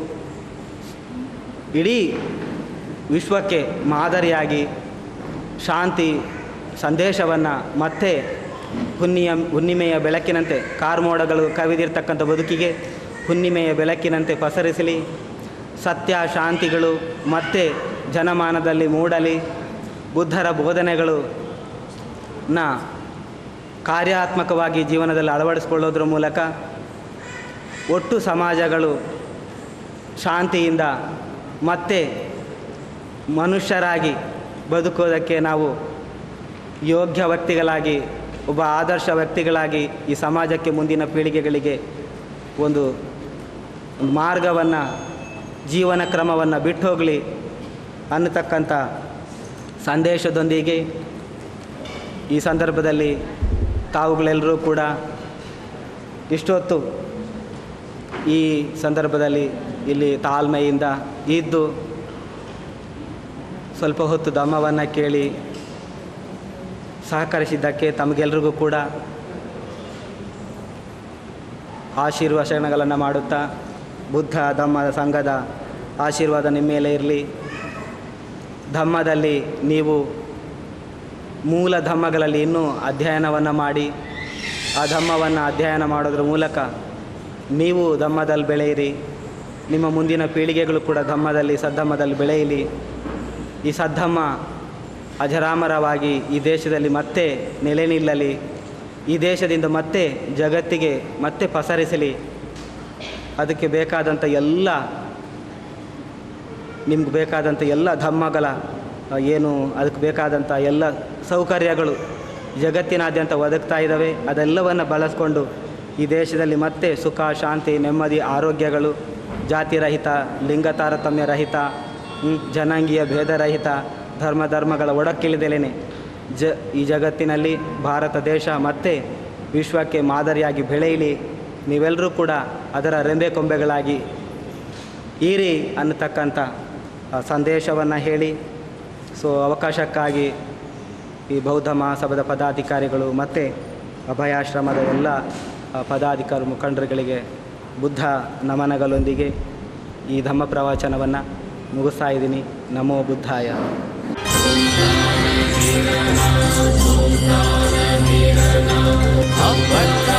ಇಡೀ ವಿಶ್ವಕ್ಕೆ ಮಾದರಿಯಾಗಿ ಶಾಂತಿ ಸಂದೇಶವನ್ನು ಮತ್ತೆ ಹುಣ್ಣಿಮೆಯ ಬೆಳಕಿನಂತೆ ಕಾರ್ಮೋಡಗಳು ಕವಿದಿರ್ತಕ್ಕಂಥ ಬದುಕಿಗೆ ಹುಣ್ಣಿಮೆಯ ಬೆಳಕಿನಂತೆ ಪಸರಿಸಲಿ. ಸತ್ಯ ಶಾಂತಿಗಳು ಮತ್ತೆ ಜನಮಾನದಲ್ಲಿ ಮೂಡಲಿ. ಬುದ್ಧರ ಬೋಧನೆಗಳು ಕಾರ್ಯಾತ್ಮಕವಾಗಿ ಜೀವನದಲ್ಲಿ ಅಳವಡಿಸಿಕೊಳ್ಳೋದ್ರ ಮೂಲಕ ಒಟ್ಟು ಸಮಾಜಗಳು ಶಾಂತಿಯಿಂದ ಮತ್ತೆ ಮನುಷ್ಯರಾಗಿ ಬದುಕೋದಕ್ಕೆ ನಾವು ಯೋಗ್ಯ ವ್ಯಕ್ತಿಗಳಾಗಿ, ಒಬ್ಬ ಆದರ್ಶ ವ್ಯಕ್ತಿಗಳಾಗಿ ಈ ಸಮಾಜಕ್ಕೆ, ಮುಂದಿನ ಪೀಳಿಗೆಗಳಿಗೆ ಒಂದು ಮಾರ್ಗವನ್ನು, ಜೀವನ ಕ್ರಮವನ್ನು ಬಿಟ್ಟು ಹೋಗಲಿ ಅನ್ನತಕ್ಕಂಥ ಸಂದೇಶದೊಂದಿಗೆ ಈ ಸಂದರ್ಭದಲ್ಲಿ ತಾವುಗಳೆಲ್ಲರೂ ಕೂಡ ಇಷ್ಟೊತ್ತು ಈ ಸಂದರ್ಭದಲ್ಲಿ ಇಲ್ಲಿ ತಾಳ್ಮೆಯಿಂದ ಇದ್ದು ಸ್ವಲ್ಪ ಹೊತ್ತು ಧಮ್ಮವನ್ನು ಕೇಳಿ ಸಹಕರಿಸಿದ್ದಕ್ಕೆ ತಮಗೆಲ್ರಿಗೂ ಕೂಡ ಆಶೀರ್ವಚನಗಳನ್ನು ಮಾಡುತ್ತಾ ಬುದ್ಧ ಧಮ್ಮ ಸಂಘದ ಆಶೀರ್ವಾದ ನಿಮ್ಮ ಮೇಲೆ ಇರಲಿ. ಧಮ್ಮದಲ್ಲಿ ನೀವು ಮೂಲ ಧಮ್ಮಗಳಲ್ಲಿ ಇನ್ನೂ ಅಧ್ಯಯನವನ್ನು ಮಾಡಿ ಆ ಧಮ್ಮವನ್ನು ಅಧ್ಯಯನ ಮಾಡೋದ್ರ ಮೂಲಕ ನೀವು ಧಮ್ಮದಲ್ಲಿ ಬೆಳೆಯಿರಿ. ನಿಮ್ಮ ಮುಂದಿನ ಪೀಳಿಗೆಗಳು ಕೂಡ ಧಮ್ಮದಲ್ಲಿ, ಸದ್ಧಮ್ಮದಲ್ಲಿ ಬೆಳೆಯಲಿ. ಈ ಸದ್ಧಮ್ಮ ಅಜರಾಮರವಾಗಿ ಈ ದೇಶದಲ್ಲಿ ಮತ್ತೆ ನೆಲೆ ನಿಲ್ಲಲಿ. ಈ ದೇಶದಿಂದ ಮತ್ತೆ ಜಗತ್ತಿಗೆ ಮತ್ತೆ ಪಸರಿಸಲಿ. ಅದಕ್ಕೆ ಬೇಕಾದಂಥ ನಿಮ್ಗೆ ಬೇಕಾದಂಥ ಎಲ್ಲ ಧಮ್ಮಗಳ ಏನು ಅದಕ್ಕೆ ಬೇಕಾದಂಥ ಎಲ್ಲ ಸೌಕರ್ಯಗಳು ಜಗತ್ತಿನಾದ್ಯಂತ ಒದಗ್ತಾ ಇದ್ದಾವೆ. ಅದೆಲ್ಲವನ್ನು ಬಳಸ್ಕೊಂಡು ಈ ದೇಶದಲ್ಲಿ ಮತ್ತೆ ಸುಖ, ಶಾಂತಿ, ನೆಮ್ಮದಿ, ಆರೋಗ್ಯಗಳು, ಜಾತಿರಹಿತ, ಲಿಂಗ ತಾರತಮ್ಯ ರಹಿತ, ಜನಾಂಗೀಯ ಭೇದರಹಿತ, ಧರ್ಮಗಳ ಒಡಕ್ಕಿಳಿದಲೇನೆ ಈ ಜಗತ್ತಿನಲ್ಲಿ ಭಾರತ ದೇಶ ಮತ್ತೆ ವಿಶ್ವಕ್ಕೆ ಮಾದರಿಯಾಗಿ ಬೆಳೆಯಲಿ. ನೀವೆಲ್ಲರೂ ಕೂಡ ಅದರ ರೆಂಬೆ ಕೊಂಬೆಗಳಾಗಿ ಇರಿ ಅನ್ನತಕ್ಕಂಥ ಸಂದೇಶವನ್ನು ಹೇಳಿ, ಸೊ ಅವಕಾಶಕ್ಕಾಗಿ ಈ ಬೌದ್ಧ ಮಹಾಸಭಾದ ಪದಾಧಿಕಾರಿಗಳು ಮತ್ತು ಅಭಯಾಶ್ರಮದ ಎಲ್ಲ ಪದಾಧಿಕಾರಿ ಮುಖಂಡರುಗಳಿಗೆ ಬುದ್ಧ ನಮನಗಳೊಂದಿಗೆ ಈ ಧಮ್ಮ ಪ್ರವಚನವನ್ನು ಮುಗಿಸ್ತಾ ಇದ್ದೀನಿ. ನಮೋ ಬುದ್ಧಾಯ. Avata